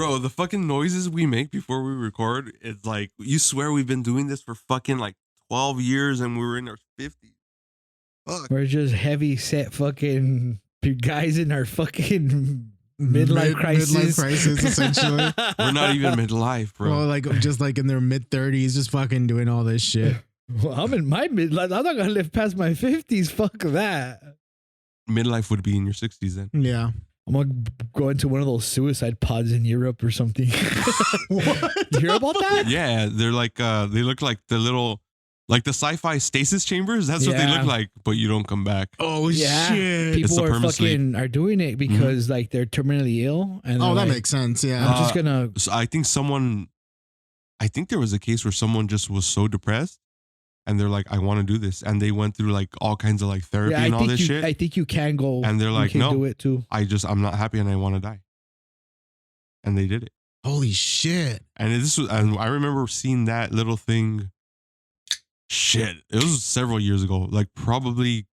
Bro, the fucking noises we make before we record, it's like, you swear we've been doing this for fucking like 12 years and we were in our 50s. Fuck. We're just heavy set fucking guys in our fucking midlife crisis. Midlife crisis, essentially. We're not even midlife, bro. Well, like just like in their mid 30s, just fucking doing all this shit. Well, I'm in my midlife. I'm not gonna live past my 50s. Fuck that. Midlife would be in your 60s then. Yeah. I'm gonna go into one of those suicide pods in Europe or something. What? You hear about that? Yeah, they're like, they look like the little, like the sci-fi stasis chambers. That's what they Yeah. look like, but you don't come back. Oh, Yeah. shit. It's People the are permanent fucking are doing it because like they're terminally ill. And Oh, they're that like, makes sense. Yeah. I'm just gonna. So I think there was a case where someone just was so depressed and they're like, I want to do this. And they went through like all kinds of like therapy Yeah, and all this you, shit. I think you can go. And they're you like, can no. do it too. I'm not happy and I want to die. And they did it. Holy shit. And and I remember seeing that little thing. Shit, it was several years ago. Like probably,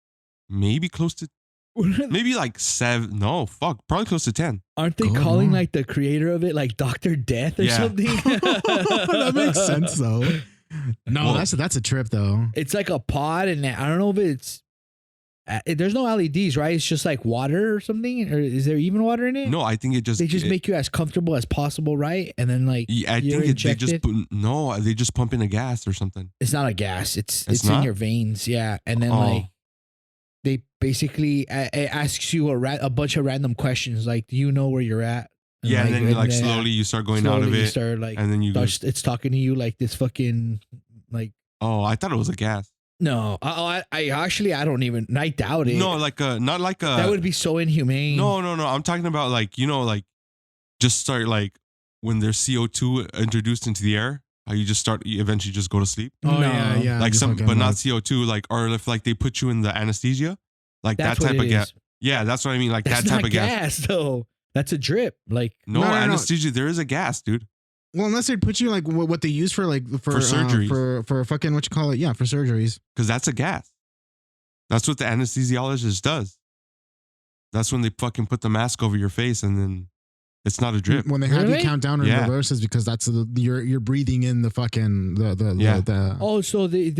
maybe close to, maybe like 7. No, fuck, probably close to 10. Aren't they Go calling on. like the creator of it like Dr. Death or Yeah. something? That makes sense though. No, Well- that's a trip though. It's like a pod, and I don't know if it's. There's no LEDs, right? It's just like water or something, or is there even water in it? No, I think it just They just make you as comfortable as possible, right? And then like Yeah, I you're think they just injected. they just pump in a gas or something. It's not a gas. It's It's in not? your veins, yeah. And then Oh. like they basically it asks you a bunch of random questions, like, do you know where you're at? Yeah, and then you like then slowly you start going out of slowly you it, start like and then you go, it's talking to you like this fucking like. oh, I thought it was a gas. No, I actually I don't even. I doubt it. No, like not like a. that would be so inhumane. No. I'm talking about like, like just start like when there's CO2 introduced into the air, how you eventually just go to sleep. Oh No. yeah, yeah. Like just some, fucking, but not like- CO2, like, or if like they put you in the anesthesia, like that's that what type it of gas. is. Yeah, that's what I mean. Like That's that type not of gas. though. That's a drip. Like No, No. anesthesia. There is a gas, dude. Well, unless they put you like what they use for like for surgeries. for fucking what you call it, yeah, for surgeries. Because that's a gas. That's what the anesthesiologist does. That's when they fucking put the mask over your face and then it's not a drip. When they have you Really? count down in Yeah. reverse is because that's you're breathing in the fucking Yeah. the oh, so they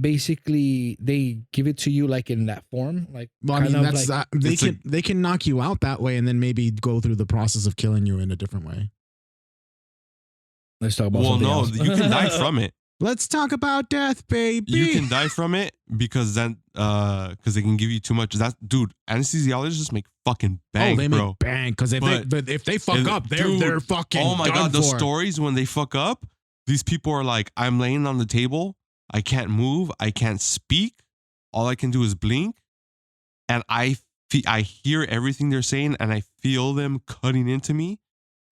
basically they give it to you like in that form, like Well, I mean, kind of that's like- they can knock you out that way and then maybe go through the process of killing you in a different way. Let's talk about Well, something no, else. you can die from it. Let's talk about death, baby. You can die from it because then, because they can give you too much. That dude, anesthesiologists make fucking bank, they bro. make bang because if they fuck up, they're fucking. Oh my done god, the for. stories when they fuck up, these people are like, I'm laying on the table, I can't move, I can't speak, all I can do is blink, and I hear everything they're saying, and I feel them cutting into me,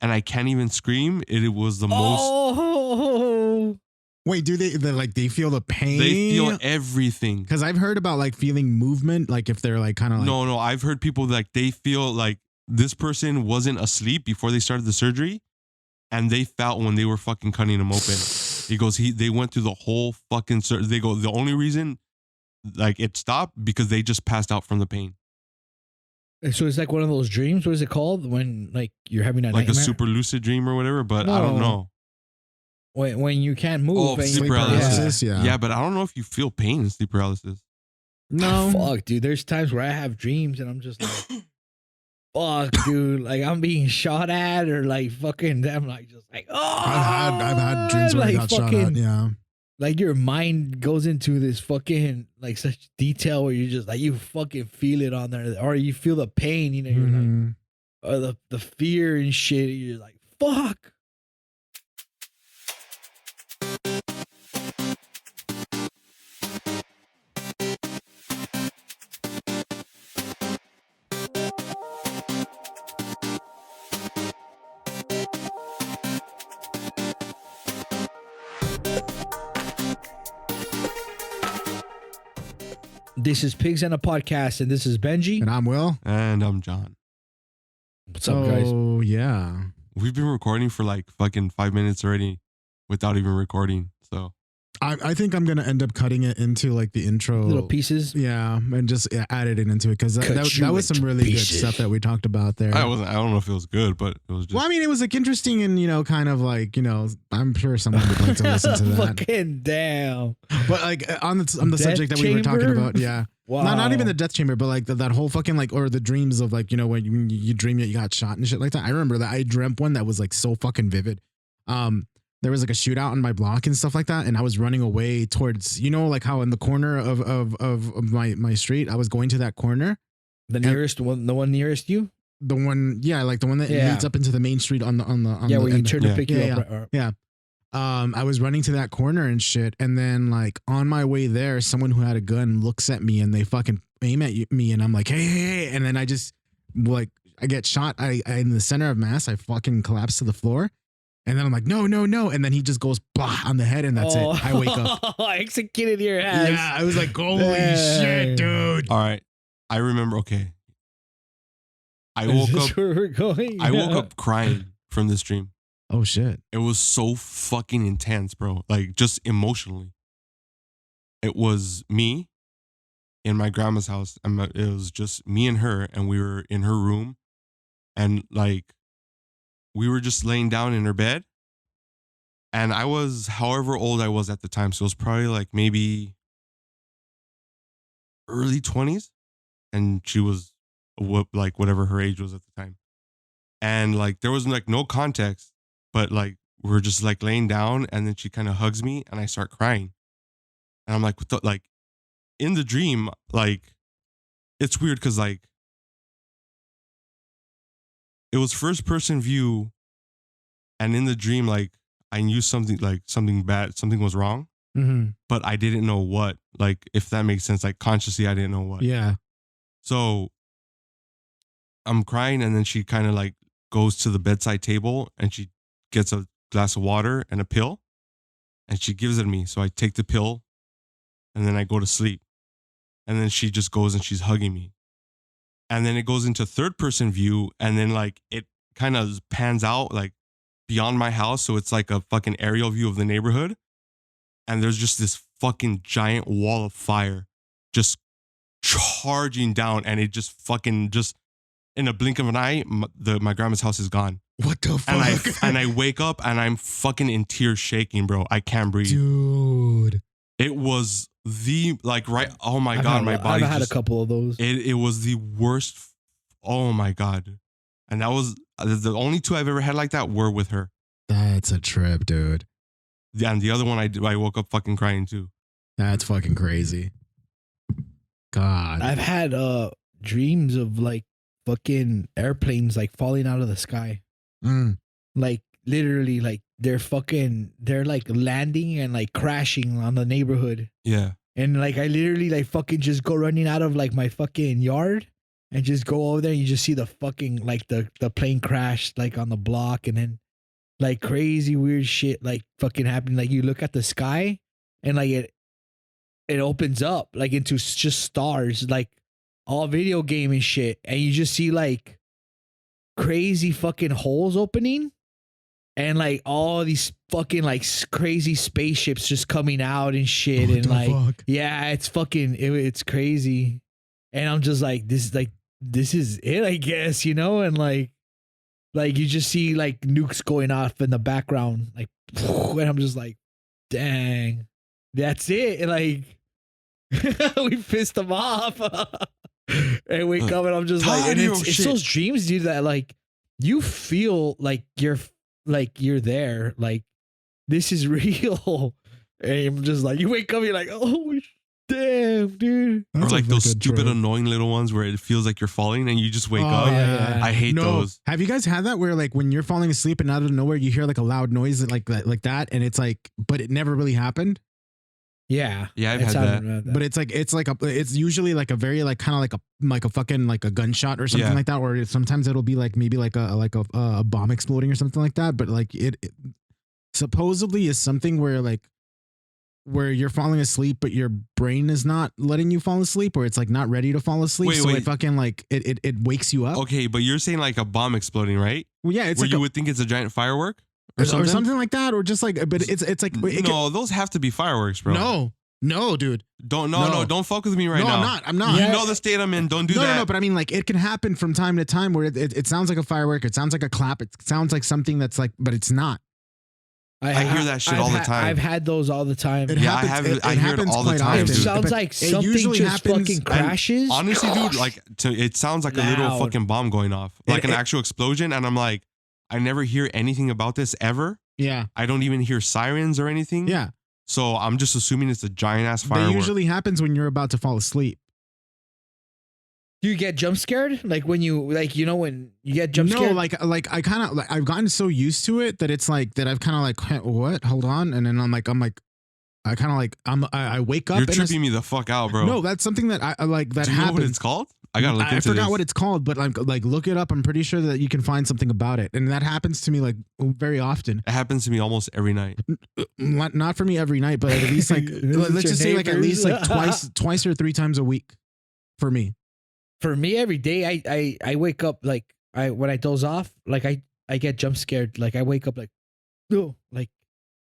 and I can't even scream. It was the most. Oh, Wait, do they feel the pain? They feel everything. Because I've heard about like feeling movement, like if they're like kind of like No, I've heard people like they feel like this person wasn't asleep before they started the surgery, and they felt when they were fucking cutting him open. He goes, they went through the whole fucking. They go, the only reason like it stopped because they just passed out from the pain, so it's like one of those dreams. What is it called when like you're having a like nightmare? a super lucid dream or whatever. But I don't No. know. when you can't move. Oh, and sleep you- paralysis. Yeah. Yeah, but I don't know if you feel pain in sleep paralysis. No. Fuck, dude. There's times where I have dreams and I'm just like, fuck, dude. Like I'm being shot at or like fucking. I'm like just like, oh. I've had dreams where I got shot at. Yeah. Like your mind goes into this fucking like such detail where you just like you fucking feel it on there, or you feel the pain. You know, you're like, Mhm. or the fear and shit. You're like, fuck. This is Pigs and a Podcast, and this is Benji. And I'm Will. And I'm John. What's up, guys? Oh yeah. We've been recording for like fucking 5 minutes already without even recording. So I think I'm gonna end up cutting it into like the intro Little pieces. Yeah, and just added it into it because that was some really good stuff that we talked about there. I don't know if it was good, but it was just. Well, I mean, it was like interesting and kind of like I'm sure someone would like to listen to that. Fucking damn. But like on the subject that we were talking about, yeah. Wow. Not even the death chamber, but like that whole fucking like or the dreams of like when you dream that you got shot and shit like that. I remember that I dreamt one that was like so fucking vivid. There was like a shootout on my block and stuff like that, and I was running away towards like how in the corner of my street I was going to that corner. The nearest one, the one nearest you. The one, yeah, like the one that leads up into the main street on the where you turn to pick you up. Yeah. I was running to that corner and shit, and then like on my way there, someone who had a gun looks at me and they fucking aim at me, and I'm like, hey, and then I just like I get shot. I in the center of mass, I fucking collapse to the floor, and then I'm like, no, and then he just goes blah on the head, and that's it. I wake up. Executed your ass. Yeah, I was like, holy shit, dude. All right, I remember. Okay, I woke up. Where we're going? I woke up crying from this dream. Oh shit. It was so fucking intense, bro. Like just emotionally. It was me in my grandma's house. It was just me and her, and we were in her room, and like we were just laying down in her bed. And I was however old I was at the time, so it was probably like maybe early 20s, and she was like whatever her age was at the time. And like there was like no context. But like we're just like laying down, and then she kind of hugs me, and I start crying, and I'm like, what the, like, in the dream, like, it's weird because like it was first person view, and in the dream, like I knew something bad, something was wrong, but I didn't know what. Like if that makes sense, like consciously, I didn't know what. Yeah. So I'm crying, and then she kind of like goes to the bedside table, and she gets a glass of water and a pill, and she gives it to me. So I take the pill, and then I go to sleep. And then she just goes and she's hugging me. And then it goes into third person view, and then like it kind of pans out like beyond my house. So it's like a fucking aerial view of the neighborhood. And there's just this fucking giant wall of fire just charging down, and it just fucking just in a blink of an eye, my grandma's house is gone. What the fuck? And I wake up and I'm fucking in tears shaking, bro. I can't breathe. Dude. It was the, like, right. Oh my God, my body. I've had a couple of those. It was the worst. Oh my God. And that was the only two I've ever had like that were with her. That's a trip, dude. Yeah, and the other one I woke up fucking crying too. That's fucking crazy. God. I've had dreams of like fucking airplanes like falling out of the sky. Like literally like they're like landing and like crashing on the neighborhood. Yeah. And like I literally like fucking just go running out of like my fucking yard and just go over there, and you just see the fucking like the plane crash like on the block, and then like crazy weird shit like fucking happening. Like you look at the sky and like it opens up like into just stars, like all video game and shit, and you just see like crazy fucking holes opening, and like all these fucking like crazy spaceships just coming out and shit. What and like fuck? Yeah, it's fucking it's crazy. And I'm just like, this is it, I guess, and like you just see like nukes going off in the background, like, and I'm just like, dang, that's it. And like we pissed them off. And wake up and I'm just like, and it's those dreams, dude, that like you feel like you're there, like this is real. And I'm just like, you wake up, you're like, oh damn, dude. Or like those stupid annoying little ones where it feels like you're falling and you just wake up. Yeah. I hate those. Have you guys had that where like when you're falling asleep and out of nowhere you hear like a loud noise like that, and it's like, but it never really happened? Yeah, I've had that. But it's usually like a very like kind of like a fucking like a gunshot or something like that, or sometimes it'll be like maybe like a bomb exploding or something like that. But like it supposedly is something where you're falling asleep, but your brain is not letting you fall asleep, or it's like not ready to fall asleep. Wait. It fucking like it wakes you up. Okay, but you're saying like a bomb exploding, right? Well, yeah, it's where like you would think it's a giant firework. or something? like that, or just like, but it's like No, those have to be fireworks, bro. No, dude. Don't fuck with me right No, now. I'm not. You know the state I'm in. Don't do that. No, but I mean, like, it can happen from time to time where it sounds like a firework, it sounds like a clap, it sounds like something that's like, but it's not. I hear that shit all the time. I've had those all the time. It happens. I hear it all the time. It Dude. sounds like something usually just happens- fucking crashes. And honestly, dude, like it sounds like a little Loud. fucking bomb going off, like an actual explosion. And I'm like, I never hear anything about this ever. Yeah. I don't even hear sirens or anything. Yeah. So I'm just assuming it's a giant ass firework. That usually happens when you're about to fall asleep. Do you get jump scared? Like when you when you get jump scared? No, like I kind of I've gotten so used to it that it's like that I've kind of like, what? Hold on, and then I'm like I kind of like I wake up. You're tripping me the fuck out, bro. No, that's something that I like that Do you happens. know what it's called? I gotta look into I forgot this. what it's called, but like look it up. I'm pretty sure that you can find something about it, and that happens to me like very often. It happens to me almost every night. Not for me every night, but at least like let's just say like at least like twice or 3 times a week for me. For me, every day I wake up like when I doze off, like I get jump scared. Like I wake up like, oh, like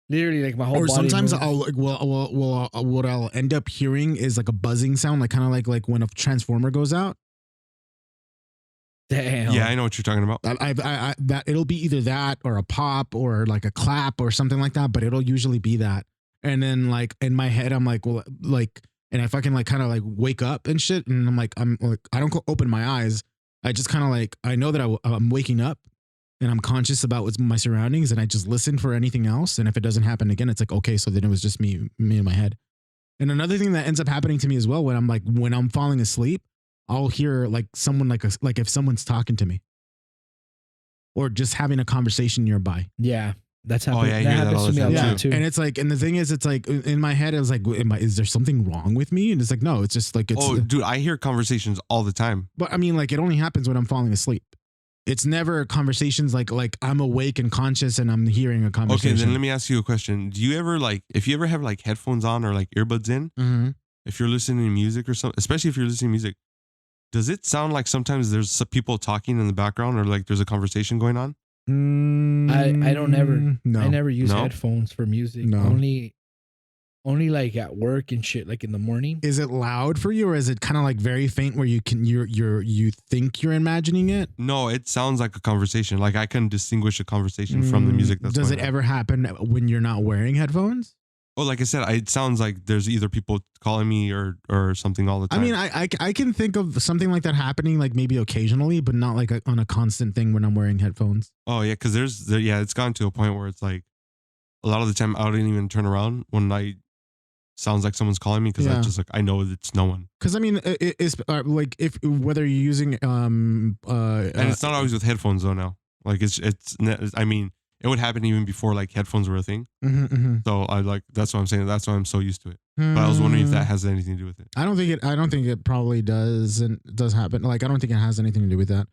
literally like my whole Or body sometimes moves. I'll like what I'll end up hearing is like a buzzing sound, like kind of like when a transformer goes out. Damn. Yeah, I know what you're talking about. I that it'll be either that or a pop or like a clap or something like that, but it'll usually be that. And then like in my head, I'm like, well, like, and I fucking like kind of like wake up and shit, and I'm like I don't open my eyes. I just kind of like I know that I'm waking up, and I'm conscious about what's my surroundings, and I just listen for anything else. And if it doesn't happen again, it's like, okay, so then it was just me in my head. And another thing that ends up happening to me as well when I'm falling asleep, I'll hear like someone like if someone's talking to me, or just having a conversation nearby. Yeah. That's happened. yeah, I that hear that happens all to the me a time, lot too. And it's like, and the thing is, it's like in my head, I was like, is there something wrong with me? And it's like, no, it's just like, it's, Dude, I hear conversations all the time. but I mean, like, it only happens when I'm falling asleep. It's never conversations like I'm awake and conscious and I'm hearing a conversation. Okay, then let me ask you a question. Do you ever if you ever have like headphones on or like earbuds in, Mm-hmm. if you're listening to music or something, especially if you're listening to music, does it sound like sometimes there's some people talking in the background or like there's a conversation going on? I don't ever. No. I never use No? headphones for music. No. Only like at work and shit, like in the morning. Is it loud for you, or is it kind of like very faint where you think you're imagining it? No, it sounds like a conversation. Like I can distinguish a conversation from the music that's Does going it on. ever happen when you're not wearing headphones? Oh, like I said, it sounds like there's either people calling me or something all the I time. mean, I can think of something like that happening, like maybe occasionally, but not like on a constant thing when I'm wearing headphones. Oh yeah, because it's gone to a point where it's like a lot of the time I don't even turn around when sounds like someone's calling me because I Yeah. just like I know it's no one. Because I mean, it's like if whether you're using And it's not always with headphones though now. Like I mean, it would happen even before like headphones were a thing. So that's what I'm saying. That's why I'm so used to it. But I was wondering if that has anything to do with it. I don't think it probably does happen. Like I don't think it has anything to do with that.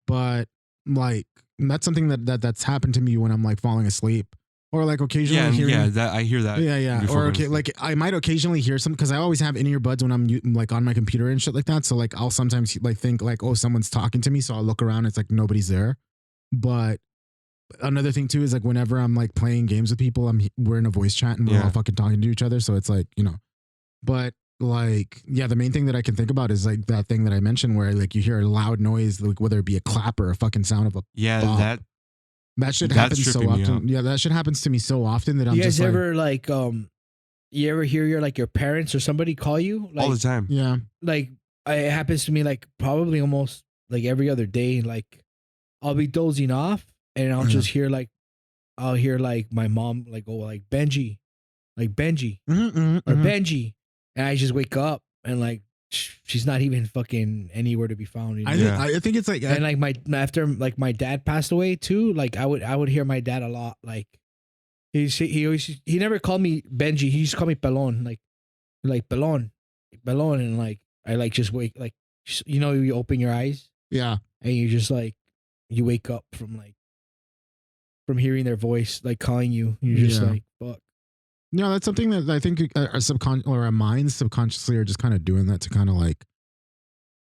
But like that's something that's happened to me when I'm like falling asleep. Or like occasionally hearing, that I hear that. Yeah. before Or going okay, to like I might occasionally hear some because I always have in earbuds when I'm like on my computer and shit like that. So like I'll sometimes like think like, oh, someone's talking to me. So I'll look around. It's like nobody's there. But another thing too is like whenever I'm like playing games with people, we're in a voice chat and we're all fucking talking to each other. So it's like, but like, yeah, the main thing that I can think about is like that thing that I mentioned where like you hear a loud noise, like whether it be a clap or a fucking sound of a bop. That shit happens so often. Yeah, that shit happens to me so often that I'm just like, You guys ever like you ever hear your parents or somebody call you like, all the time. yeah, like it happens to me like probably almost like every other day. Like I'll be dozing off and I'll just hear like my mom like go like Benji or Benji, and I just wake up and like she's not even fucking anywhere to be found. I think it's like, and like after like my dad passed away too, like I would hear my dad a lot. Like he never called me Benji. He used to call me Pelon, like Pelon, and like I like just wake like you open your eyes, yeah, and you just like you wake up from hearing their voice like calling you. You're just like fuck. No, that's something that I think our minds subconsciously are just kind of doing that to kind of like,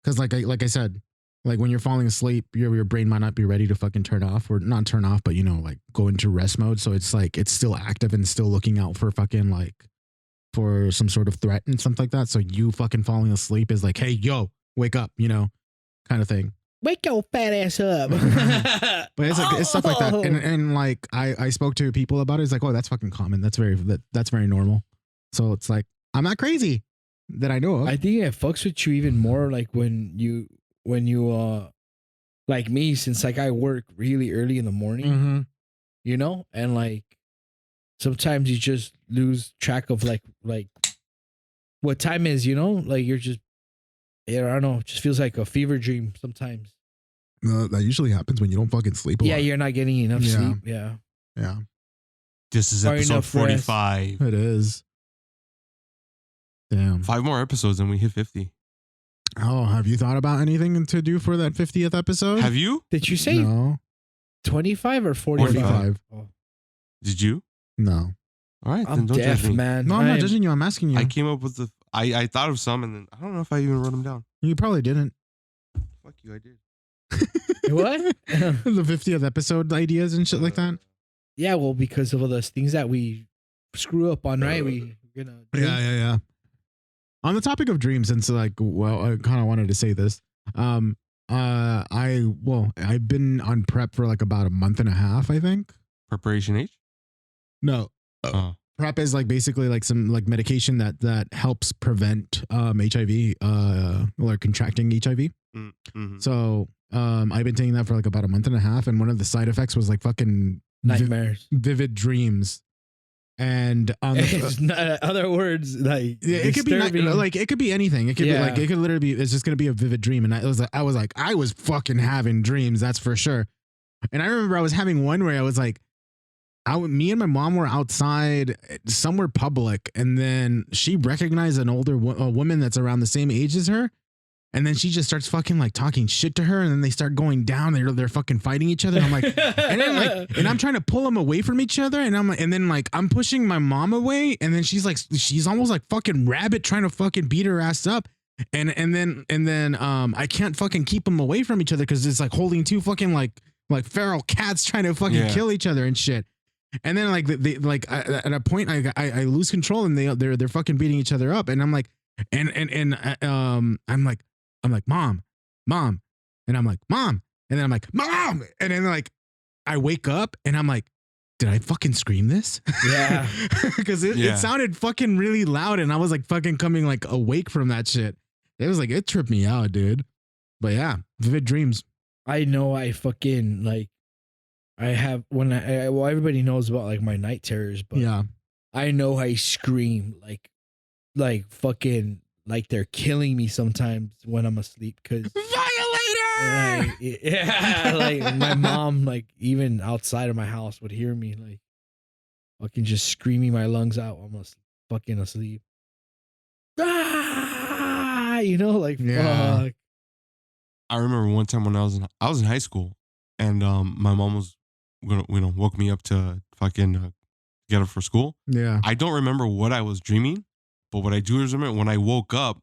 because like I said, Like when you're falling asleep, your brain might not be ready to fucking turn off, or not turn off, but like go into rest mode. So it's like it's still active and still looking out for fucking like for some sort of threat and something like that. So you fucking falling asleep is like, hey, yo, wake up, kind of thing. Wake your fat ass up. But it's like it's stuff like that. And like I spoke to people about it. It's like, oh, that's fucking common. That's very normal. So it's like I'm not crazy that I know of. I think it fucks with you even more like when you like me, since like I work really early in the morning, and like sometimes you just lose track of like what time is, like you're just, I don't know, it just feels like a fever dream sometimes. That usually happens when you don't fucking sleep a lot. Yeah, you're not getting enough sleep. Yeah. This is Or episode enough 45. It is. Damn. 5 more episodes and we hit 50. Oh, have you thought about anything to do for that 50th episode? Have you? Did you say No. 25 or 45? 45. Oh. Did you? No. All right, I'm then don't deaf, judge me. man. No, I'm not judging you. I'm asking you. I came up with I thought of some and then I don't know if I even wrote them down. You probably didn't. Fuck you, I did. What? The 50th episode ideas and shit like that. Yeah, well, because of all those things that we screw up on, right? We're gonna Yeah. On the topic of dreams, since like, well, I kind of wanted to say this. I've been on prep for like about a month and a half, I think. Preparation H? No. Oh. PrEP is like basically like some like medication that helps prevent HIV or contracting HIV. Mm-hmm. So I've been taking that for like about a month and a half, and one of the side effects was like fucking nightmares, vivid dreams. And other words, like it could be like it could be anything. It could be like it could literally be. It's just gonna be a vivid dream, and I was fucking having dreams. That's for sure. And I remember I was having one where I was like, me and my mom were outside somewhere public, and then she recognized an older woman that's around the same age as her. And then she just starts fucking like talking shit to her, and then they start going down. They're fucking fighting each other. And I'm like, and I'm trying to pull them away from each other, and I'm pushing my mom away, and then she's almost like fucking rabbit trying to fucking beat her ass up, and then I can't fucking keep them away from each other because it's like holding two fucking like feral cats trying to fucking kill each other and shit. And then like they like at a point I lose control, and they're fucking beating each other up, and I'm like, I'm like, mom, and I'm like, mom, and then I'm like, mom, and then like I wake up and I'm like, did I fucking scream this? Yeah, because it sounded fucking really loud, and I was like fucking coming like awake from that shit. It was like it tripped me out, dude. But yeah, vivid dreams. I know I fucking like I have when well everybody knows about like my night terrors, but yeah, I know I scream like fucking. Like they're killing me sometimes when I'm asleep because violator. Like my mom, like even outside of my house, would hear me like fucking just screaming my lungs out while I'm fucking asleep. Ah, like fuck. I remember one time when I was in high school, and my mom was gonna woke me up to fucking get up for school. Yeah, I don't remember what I was dreaming. But what I do is remember when I woke up,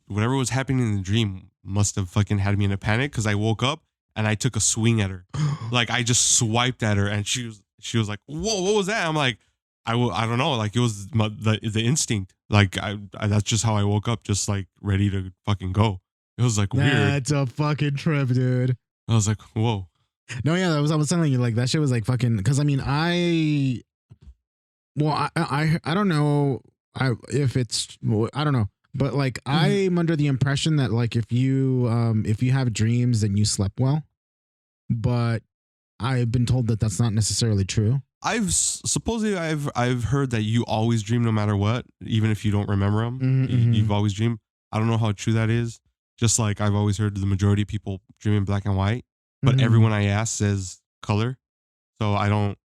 whatever was happening in the dream must have fucking had me in a panic because I woke up and I took a swing at her. Like I just swiped at her and she was like, whoa, what was that? I'm like, I don't know. Like it was the instinct. Like I that's just how I woke up, just like ready to fucking go. It was like weird. That's a fucking trip, dude. I was like, whoa. No, yeah, I was telling you like that shit was like fucking, because I mean I don't know. I don't know, but like I'm under the impression that like if you have dreams then you slept well, but I've been told that that's not necessarily true. Supposedly I've heard that you always dream no matter what, even if you don't remember them. You've always dreamed. I don't know how true that is. Just like I've always heard the majority of people dream in black and white, but everyone I ask says color, so I don't.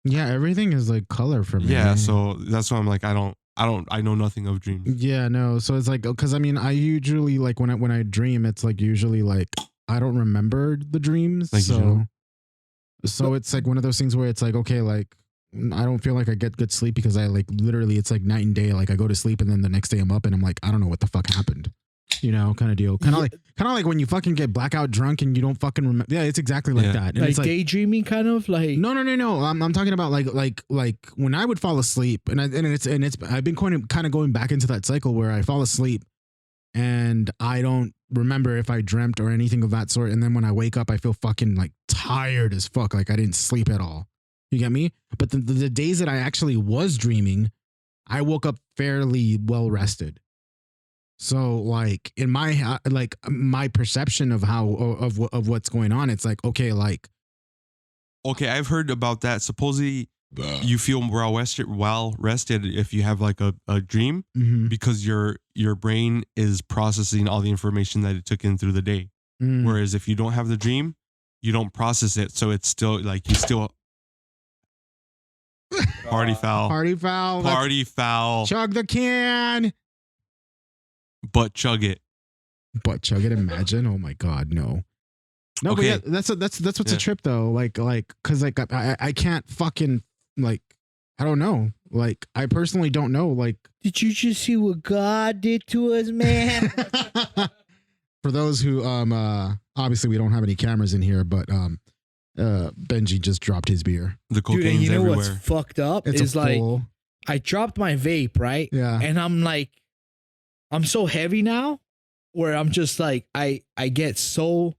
Yeah, everything is like color for me. Yeah, so that's why I'm like I know nothing of dreams. Yeah, no. So it's like, because I mean, I usually like when I dream, it's like usually like I don't remember the dreams. So it's like one of those things where it's like, okay, like I don't feel like I get good sleep because I like literally it's like night and day. Like I go to sleep and then the next day I'm up and I'm like, I don't know what the fuck happened. you know, kind of deal. Kind of like when you fucking get blackout drunk and you don't fucking remember. Yeah, it's exactly like that. And like it's like daydreaming, kind of like. no. I'm talking about like when I would fall asleep, and I've been kind of going back into that cycle where I fall asleep and I don't remember if I dreamt or anything of that sort. And then when I wake up, I feel fucking like tired as fuck, like I didn't sleep at all. You get me? But the days that I actually was dreaming, I woke up fairly well rested. So like in my my perception of how of what's going on, it's like okay, I've heard about that. Supposedly, you feel well rested if you have like a dream because your brain is processing all the information that it took in through the day. Whereas if you don't have the dream, you don't process it, so it's still like you still party foul. Chug the can. But chug it. Imagine. Oh my god, no. No, Okay. but yeah, that's what's a trip though. Like, cause like I can't fucking like I don't know. Like I personally don't know. Like, did you just see what God did to us, man? For those who obviously we don't have any cameras in here, but Benji just dropped his beer. The cocaine's Dude, and you know everywhere. what's fucked up It's is a like full. I dropped my vape, right? Yeah. And I'm so heavy now where I'm just like I get so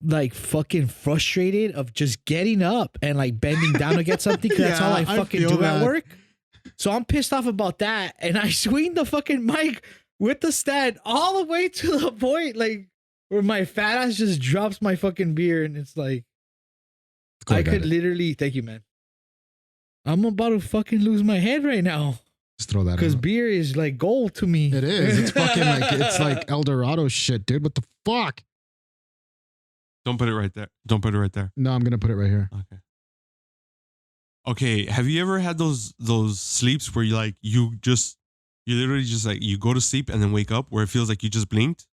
like fucking frustrated of just getting up and like bending down to get something because that's all I fucking feel do that. at work. So I'm pissed off about that, and I swing the fucking mic with the stand all the way to the point like where my fat ass just drops my fucking beer, and it's like Cool, I got could it. literally thank you, man. I'm about to fucking lose my head right now Just throw that because out. beer is like gold to me. It is. It's fucking like it's like El Dorado shit, dude. What the fuck? Don't put it right there. Don't put it right there. No, I'm gonna put it right here. Okay. Okay. Have you ever had those sleeps where you literally just like you go to sleep and then wake up where it feels like you just blinked?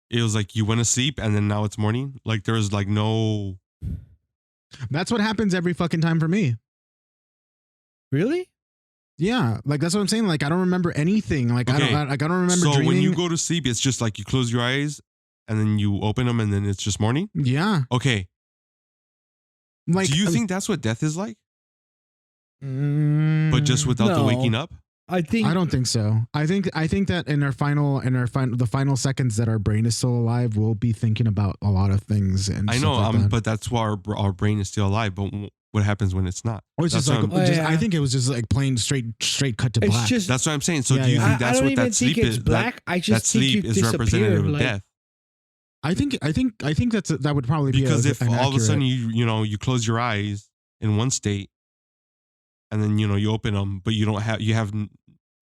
It was like you went to sleep and then now it's morning. Like there's like no. That's what happens every fucking time for me. Really? Yeah, like that's what I'm saying. Like I don't remember anything. Like Okay. I don't remember. So dreaming. when you go to sleep, it's just like you close your eyes and then you open them and then it's just morning. Yeah. Okay. Like, Do you think that's what death is like? Mm, But just without the No. waking up? I think I don't think so. I think that in the final seconds that our brain is still alive, we'll be thinking about a lot of things. And I stuff know, like that. but that's why our brain is still alive. But what happens when it's not? Or it's That's just like what I'm- I think it was just like plain straight cut to it's black. just That's what I'm saying. So Yeah, do you yeah. think that's I don't what even that sleep think it's is? black. I That just think sleep you is disappear, representative of like- death. I think that would probably be Because if an all of a sudden accurate- you close your eyes in one state, and then you open them, but you have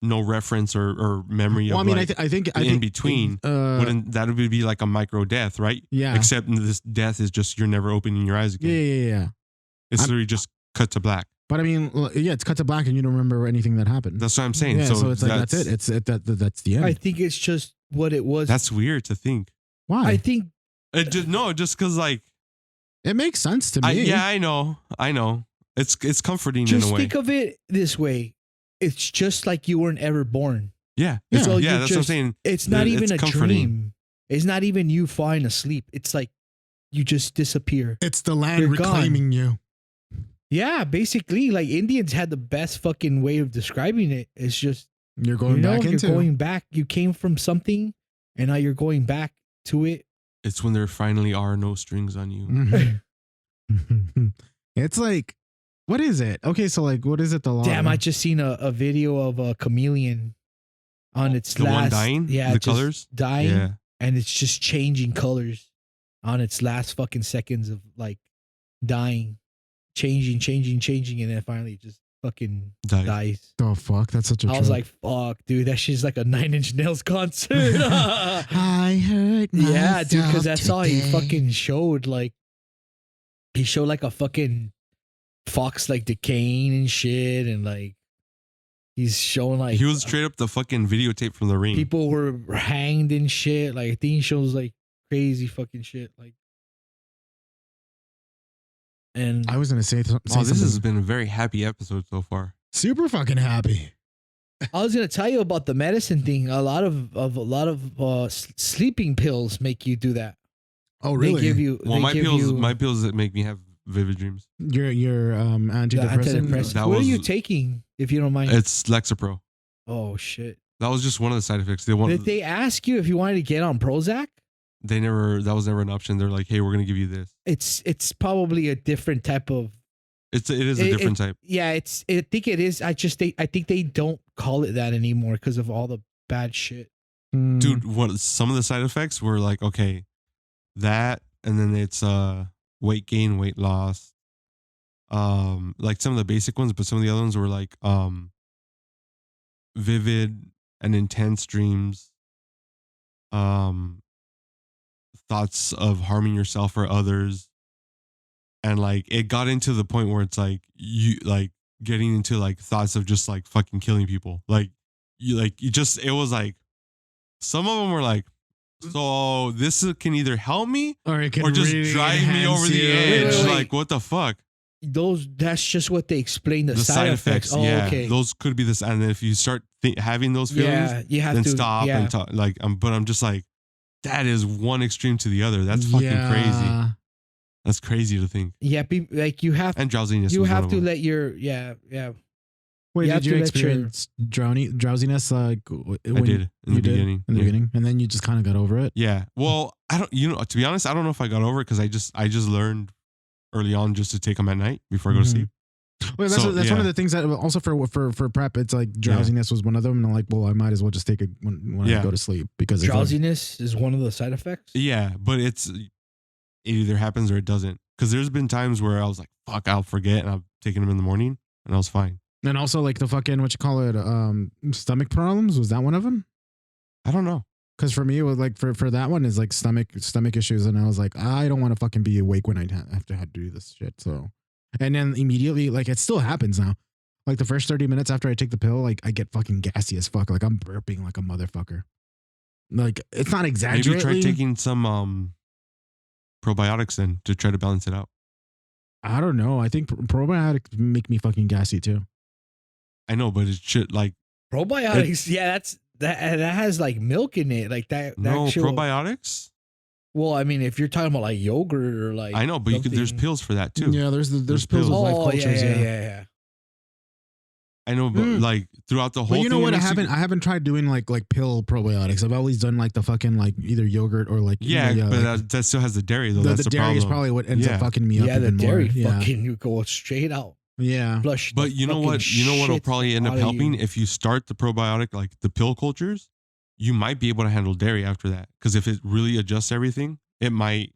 no reference or memory Well, of I mean, like I think in between. Wouldn't that would be like a micro death, right? yeah. Except this death is just you're never opening your eyes Yeah, again. yeah. It's I'm- literally just cut to black. But I mean, yeah, it's cut to black, and you don't remember anything that happened. That's what I'm saying. Yeah, so it's like that's it. That's the end. I think it's just what it was. That's weird to think. Why? I think Just because like it makes sense to me. I know. It's comforting just in a way. think of it this way. It's just like you weren't ever born. Yeah, Yeah. So yeah. you're That's what I'm just- saying. It's not It's even a comforting. dream. It's not even you falling asleep. It's like you just disappear. It's the land You're gone. reclaiming you. Yeah, basically, like Indians had the best fucking way of describing it. It's just You're going back you're into. going back. You came from something, and now you're going back to it. It's when there finally are no strings on you. Mhm. It's like, what is it? Okay, so like, what is it? The law? Damn, I just seen a video of a chameleon on its The last. one dying? Yeah, The just colors? dying, Yeah. and it's just changing colors on its last fucking seconds of like dying, changing, and then finally it just fucking Died. dies. Oh fuck, that's such a. I was trope. like, fuck, dude, that shit's like a 9 Inch Nails concert. I heard. Yeah, dude, because myself that's all he today. fucking showed. Like, he showed like a fucking fox like decaying and shit, and like he's showing like He was straight up the fucking videotape from the ring. people were hanged and shit. Like, I think he shows like crazy fucking shit. Like, and I was gonna say Oh, this something has been a very happy episode so far. super fucking happy. I was gonna tell you about the medicine thing. A lot of sleeping pills make you do that. Oh, really? They give you. Well, they my give pills, you my pills that make me have vivid dreams. Your the antidepressant. antidepressant. That What are was- you taking, if you don't mind? It's Lexapro. Oh shit! That was just one of the side effects. Did they ask you if you wanted to get on Prozac? They never. That was never an option. They're like, hey, we're gonna give you this. It's probably a different type of. It is a different type. Yeah, I think it is. I think they don't call it that anymore because of all the bad shit. Dude, what some of the side effects were like, okay, that, and then it's weight gain, weight loss, like some of the basic ones, but some of the other ones were like vivid and intense dreams, thoughts of harming yourself or others, and like it got into the point where it's like you like getting into like thoughts of just like fucking killing people, like it was like some of them were like, so this can either help me or it can or just really drive me over enhance the you. edge. Wait. Like, what the fuck? That's just what they explain the side effects. Oh, yeah, okay. those could be this. And then if you start having those feelings, Yeah, you have then to stop yeah. and talk. Like, but I'm just like, that is one extreme to the other. That's fucking crazy. That's crazy to think. Yeah, like you have And drowsiness. you was have one to of them. let your Wait, You have did you to let your- experience drowsiness? Like I did in the beginning. In the Yeah. beginning, and then you just kind of got over it. Yeah. Well, I don't. You know, to be honest, I don't know if I got over it because I just learned early on just to take them at night before I go to Mhm. sleep. Well, that's So, that's one yeah. of the things that also for prep, it's like drowsiness was one of them, and I'm like, well, I might as well just take it when I Yeah. go to sleep because if I'm- drowsiness is one of the side effects. Yeah, but it either happens or it doesn't. Because there's been times where I was like, "Fuck, I'll forget," and I'm taking them in the morning, and I was fine. and also like the fucking stomach problems, was that one of them? I don't know. Because for me, it was like for that one is like stomach issues, and I was like, I don't want to fucking be awake when I have to do this shit. So, and then immediately, like it still happens now. Like the first 30 minutes after I take the pill, like I get fucking gassy as fuck. Like I'm burping like a motherfucker. Like it's not Maybe exaggerating. try taking some probiotics then to try to balance it out. I don't know. I think probiotics make me fucking gassy too. I know, but it should like Probiotics, that has like milk in it, like that. no actual, probiotics. Well, I mean, if you're talking about like yogurt or like I know, but there's something- pills for that too. Yeah, there's There's pills pills. with life Oh cultures. yeah. I know, but like throughout the whole. But you know thing, what? it makes I haven't tried doing like pill probiotics. I've always done like the fucking like either yogurt or like Yeah, but like, that still has the dairy though. the That's the dairy problem. is probably what ends Yeah. up fucking me up. Yeah, the even dairy more. Yeah. fucking you go straight out, Yeah. flush. But the you know fucking what? You know what'll shit probably end up out of helping you. if you start the probiotic, like the pill cultures. You might be able to handle dairy after that because if it really adjusts everything, it might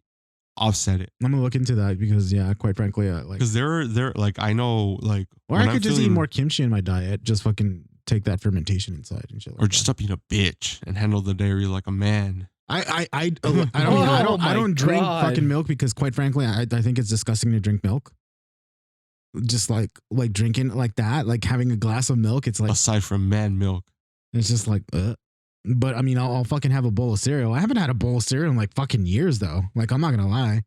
offset it. I'm gonna look into that because quite frankly, like, Because they're like I know like or when I I'm could just eat feeling- more kimchi in my diet. Just fucking take that fermentation inside and shit. Like or just stop being a bitch and handle the dairy like a man. I don't drink God. fucking milk because quite frankly, I think it's disgusting to drink milk. Just like drinking like that, like having a glass of milk, it's like Aside from man milk, it's just like. But I mean, I'll fucking have a bowl of cereal. I haven't had a bowl of cereal in like fucking years though. Like I'm not gonna lie.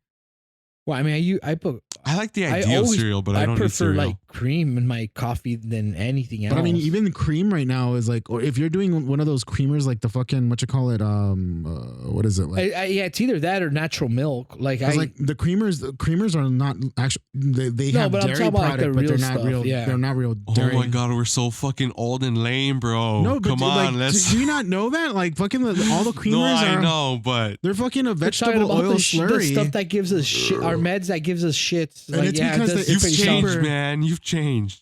Well, I mean, I put I like the I idea of always- cereal, but I don't eat prefer cereal. like cream in my coffee than anything else. But I mean, even cream right now is like, or if you're doing one of those creamers, like the fucking what you call it, what is it like? yeah, it's either that or natural milk. Like I 'Cause, like the creamers are not actually they No, have but I'm dairy talking about, like, product, the but they're real not stuff, real. yeah. They're not real Oh dairy. my god, we're so fucking old and lame, bro. No, but come on, let's. Do you not know that? Like fucking all the creamers No, I are. know, but They're fucking a we're talking vegetable about oil the slurry. stuff that gives us shit, our meds that gives us shit. And Like, it's yeah, because does- the- you've it's changed, cheaper. man. You've changed.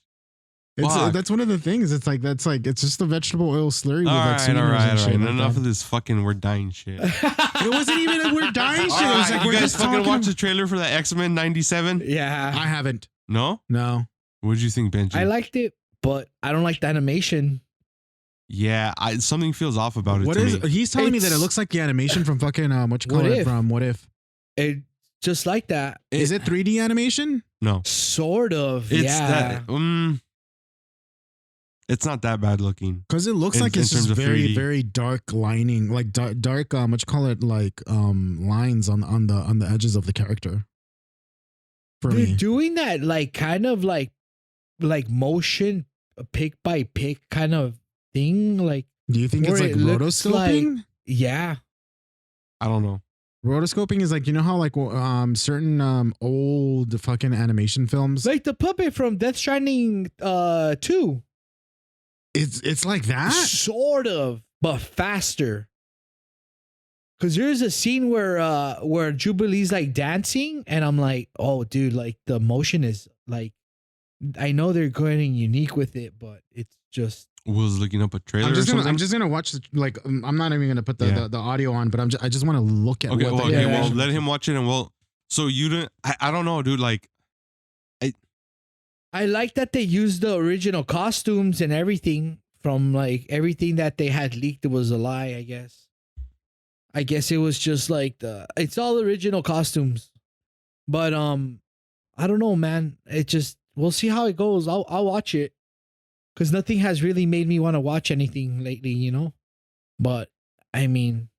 It's, Fuck. that's one of the things. It's like it's just a vegetable oil slurry with All like right, all sweeteners right, all and shit. right. like Enough that. of this fucking we're dying shit. It wasn't even a we're dying shit. All It was right, like you we're guys just fucking talking. watch the trailer for that X-Men '97? yeah, I haven't. No? No. What did you think, Benji? I liked it, but I don't like the animation. Yeah, something feels off about it. What to is? me. He's telling me that it It's- looks like the animation from fucking what you call What it If? from What If? It just like that, Is it 3D animation? No, sort of. it's yeah, that. It's not that bad looking. Because it looks In- like in it's just terms of very 3D. very dark lining, like dark what you call it, like lines on the edges of the character. For they're me, doing that like kind of like motion pick by pick kind of thing. Like, Do you think it's Or like it looks rotoscoping? yeah, I don't know. Rotoscoping is like, you know how like certain old fucking animation films, like the puppet from Death Stranding 2, it's like that. sort of, but faster. Cause there's a scene where Jubilee's like dancing, and I'm like, oh, dude, like the motion is like, I know they're going unique with it, but it's just. Was looking up a trailer. I'm just gonna watch like I'm not even gonna put the audio on, but I just want to look at. Okay, what well, the okay, yeah. well, let him watch it, and we'll. So you didn't. I don't know, dude. Like, I like that they used the original costumes and everything from like everything that they had leaked. It was a lie, I guess. I guess it was just like it's all original costumes, but I don't know, man. It just we'll see how it goes. I'll watch it because nothing has really made me want to watch anything lately, you know. But I mean,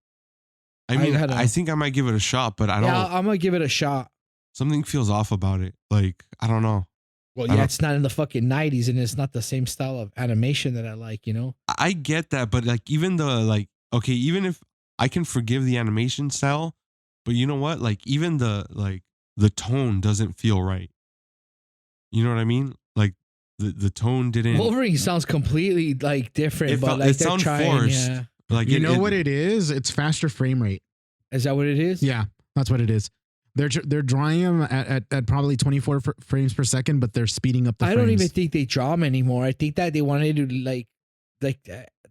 I think I might give it a shot, but I don't. yeah, I'm gonna give it a shot. Something feels off about it. Like, I don't know. Well, yeah, it's not in the fucking 90s, and it's not the same style of animation that I like, you know. I get that, but like even even if I can forgive the animation style, but you know what? Like even the tone doesn't feel right. You know what I mean? Like the tone didn't. Wolverine sounds completely like different, It but felt- like it they're sound trying. forced. Yeah, Like You know what it is? It's faster frame rate. is that what it is? Yeah, that's what it is. They're drawing them at probably 24 frames per second, but they're speeding up the I frames. don't even think they draw them anymore. I think that they wanted to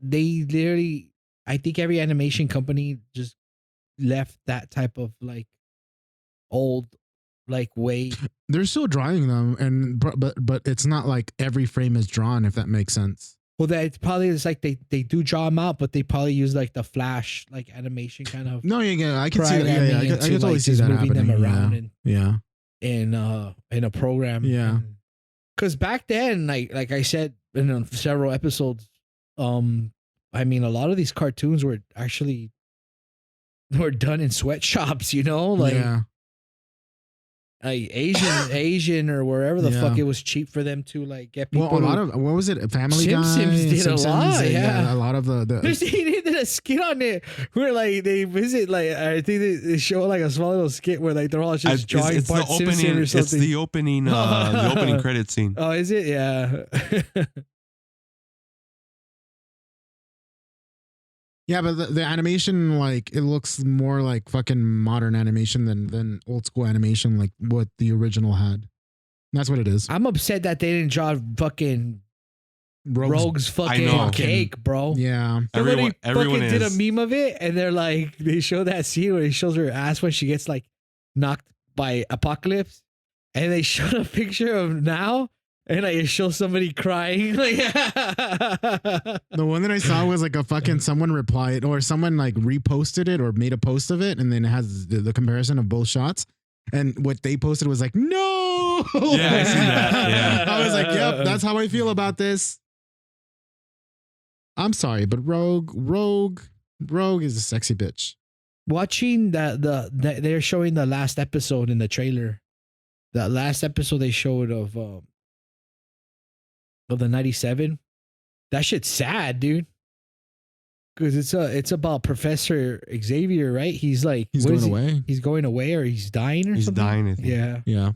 they literally. I think every animation company just left that type of like old like way. They're still drawing them, and but it's not like every frame is drawn, if that makes sense. Well, that probably is like they do draw them out, but they probably use like the Flash like animation kind of. No, yeah, I can see that. programming Yeah, I into, can totally like, see just that moving happening. them around yeah. in a program. Yeah. Because back then, like I said in several episodes, I mean, a lot of these cartoons were actually done in sweatshops, you know, like yeah. like Asian or wherever the fuck it was cheap for them to like get people. Well, a lot of what was it? Family Guy. Simpsons did a lot, yeah. A lot of the they did a skit on it where like they visit like I think they show like a small little skit where like they're all just drawing it's Bart the Simpson opening. or something. It's the opening credit scene. Oh, is it? Yeah. Yeah, but the animation, like, it looks more like fucking modern animation than old school animation, like what the original had. That's what it is. I'm upset that they didn't draw fucking Rogue's I fucking know. cake, bro. Yeah. Somebody Everyone fucking did a is. meme of it, and they're like, they show that scene where he shows her ass when she gets like knocked by Apocalypse, and they showed a picture of now, and like it shows somebody crying. Like, The one that I saw was like a fucking someone replied or someone like reposted it or made a post of it, and then it has the comparison of both shots. And what they posted was like, no. Yeah, I see that. Yeah. I was like, yep, that's how I feel about this. I'm sorry, but Rogue is a sexy bitch. watching they're showing the last episode in the trailer. The last episode they showed of the 97. That shit's sad, dude. Because it's about Professor Xavier, right? He's like He's what going is he? away. He's going away, or he's dying, or He's something. dying, I think. Yeah. Yeah.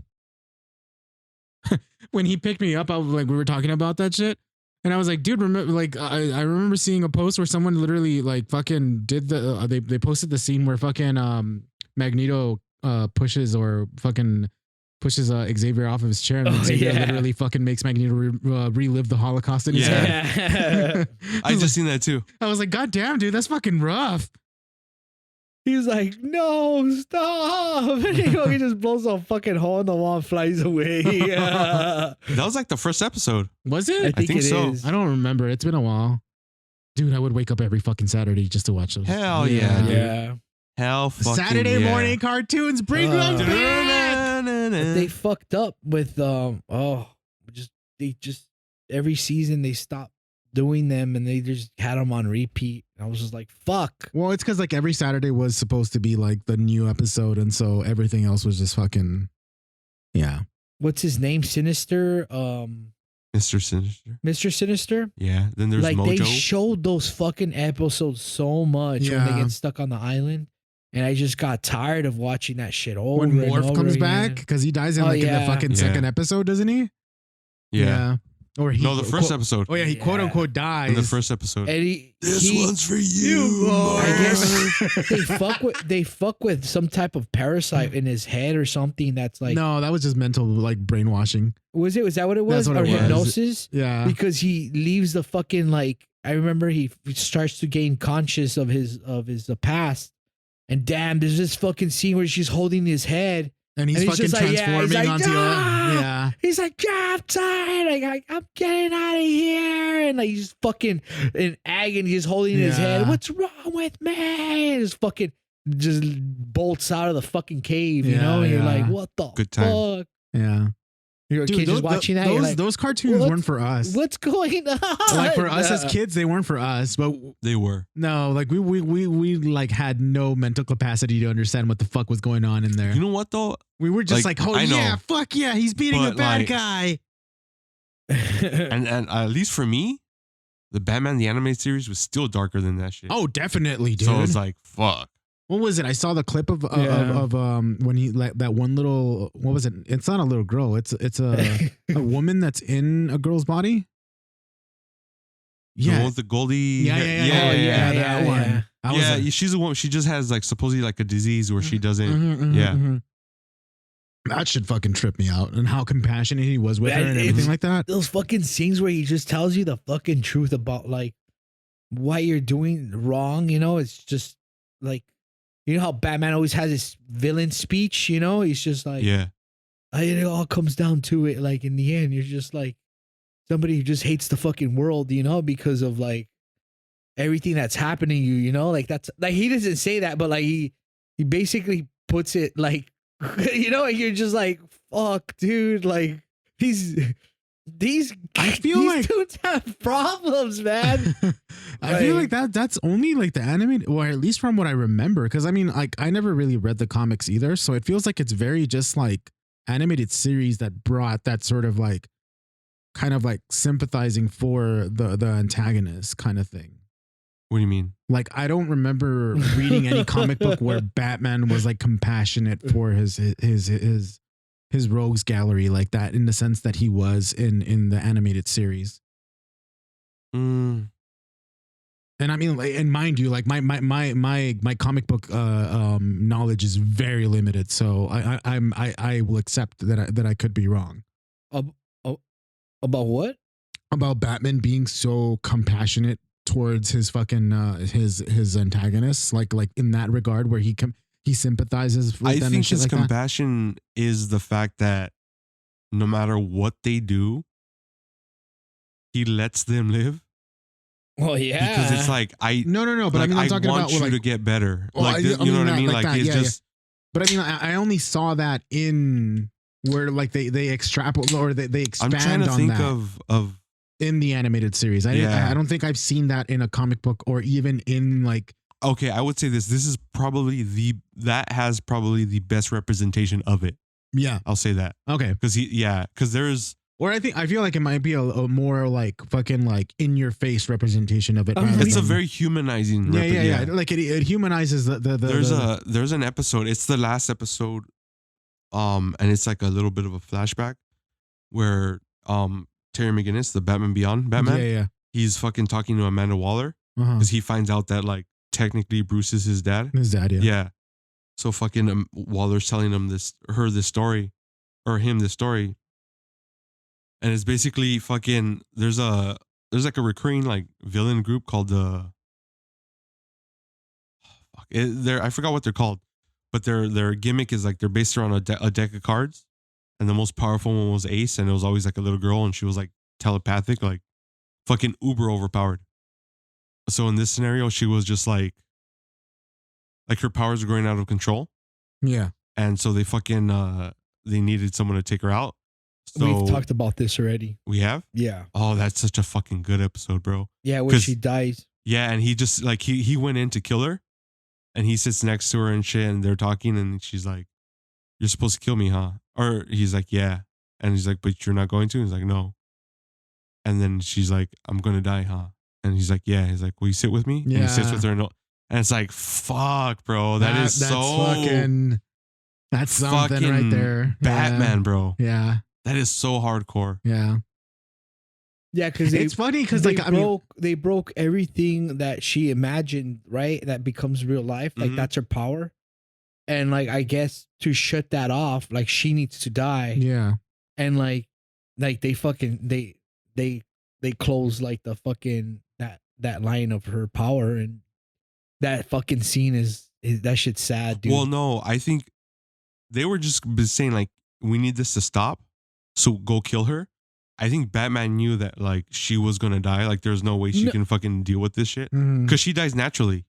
When he picked me up, I was like, we were talking about that shit. And I was like, dude, remember, like, I remember seeing a post where someone literally like fucking did they posted the scene where fucking Magneto pushes Xavier off of his chair, and then Xavier literally fucking makes Magneto relive the Holocaust in his head. I just seen that too. I was like, God damn, dude, that's fucking rough. He was like, no, stop. And he just blows a fucking hole in the wall and flies away. Yeah. That was like the first episode. Was it? I think it so. is. I don't remember. It's been a while. Dude, I would wake up every fucking Saturday just to watch those. Hell yeah, dude. Yeah. Hell fucking Saturday yeah. morning cartoons, bring them back. They fucked up with they just every season they stopped doing them and they just had them on repeat. I was just like, fuck. Well, it's because like every Saturday was supposed to be like the new episode, and so everything else was just fucking, yeah. What's his name? Sinister. Mr. Sinister. Mr. Sinister. Yeah. Then there's Like Mojo. they showed those fucking episodes so much when they Yeah. get stuck on the island, and I just got tired of watching that shit over When and Morph over comes again. back, because he dies in Oh, like in the yeah. fucking Yeah. second episode, doesn't he? Yeah. Or he No, the first quote- episode. Oh yeah, he quote Yeah. unquote dies In the first episode. And he, for you, I guess Morph. they fuck with some type of parasite in his head or something that's like no, that was just mental like brainwashing. was that what it was? That's what or it was. hypnosis? Yeah. Because he leaves the fucking like I remember he starts to gain conscious of his past, and damn, there's this fucking scene where she's holding his head. And he's And he's fucking just like, yeah, transforming he's like, onto "Ah!" yeah. He's like, yeah, I'm tired. Like, I'm getting out of here. And like, he's fucking in agony. He's holding his head. Yeah. What's wrong with me? And he's fucking just bolts out of the fucking cave, you know? And you're Yeah. like, what the Good time. fuck? Yeah. You're a kid just watching that. Those, You're like, those cartoons "What- weren't for us. what's going on? Like for us as kids, they weren't for us. But They were. no, like we like had no mental capacity to understand what the fuck was going on in there. You know what though? We were just like, oh I know. yeah, fuck yeah, he's beating a But, bad like, guy. And at least for me, the Batman the animated series was still darker than that shit. Oh, definitely, dude. so it's like fuck. What was it? I saw the clip of Yeah. when he like that one little what was it? It's not a little girl. It's a woman that's in a girl's body. The one Yeah. with the Goldie. Yeah, Oh, that one. That was Yeah, a- she's a woman. She just has like supposedly like a disease where she doesn't. Mhm, mhm, Yeah. mhm. That should fucking trip me out, and how compassionate he was with Yeah, her and it's- everything like that. Those fucking scenes where he just tells you the fucking truth about like what you're doing wrong, you know? It's just like, you know how Batman always has his villain speech, you know? He's just like, Yeah. it all comes down to it. Like in the end, you're just like somebody who just hates the fucking world, you know, because of like everything that's happening to you, you know? Like that's like he doesn't say that, but like he basically puts it like you know, and you're just like, fuck, dude, like these I feel these like- dudes have problems, man. I feel like that's only like the animated, or at least from what I remember. Because I mean, like I never really read the comics either, so it feels like it's very just like animated series that brought that sort of like kind of like sympathizing for the antagonist kind of thing. What do you mean? Like I don't remember reading any comic book where Batman was like compassionate for his rogues gallery like that, in the sense that he was in the animated series. Mm, And I mean, like, and mind you, like my comic book knowledge is very limited, so I will accept that I could be wrong About what? about Batman being so compassionate towards his fucking his antagonists, like in that regard where he sympathizes with I them and think shit his like that. compassion is the fact that no matter what they do, he lets them live. Well, yeah. Because it's like No, but like, I mean, I'm talking want about you like, to get better. Oh, Like I this, you mean know what that, I mean? like Like that, it's yeah, just but I mean, I only saw that in where like they extrapolate or they I'm expand trying to on think that of in the animated series. Yeah. I don't think I've seen that in a comic book or even in like. okay, I would say this is probably that has probably the best representation of it. Yeah. I'll say that. Okay. Because there's Or I feel like it might be a more like fucking like in your face representation of it. rather it's a than- very humanizing. yeah. Like it humanizes the There's an episode. It's the last episode, and it's like a little bit of a flashback where Terry McGinnis, the Batman Beyond Batman, Yeah. he's fucking talking to Amanda Waller Uh-huh. because he finds out that like technically Bruce is his dad. His dad. Yeah. Yeah. So fucking Waller's telling him this story, and it's basically fucking there's like a recurring like villain group called the I forgot what they're called, but their gimmick is like they're based around a deck of cards, and the most powerful one was Ace, and it was always like a little girl, and she was like telepathic, like fucking uber overpowered. So in this scenario, she was just like her powers were going out of control. Yeah. And so they fucking they needed someone to take her out. So We've talked about this already. we have? Yeah. Oh, that's such a fucking good episode, bro. Yeah, when 'Cause- she dies. Yeah, and he just like he went in to kill her, and he sits next to her and shit, and they're talking, and she's like, "You're supposed to kill me, huh?" Or he's like, "Yeah," and he's like, "But you're not going to." He's like, "No." And then she's like, I'm gonna die, huh? And he's like, yeah. He's like, will you sit with me? And he sits Yeah. with her, and it's like, fuck, bro. That's fucking. That's something fucking right there. Batman, bro. Yeah. That is so hardcore. Yeah. Yeah, because It's funny because like they broke everything that she imagined, right? That becomes real life. Like Mhm. that's her power. And like I guess to shut that off, like she needs to die. yeah. And like they fucking they close like the fucking that line of her power, and that fucking scene is that shit's sad, dude. Well, no, I think they were just saying like, we need this to stop, so go kill her. I think Batman knew that like she was gonna die. Like there's no way she can fucking deal with this shit Mhm. because she dies naturally.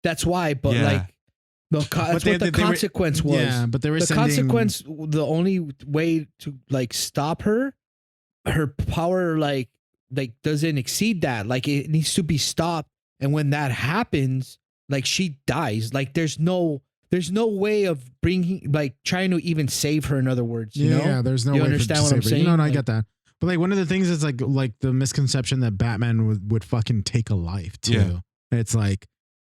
That's why, but Yeah. like that's what the consequence was. Yeah, but they were The sending, consequence, the only way to like stop her power like doesn't exceed that. Like it needs to be stopped. And when that happens, like she dies. Like there's no way of bringing, like trying to even save her. In other words, you know? Yeah, there's no You way understand to what I'm save her. saying? No, I Like- get that. But like one of the things is like the misconception that Batman would fucking take a life too. Yeah. It's like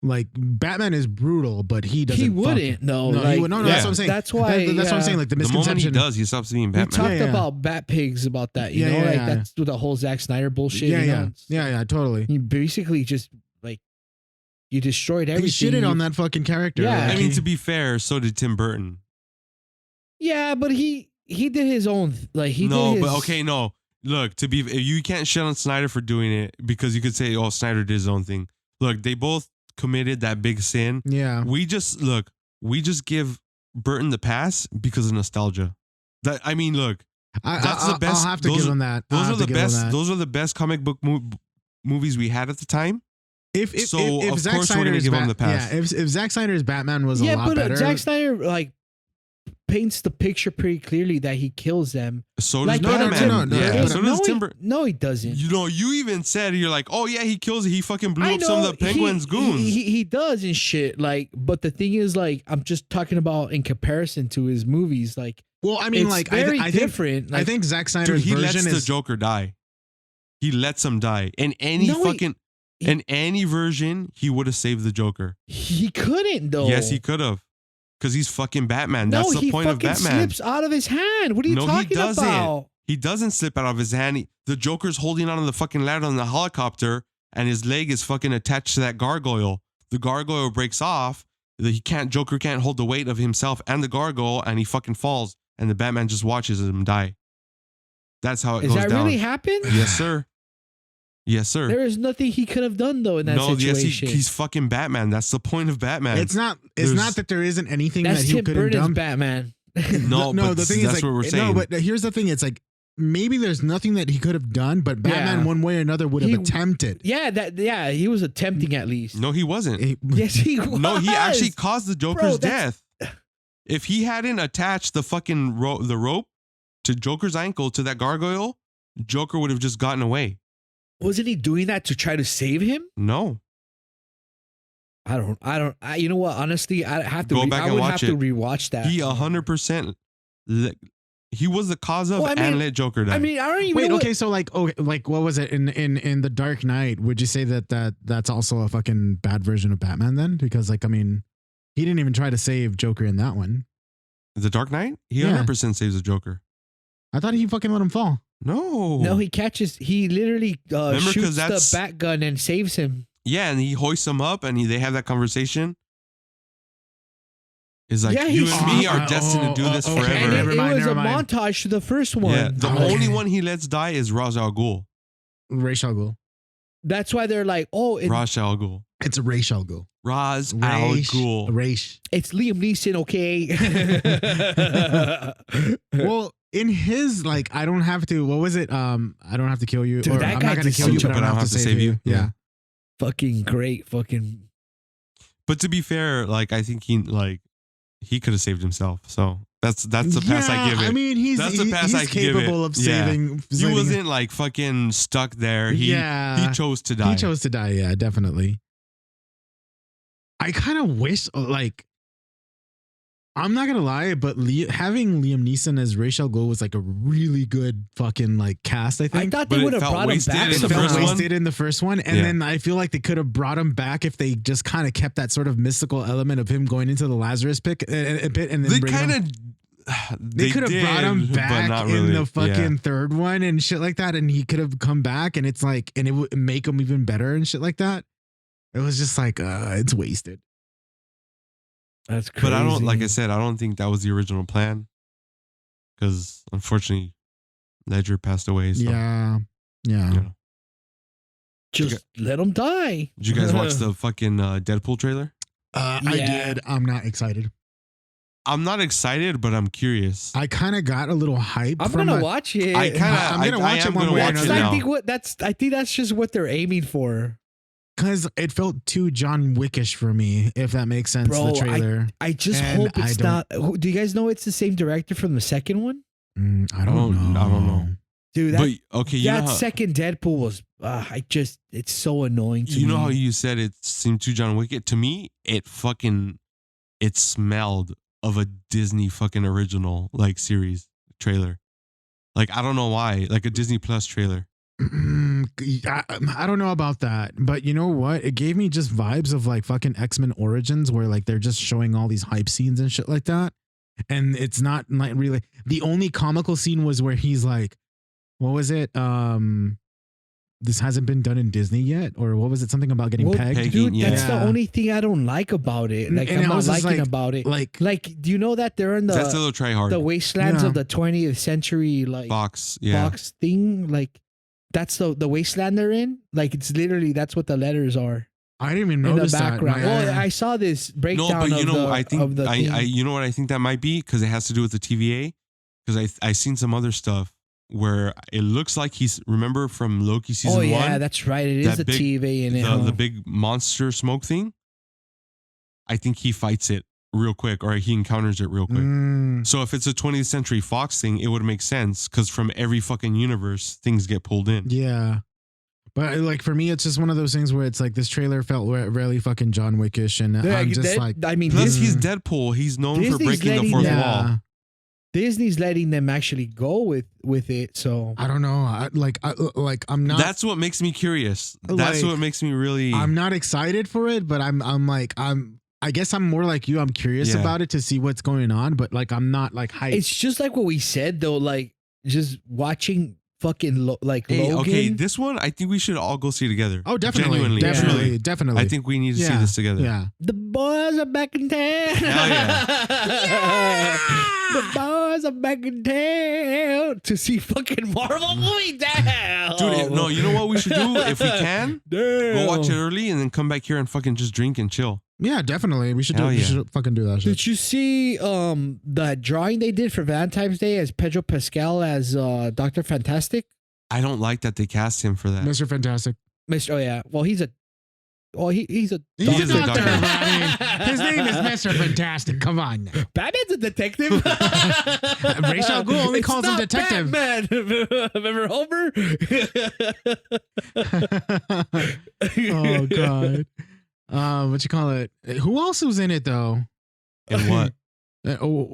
Batman is brutal, but he doesn't. He wouldn't. No, No, like, he would, no, that's what I'm saying. That's why. That's what I'm saying. Like the The moment he misconception. does, he stops being We Batman. talked Yeah, yeah. about Bat Pigs about that. You Yeah, know, yeah, like yeah. that's the whole Zack Snyder bullshit. Yeah, you yeah, know? It's- yeah, totally. You basically just like you destroyed He everything. shitted You- on that fucking character. Yeah. I mean, to be fair, so did Tim Burton. Yeah, but he did his own. Like he No, did his, but okay, no. Look, you can't shit on Snyder for doing it because you could say, oh, Snyder did his own thing. Look, they both committed that big sin. Yeah. We just give Burton the pass because of nostalgia. Look, that's the best. I'll have to those give are- him that. Those I'll are have the to give him best. that. Those are the best comic book movies we had at the time. If So, if of Zack course we're gonna Snyder's give him the pass. Yeah, if Zack Snyder's Batman was Yeah, a lot but better. Zack Snyder like paints the picture pretty clearly that he kills them. So does Like Batman. no, yeah. no, So does Tim Burton. No, he doesn't. You even said, you're like, oh yeah, he kills it. He fucking blew I up some of know the Penguin's goons. He does and shit. Like, but the thing is, like, I'm just talking about in comparison to his movies. Like, well, I mean, it's like very I think different. I think Zack Dude, Snyder's he lets version the is Joker die. He lets him die. In any No, in any version, he would have saved the Joker. he couldn't though. Yes, he could have. Because he's fucking Batman. No, That's the he point of fucking Batman. slips out of his hand. What are you No, he talking doesn't. about? He doesn't slip out of his hand. The Joker's holding on to the fucking ladder on the helicopter, and his leg is fucking attached to that gargoyle. The gargoyle breaks off. Joker can't hold the weight of himself and the gargoyle, and he fucking falls. And the Batman just watches him die. That's how it Is goes that down. really happened? Yes, sir. Yes, sir. There is nothing he could have done though in that No, yes, situation. he's fucking Batman. That's the point of Batman. It's not that there isn't anything That's that he Tim could have Burton's done. Batman. No, but the thing is, that's like, what we're saying. No, but here's the thing: it's like maybe there's nothing that he could have done, but Batman, Yeah. one way or another, would have He- attempted. Yeah, he was attempting at least. No, he wasn't. Yes, he was. No, he actually caused the Joker's that's- death. If he hadn't attached the fucking the rope to Joker's ankle to that gargoyle, Joker would have just gotten away. Wasn't he doing that to try to save him? No. You know what? Honestly, I have to Go back I and would watch have to it. rewatch that. He 100%. He was the cause of Well, I mean- and let Joker die. I mean, I don't even Wait, know okay, so like what was it in the Dark Knight? Would you say that's also a fucking bad version of Batman then? Because like I mean, he didn't even try to save Joker in that one. The Dark Knight? He Yeah. 100% saves the Joker. I thought he fucking let him fall. No. No, he literally Remember, 'cause shoots the that's- bat gun and saves him. Yeah, and he hoists him up and they have that conversation. It's like, Yeah, you he's- and me are destined to do this okay. forever. And Never it mind, was never a mind. montage to the first one. Yeah, the Okay. only one he lets die is Ra's al Ghul. Ra's al Ghul. That's why they're like, oh, Ra's al Ghul. It's Ra's al Ghul. Ra's al Ghul. Ra's. it's Liam Neeson, okay? Well, in his like, I don't have to. What was it? I don't have to kill you. Dude, or that I'm guy not gonna did kill you, such but a- I don't have to save you. Yeah. Fucking great, fucking. But to be fair, like I think he could have saved himself. So that's the pass I give it. I mean, That's the pass I he's give it. capable of Yeah. saving. He saving- wasn't like fucking stuck there. He chose to die. He chose to die. Yeah, definitely. I kind of wish like I'm not gonna lie, but having Liam Neeson as Ra's al Ghul was like a really good fucking like cast. I I think. thought But they it would have felt brought him wasted back. in It the felt first one? wasted in the first one, and Yeah. then I feel like they could have brought him back if they just kind of kept that sort of mystical element of him going into the Lazarus pit, and then They bringing him. kind of. They could have brought him but back not in really. the fucking third one and shit like that, and he could have come back, and it's like, and it would make him even better and shit like that. It was just like, it's wasted. That's crazy. But I don't, like I said, I don't think that was the original plan. Because unfortunately, Ledger passed away. So, Yeah. you know. Just let him die. Did you guys watch the fucking Deadpool trailer? I Yeah. did. I'm not excited. I'm not excited, but I'm curious. I kind of got a little hype. I'm gonna watch it. I kind of. I'm gonna watch it am one gonna way or watch it another. now. I think that's just what they're aiming for. because it felt too John Wickish for me, if that makes sense. Bro, the trailer. I just And hope it's I not. Do you guys know it's the same director from the second one? I don't know. I don't know. Dude, But okay, you know that how, second Deadpool was. It's so annoying to me. you know how you said it seemed too John Wick. To me, it smelled of a Disney fucking original like series trailer. Like I don't know why, like a Disney Plus trailer. I don't know about that, but you know what? It gave me just vibes of like fucking X-Men Origins, where like they're just showing all these hype scenes and shit like that, and it's not like really. The only comical scene was where he's like, what was it? This hasn't been done in Disney yet, or what was it? Something about getting pegged. pegging, Dude, yeah. that's the only thing I don't like about it. Like And I'm I not was just liking like- about it. Like, do you know that they're in That's a the little try hard. wastelands Yeah. of the 20th century like Box, yeah. box thing? Like that's the wasteland they're in. Like it's literally that's what the letters are I didn't even in the notice that. background. My- Well, I saw this No, breakdown but you of know, the I think of the thing. you know what I think that might be because it has to do with the TVA. Because I seen some other stuff where it looks like he's remember from Loki season oh yeah, one, that's right. It is that the big- TV in it. the big monster smoke thing. I think he fights it real quick, or he encounters it real quick. So if it's a 20th Century Fox thing, it would make sense because from every fucking universe, things get pulled in. Yeah. But like for me, it's just one of those things where it's like this trailer felt really fucking John Wickish, and I'm just like, I mean, Plus, Disney- he's Deadpool. He's known for Disney's breaking the letting fourth them- wall. Disney's letting them actually go with it. So I don't know. I'm not. That's what makes me curious. That's Like, what makes me really. I'm not excited for it, but I guess I'm more like you. I'm curious Yeah. about it to see what's going on, but like I'm not like hyped. it's just like what we said though. Like just watching fucking Hey, Logan. okay, this one I think we should all go see together. Oh, definitely, Genuinely, definitely, truly. definitely. I think we need to see Yeah, this together. Yeah. The boys are back in town. Hell The boys are back in town to see fucking Marvel movie down. Dude, no, you know what we should do if we can? Damn. Go watch it early and then come back here and fucking just drink and chill. Yeah, definitely. We should do. Hell We yeah. should fucking do that shit. Did you see the drawing they did for Valentine's Day as Pedro Pascal as Dr. Fantastic? I don't like that they cast him for that. Mr. Fantastic. Mr. Oh yeah. Well, he's a He's is a a doctor. doctor. I mean, his name is Mr. Fantastic. Come on. Batman's a detective. Ra's al Ghul only It's calls him not detective. Batman. Remember Homer? Oh god. What you call it? Who else was in it though? And what?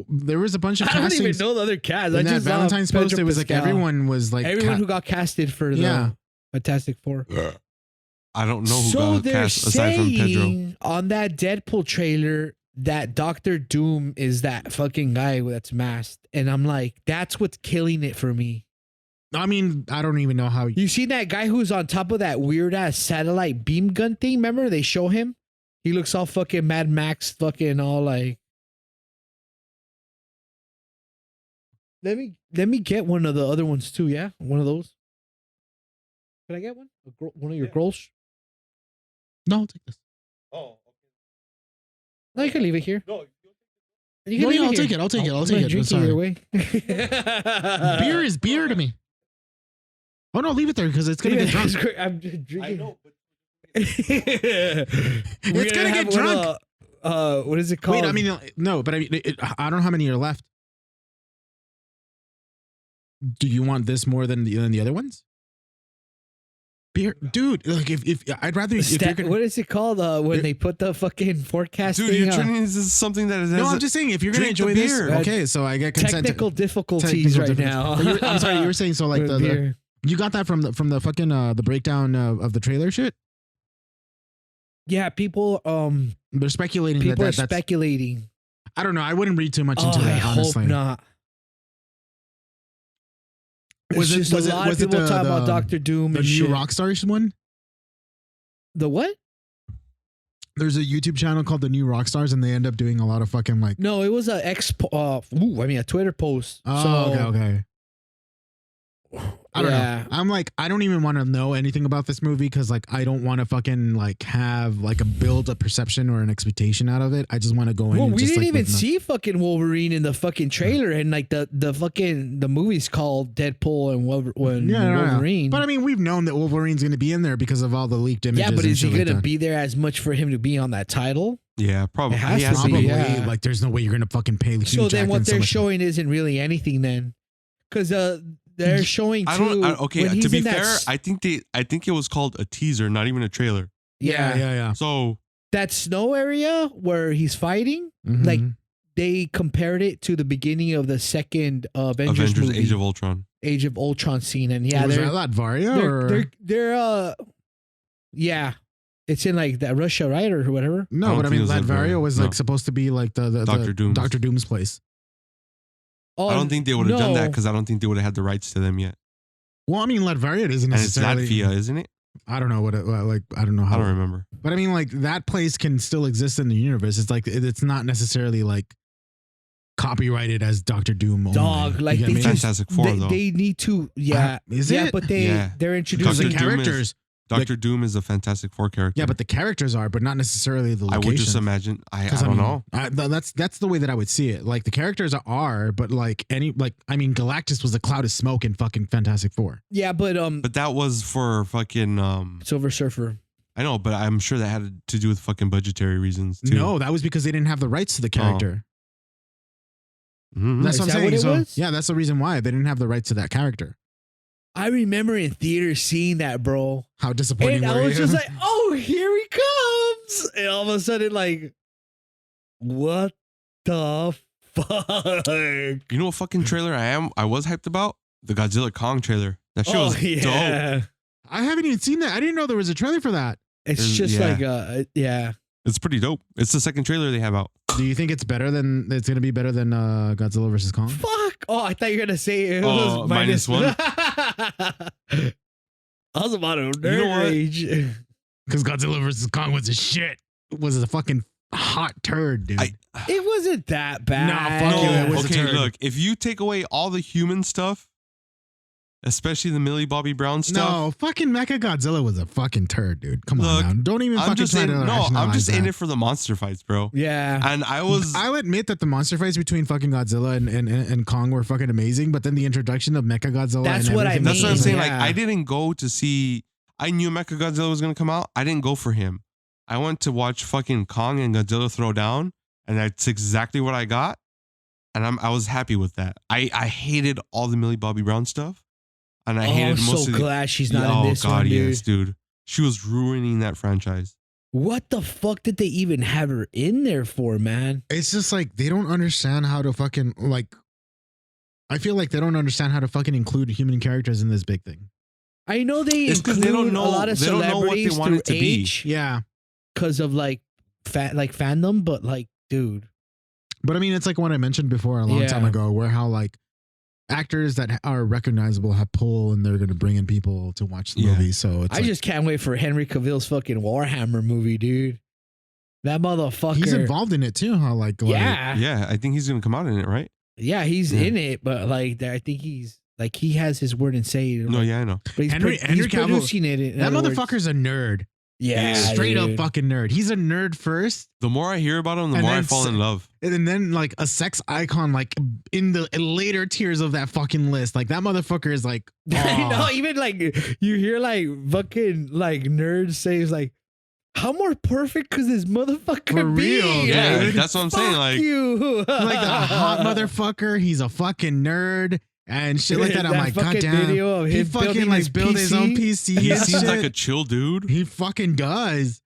There was a bunch of I don't even castings. know the other cast. I In that just saw Valentine's post, Pedro it was like Pascal. everyone was like Everyone who got casted for the Yeah. Fantastic Four. I don't know who So got they're cast aside from Pedro. saying on that Deadpool trailer that Doctor Doom is that fucking guy that's masked, and I'm like, that's what's killing it for me. I mean, I don't even know how. You see that guy who's on top of that weird ass satellite beam gun thing? Remember they show him? He looks all fucking Mad Max, fucking all like. Let me get one of the other ones too. Yeah, one of those. Can I get one? One of your girls? No, I'll take this. Oh, No, you can leave it here. no. You No, leave yeah, I'll here. take it. I'll take it. I'll I'm take gonna it. drink Sorry. either way. Beer is beer to me. Oh no, leave it there because it's gonna get drunk. I'm just drinking. I know, but It's gonna get drunk. What is it called? Wait, I mean, no, but I mean, I don't know how many are left. Do you want this more than the other ones? beer, dude. Like if I'd rather if you're gonna, what is it called when they put the fucking forecast Dude, thing you're on? turning this into something that is. no, I'm just saying if you're gonna drink the enjoy this, beer. okay. So I get consent. Technical difficulties Technical right difference. now. But I'm sorry, you were saying so like With the beer. you got that from the fucking the breakdown of the trailer shit. Yeah, people They're speculating people are that's speculating. I don't know. I wouldn't read too much into I that. hope Honestly, not. Was It's it- just was a it- lot was of it people the- talking about the- Doctor Doom the and new shit. Rockstars one. The what? There's a YouTube channel called the New Rockstars, and they end up doing a lot of fucking like. No, it was a a Twitter post. Oh, So, okay. I don't yeah. know. I'm like, I don't even want to know anything about this movie because like I don't want to fucking like have like a perception or an expectation out of it. I just want to go in. Well, and we just, didn't like, even with no- see fucking Wolverine in the fucking trailer, and like the fucking the movie's called Deadpool and Wolverine. But I mean, we've known that Wolverine's going to be in there because of all the leaked images. yeah, but and is he shit like gonna that. be there as much for him to be on that title? Yeah, probably. It has He to has to be, Probably. be. yeah. Like, there's no way you're going to fucking pay. Hugh So then, Jackman what so they're much- showing isn't really anything then, because they're showing too. I don't. Okay, when he's to be in that fair, I think it was called a teaser, not even a trailer. Yeah. So that snow area where he's fighting, Mhm. like they compared it to the beginning of the second Avengers movie, Age of Ultron. scene, and yeah, was they're that Latveria or they're yeah, it's in like that Russia, right, or whatever. no? I But I mean, don't think it was Latveria Latveria. was like No. supposed to be like the Dr. Doom's. place. Oh, I don't think they would have done that no. because I don't think they would have had the rights to them yet. Well, I mean, Latveria isn't And it's necessarily. Latvia, isn't it? I don't know what it like. I don't know how. I don't remember. But I mean, like that place can still exist in the universe. It's like it's not necessarily like copyrighted as Doctor Doom. Only. Dog, like You get they me? just Fantastic Four, though. they need to Is yeah, it? but Yeah. they're Because introducing the Dr. Doom characters. Doctor Doom is a Fantastic Four character. Yeah, but the characters are, but not necessarily the I location. would just imagine. I 'Cause, don't mean, know. That's the way that I would see it. Like the characters are, but like I mean, Galactus was a cloud of smoke in fucking Fantastic Four. yeah, but But that was for fucking. Silver Surfer. I know, but I'm sure that had to do with fucking budgetary reasons too. No, that was because they didn't have the rights to the character. Mhm. That's Is what I'm that saying. what it So, was? yeah, that's the reason why they didn't have the rights to that character. I remember in theaters seeing that, bro. How disappointing And were I was you? just like, oh, here he comes. And all of a sudden, like, what the fuck? You know what fucking trailer I was hyped about? The Godzilla Kong trailer. That shit was dope. I haven't even seen that. I didn't know there was a trailer for that. It's There's- just yeah. like, yeah. It's pretty dope. It's the second trailer they have out. Do you think it's better than it's gonna be better than Godzilla versus Kong? Fuck. Oh, I thought you were going to say it Oh, was minus one? I was about to nerd know what? rage. Because Godzilla versus Kong was a shit. It was a fucking hot turd, dude. It wasn't that bad. fuck you, it was a okay, turd. look. If you take away all the human stuff, especially the Millie Bobby Brown stuff, no, fucking Mecha Godzilla was a fucking turd, dude. Come Look, on, now. Don't even I'm fucking just try in. to No, I'm rationalize just in that. it for the monster fights, bro. Yeah. And I was. I'll admit that the monster fights between fucking Godzilla and Kong were fucking amazing, but then the introduction of Mecha Godzilla. That's and what I everything That's what I'm was saying. like- Like, Yeah. I didn't go to see. I knew Mechagodzilla was gonna come out. I didn't go for him. I went to watch fucking Kong and Godzilla throw down, and that's exactly what I got. And I was happy with that. I hated all the Millie Bobby Brown stuff, and I I'm hated most so of the. glad she's not Oh in this God, one, dude. yes, dude. She was ruining that franchise. What the fuck did they even have her in there for, man? It's just like they don't understand how to fucking like. I feel like they don't understand how to fucking include human characters in this big thing. I know they It's 'cause include they don't know- a lot of they don't know what they celebrities want through it to be. age Yeah, because of like fandom, but like, dude, but I mean, it's like what I mentioned before a long time Yeah. ago, where how like actors that are recognizable have pull, and they're going to bring in people to watch the Yeah. movie. So it's I just can't wait for Henry Cavill's fucking Warhammer movie, dude. That motherfucker. he's involved in it too. How like Yeah, Yeah, I think he's gonna come out in it, right? yeah, he's Yeah. in it, but like, I think he's like he has his word and say. No, yeah, I know. but he's, Henry he's Cavill- producing it. In that other words. motherfucker's a nerd. Yeah, Straight up dude. fucking nerd. He's a nerd first, The more I hear about him, the And more I then fall in love. and then like a sex icon, like in the later tiers of that fucking list. Like that motherfucker is like, I know, aw. even like you hear like fucking like nerds say it's like, how more perfect could this motherfucker For be? real, Yeah, dude. that's what I'm saying. Fuck Like, you. like a hot motherfucker. He's a fucking nerd. and shit like that. I'm That like, fucking goddamn. video of He him fucking building like his build his own PC. He and seems shit. like a chill dude. He fucking does.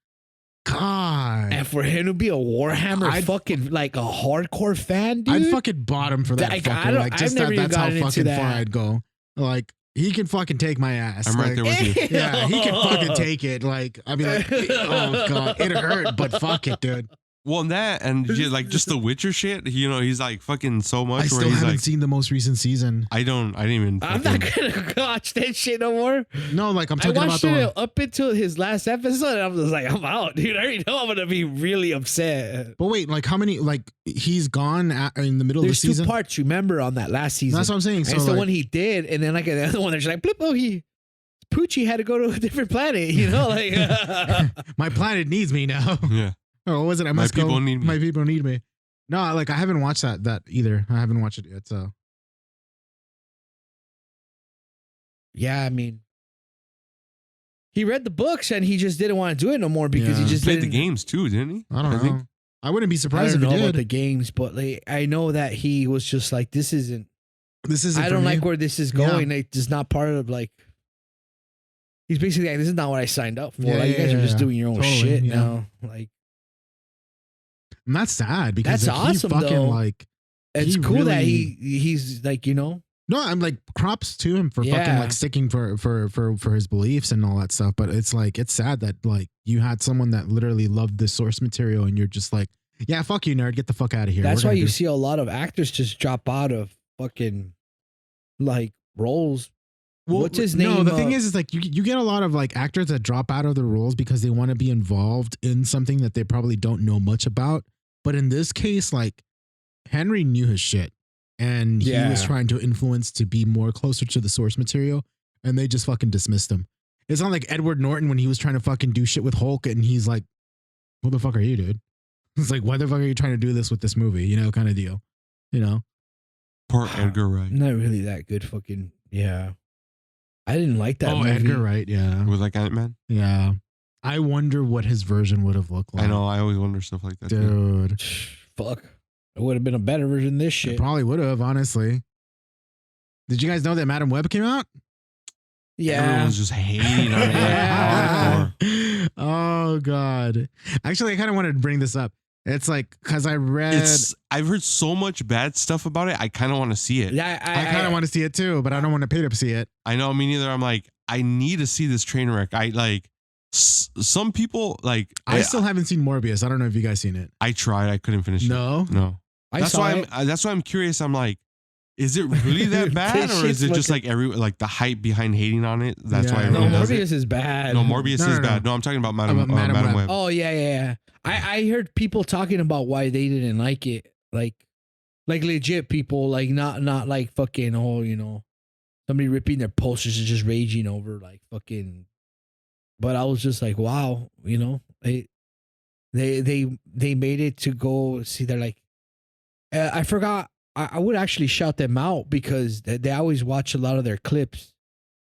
God. And for him to be a Warhammer fucking like a hardcore fan, dude. I'd fucking bottom for that Like, fucker. Like, just I've never even that's how gotten into fucking that. far I'd go. Like, he can fucking take my ass. I'm right Like, there with you. Yeah, he can fucking take it. Like, I'd be like, oh god, it hurt, but fuck it, dude. Well, that and like just the Witcher shit. You know, he's like fucking so much. I still where he's haven't like, seen the most recent season. I didn't even. I'm not gonna watch that shit no more. No, like I'm I talking about watched the it one. up until his last episode, and I was like, I'm out, dude. I already know I'm gonna be really upset. But wait, like how many? Like he's gone in the middle There's of the season. two parts, remember, on that last season. That's what I'm saying. So it's the like, one he did, and then like the other one, there's like, blip, oh, Poochie had to go to a different planet, you know, like. my planet needs me now. Yeah. Oh, what was it? I must people go. need me. My people need me. No, like I haven't watched that either. I haven't watched it yet. So Yeah, I mean, he read the books and he just didn't want to do it no more because Yeah. he just Played the didn't. games too, didn't he? I don't know. think. I wouldn't be I surprised don't if know he about did. the games, but like, I know that he was just like, this isn't. This is. I don't like where this is Yeah. going. Like, it's not part of like. He's basically like, this is not what I signed up for. Yeah, like, you guys yeah, are just yeah. doing your own Totally, shit yeah. now. Like, And that's sad because That's like, awesome, he fucking though. like. it's He cool that really- he's like, you know. No, I'm like props to him for fucking Yeah. like sticking for his beliefs and all that stuff. But it's like it's sad that like you had someone that literally loved the source material and you're just like, yeah, fuck you, nerd, get the fuck out of here. That's We're why gonna you do- see a lot of actors just drop out of fucking like roles. What's his No, name? the thing is like you get a lot of like actors that drop out of the roles because they want to be involved in something that they probably don't know much about. But in this case, like Henry knew his shit and he was Yeah. trying to influence to be more closer to the source material, and they just fucking dismissed him. It's not like Edward Norton when he was trying to fucking do shit with Hulk and he's like, "What the fuck are you, dude?" It's like, "Why the fuck are you trying to do this with this movie?" You know, kind of deal. You know. Poor Edgar Wright Not really that good. Fucking yeah. I didn't like that. Oh, movie. Edgar Wright. Yeah. with like Ant-Man. Yeah. I wonder what his version would have looked like. I know. I always wonder stuff like that. too. Dude. Fuck. It would have been a better version of this It shit. probably would have, honestly. Did you guys know that Madam Web came out? Yeah. Everyone's just hating on it. Yeah. Like, hardcore. Oh, God. Actually, I kind of wanted to bring this up. It's like, because I read. I've heard so much bad stuff about it. I kind of want to see it. Yeah, I kind of want to see it too, but I don't want to pay to see it. I know, me neither. I'm like, I need to see this train wreck. I like some people like. I still haven't seen Morbius. I don't know if you guys seen it. I tried. I couldn't finish No? it. No. I That's saw why it. that's why I'm curious. I'm like, is it really that bad, This or is shit's it just fucking- like like the hype behind hating on it? That's Yeah. why No, everyone No, does it. Morbius is bad. No, Morbius No, is no, no. bad. No, I'm talking about Madam About Madam Madam Web. Web. Oh yeah. I heard people talking about why they didn't like it. Like legit people, like not like fucking somebody ripping their posters and just raging over like fucking. But I was just like, wow, they made it to go see. They're like, I forgot. I would actually shout them out because they always watch a lot of their clips,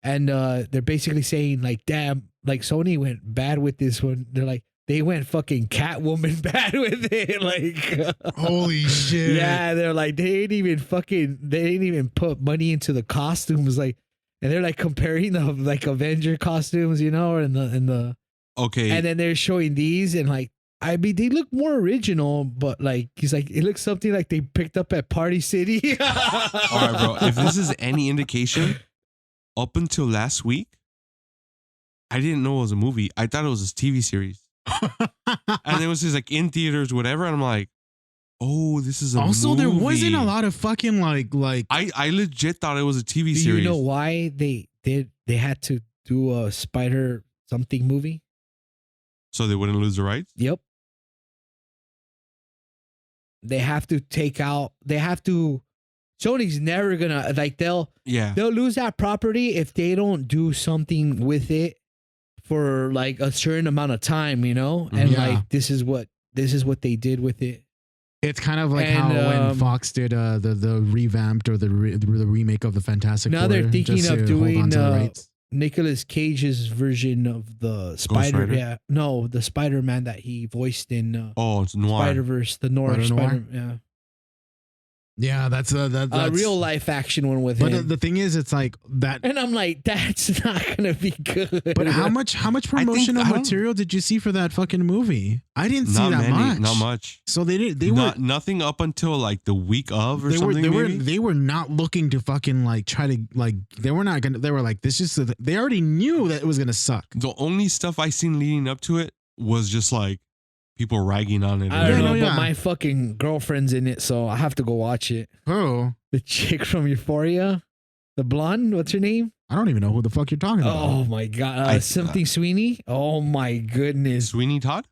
and they're basically saying like, damn, like Sony went bad with this one. They're like, they went fucking Catwoman bad with it. Like, Holy shit. yeah, they're like, they didn't even put money into the costumes. Like, and they're like comparing the like Avenger costumes, and the Okay. and then they're showing these and like, I mean, they look more original, but like, he's like, it looks something like they picked up at Party City. All right, bro. If this is any indication, up until last week, I didn't know it was a movie. I thought it was a TV series. And it was just like in theaters, whatever. And I'm like, oh, this is a Also, movie. there wasn't a lot of fucking like. I legit thought it was a TV Do series. you know why they had to do a Spider something movie? So they wouldn't lose the rights? Yep. They have to Sony's never gonna like they'll Yeah. lose that property if they don't do something with it for like a certain amount of time, and Yeah. like this is what they did with it. It's kind of like And, how when Fox did the revamped or the remake of the Fantastic Now Four. they're thinking just of to hold doing, on to the rights. Nicolas Cage's version of the Spider, Rider? yeah, no, the Spider-Man that he voiced in Oh, it's noir. Spider-Verse, the North Spider Noir? Spider, yeah. Yeah, that's a real life action one with But him. the thing is, it's like that. And I'm like, that's not gonna be good. But how much promotional material did you see for that fucking movie? I didn't see that much. Not much. So they were nothing up until like the week of or they something. They were not looking to fucking like try to like they were not gonna. They were like this just they already knew that it was gonna suck. The only stuff I seen leading up to it was just like people ragging on it. I don't know, but my fucking girlfriend's in it, so I have to go watch it. Who? The chick from Euphoria, the blonde. What's her name? I don't even know who the fuck you're talking about. Oh my god, something Sweeney. Oh my goodness, Sweeney Todd.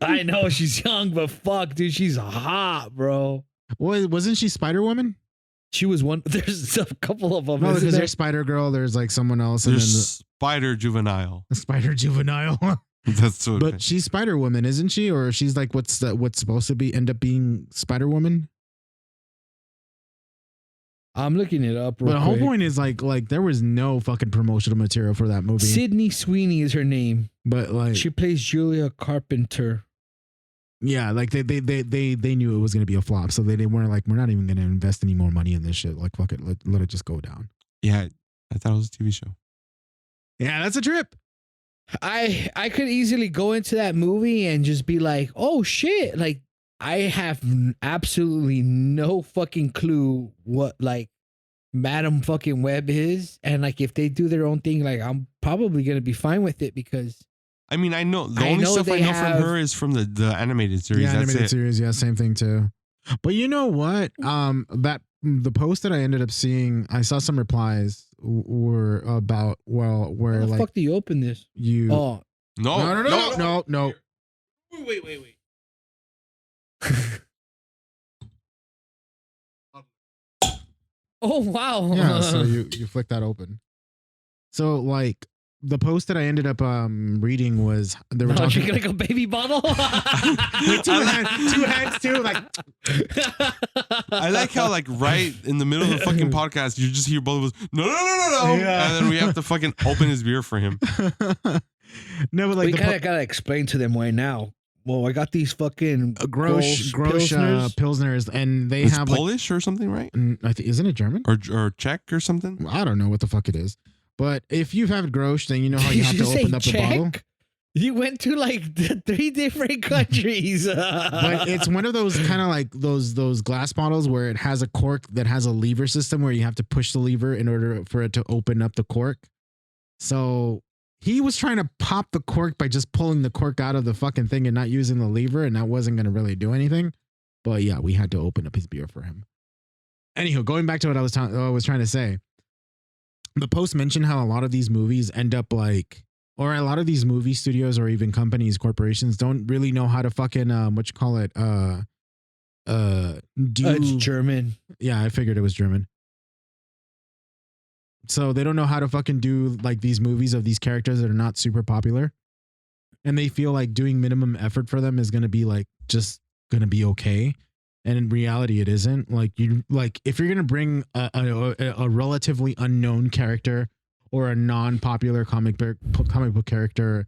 I know she's young, but fuck, dude, she's hot, bro. Well, wasn't she Spider-Woman? She was one. There's a couple of them. No, because there's Spider Girl. There's like someone else. There's and then Spider Juvenile. Spider Juvenile. That's what. But she's Spider Woman, isn't she? Or she's like what's supposed to be end up being Spider Woman? I'm looking it up. But the whole point is like there was no fucking promotional material for that movie. Sydney Sweeney is her name. But like she plays Julia Carpenter. Yeah, like they knew it was gonna be a flop, so they weren't like, we're not even gonna invest any more money in this shit. Like fuck it, let it just go down. Yeah, I thought it was a TV show. Yeah, that's a trip. I could easily go into that movie and just be like, oh shit, like I have absolutely no fucking clue what like Madam fucking Web is, and like if they do their own thing, like I'm probably gonna be fine with it because. I mean, I know the only stuff I know from her is from the animated series. Yeah, animated series. Yeah, same thing too. But you know what? That the post that I ended up seeing, I saw some replies were about where how the like fuck do you open this? You no. Wait. Oh wow. Yeah, so you flick that open. So like. The post that I ended up reading was they were talking like a baby bottle. With two hands too. Like I like how like right in the middle of the fucking podcast you just hear both of us no, yeah. And then we have to fucking open his beer for him. No, but like we kind of gotta explain to them why now. Well, I got these fucking Grosh Pilsners, and they have Polish or something, right? I think isn't it German or Czech or something? I don't know what the fuck it is. But if you've had Grosh, then you know how you have to open up the bottle. You went to like 3 different countries. But it's one of those kind of like those glass bottles where it has a cork that has a lever system where you have to push the lever in order for it to open up the cork. So he was trying to pop the cork by just pulling the cork out of the fucking thing and not using the lever, and that wasn't going to really do anything. But yeah, we had to open up his beer for him. Anywho, going back to what I was trying to say. The post mentioned how a lot of these movies end up like, or a lot of these movie studios or even companies, corporations don't really know how to fucking it's German. Yeah, I figured it was German. So they don't know how to fucking do like these movies of these characters that are not super popular, and they feel like doing minimum effort for them is gonna be like just gonna be okay. And in reality, it isn't. Like if you're gonna bring a relatively unknown character or a non-popular comic book character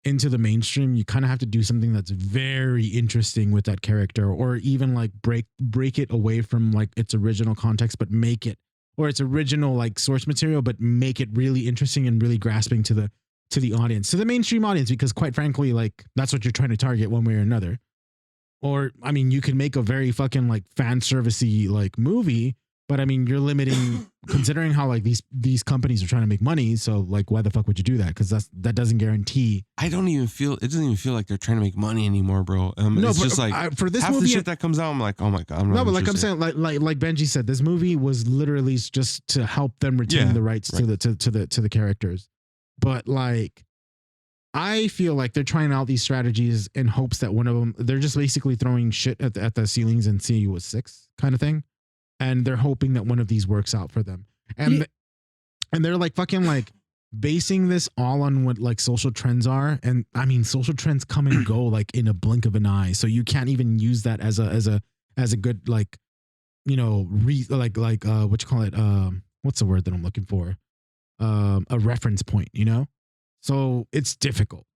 into the mainstream, you kind of have to do something that's very interesting with that character, or even like break it away from like its original context, but make it, or its original like source material, but make it really interesting and really grasping to the audience, to the mainstream audience, because quite frankly, like that's what you're trying to target one way or another. Or, I mean, you could make a very fucking like fan servicey like movie, but I mean, you're limiting considering how like these companies are trying to make money. So like, why the fuck would you do that? Because that doesn't guarantee. It doesn't even feel like they're trying to make money anymore, bro. No, it's just like for this half movie, the shit that comes out, I'm like, oh my god, I'm not. No, but like I'm saying, like Benji said, this movie was literally just to help them retain the rights to the characters, but like. I feel like they're trying out these strategies in hopes that one of them, they're just basically throwing shit at the ceilings and see what sticks kind of thing. And they're hoping that one of these works out for them. And they're like fucking like basing this all on what like social trends are. And I mean, social trends come and go like in a blink of an eye. So you can't even use that as a good, like, you know, what you call it? What's the word that I'm looking for? A reference point, you know? So it's difficult.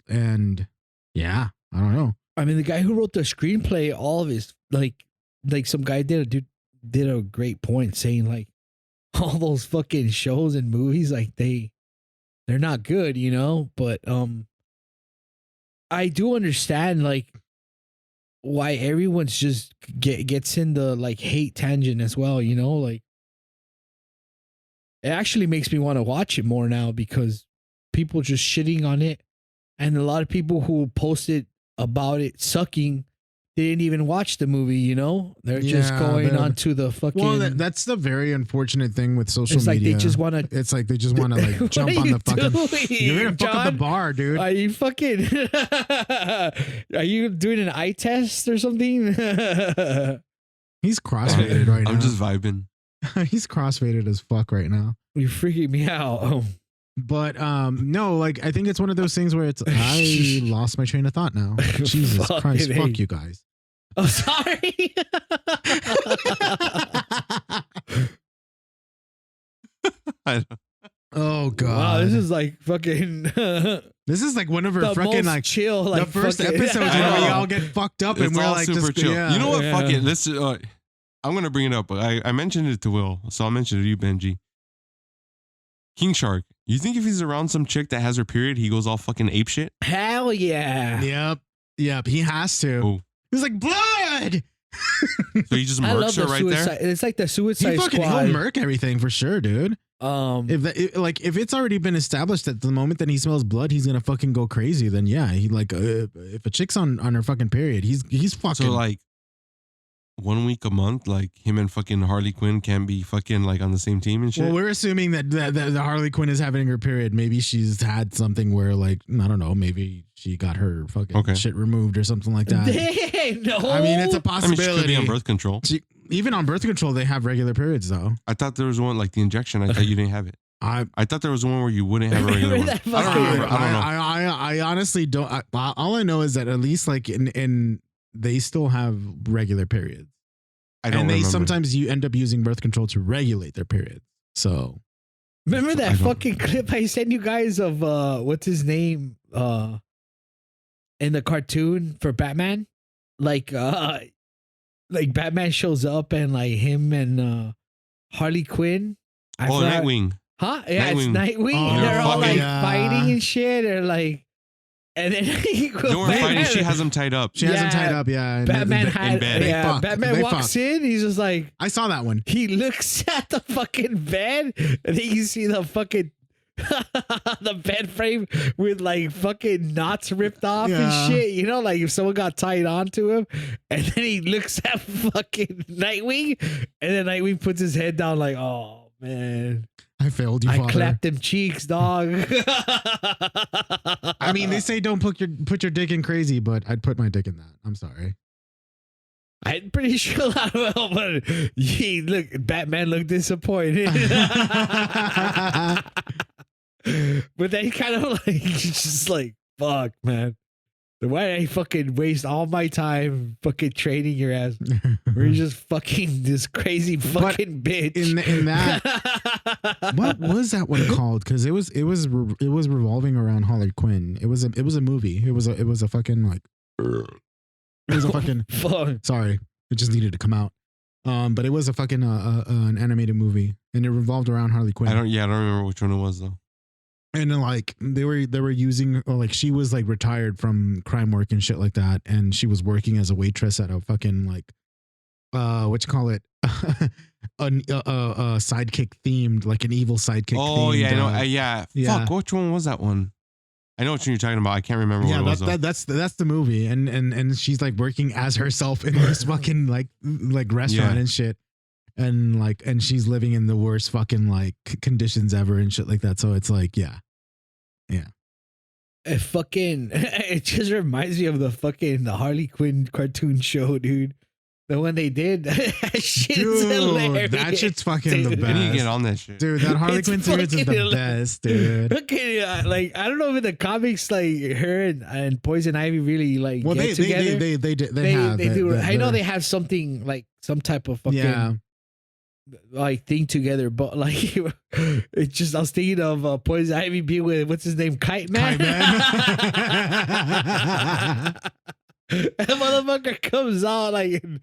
And yeah, I don't know. I mean, the guy who wrote the screenplay, all of his like some guy did a great point saying like all those fucking shows and movies like they're not good, you know. But I do understand like why everyone's just gets in the like hate tangent as well, you know. Like it actually makes me want to watch it more now because people just shitting on it, and a lot of people who posted about it sucking, they didn't even watch the movie, you know? They're just going onto the fucking... Well, that's the very unfortunate thing with social media. It's like they just want to... It's like they just want to like jump on the fucking... You're going to fuck up the bar, dude. Are you fucking... Are you doing an eye test or something? He's crossfaded right now. I'm just vibing. He's crossfaded as fuck right now. You're freaking me out. But no, like I think it's one of those things where it's I lost my train of thought now. Jesus Christ, fuck you guys. Oh, sorry. Oh god. Wow, this is like fucking this is like one of her fucking like chill like the first fucking, episodes where we all get fucked up and we're like super just chill. Yeah. You know what? Fuck it. Let's I'm gonna bring it up. I mentioned it to Will, so I'll mention it to you, Benji. King Shark. You think if he's around some chick that has her period, he goes all fucking ape shit? Hell yeah. Yep. He has to. Oh. He's like blood. So he just murks her right there. It's like the Suicide Squad. He'll murk everything for sure, dude. If If it's already been established that the moment that he smells blood, he's gonna fucking go crazy, then yeah, he like if a chick's on her fucking period, he's fucking. So like 1 week a month, like him and fucking Harley Quinn can be fucking like on the same team and shit. Well, we're assuming that the Harley Quinn is having her period. Maybe she's had something where like I don't know, maybe she got her fucking shit removed or something like that. No. I mean, it's a I possibility. mean, she could be on birth control. Even on birth control, they have regular periods though. I thought there was one like the injection. I thought you didn't have it. I thought there was one where you wouldn't have a regular one. I don't remember. I don't know. I honestly don't. All I know is that at least like in they still have regular periods. I don't remember. Sometimes you end up using birth control to regulate their periods. So remember that fucking clip I sent you guys of what's his name in the cartoon for Batman? Like Batman shows up and like him and Harley Quinn. Nightwing. Huh? Yeah, Nightwing. it's Nightwing. Oh, They're all like yeah. fighting and shit. They're like, and then They weren't fighting. She has him tied up. She has him tied up. Yeah. Batman in bed. Yeah. Batman walks in. He's just like, I saw that one. he looks at the fucking bed, and then you see the fucking the bed frame with like fucking knots ripped off and shit. You know, like if someone got tied onto him, and then he looks at fucking Nightwing, and then Nightwing puts his head down like, oh man. I failed you, I father. clapped them cheeks, dog. I mean, they say don't put your dick in crazy, but I'd put my dick in that. I'm sorry. I'm pretty sure I will, but Batman looked disappointed. But then he kind of like, just like, fuck, man. Why did I fucking waste all my time fucking training your ass? We're just fucking this crazy fucking bitch. In that, what was that one called? Because it was revolving around Harley Quinn. It was a movie. It was a fucking like. It was a fucking. Sorry, it just needed to come out. But it was a fucking an animated movie, and it revolved around Harley Quinn. I don't remember which one it was though. And then like they were using, or like she was like retired from crime work and shit like that, and she was working as a waitress at a fucking like what you call it, a sidekick themed, like an evil sidekick. Oh themed, yeah, I know. Yeah. Fuck, which one was that one? I know what you're talking about. I can't remember what it was. Yeah, that's the movie, and she's like working as herself in this fucking like restaurant and shit. And she's living in the worst fucking like conditions ever and shit like that. So it's like, yeah. It just reminds me of the Harley Quinn cartoon show, dude. The one they did, that shit's hilarious. That shit's fucking the best. I need to get on that shit, dude. That Harley Quinn series is the best, dude. Okay, like I don't know if in the comics, like her and Poison Ivy really like get together. They do. I know they have something like some type of fucking like thing together, but like it's just I was thinking of Poison Ivy being with what's his name, Kite Man. That motherfucker comes out like in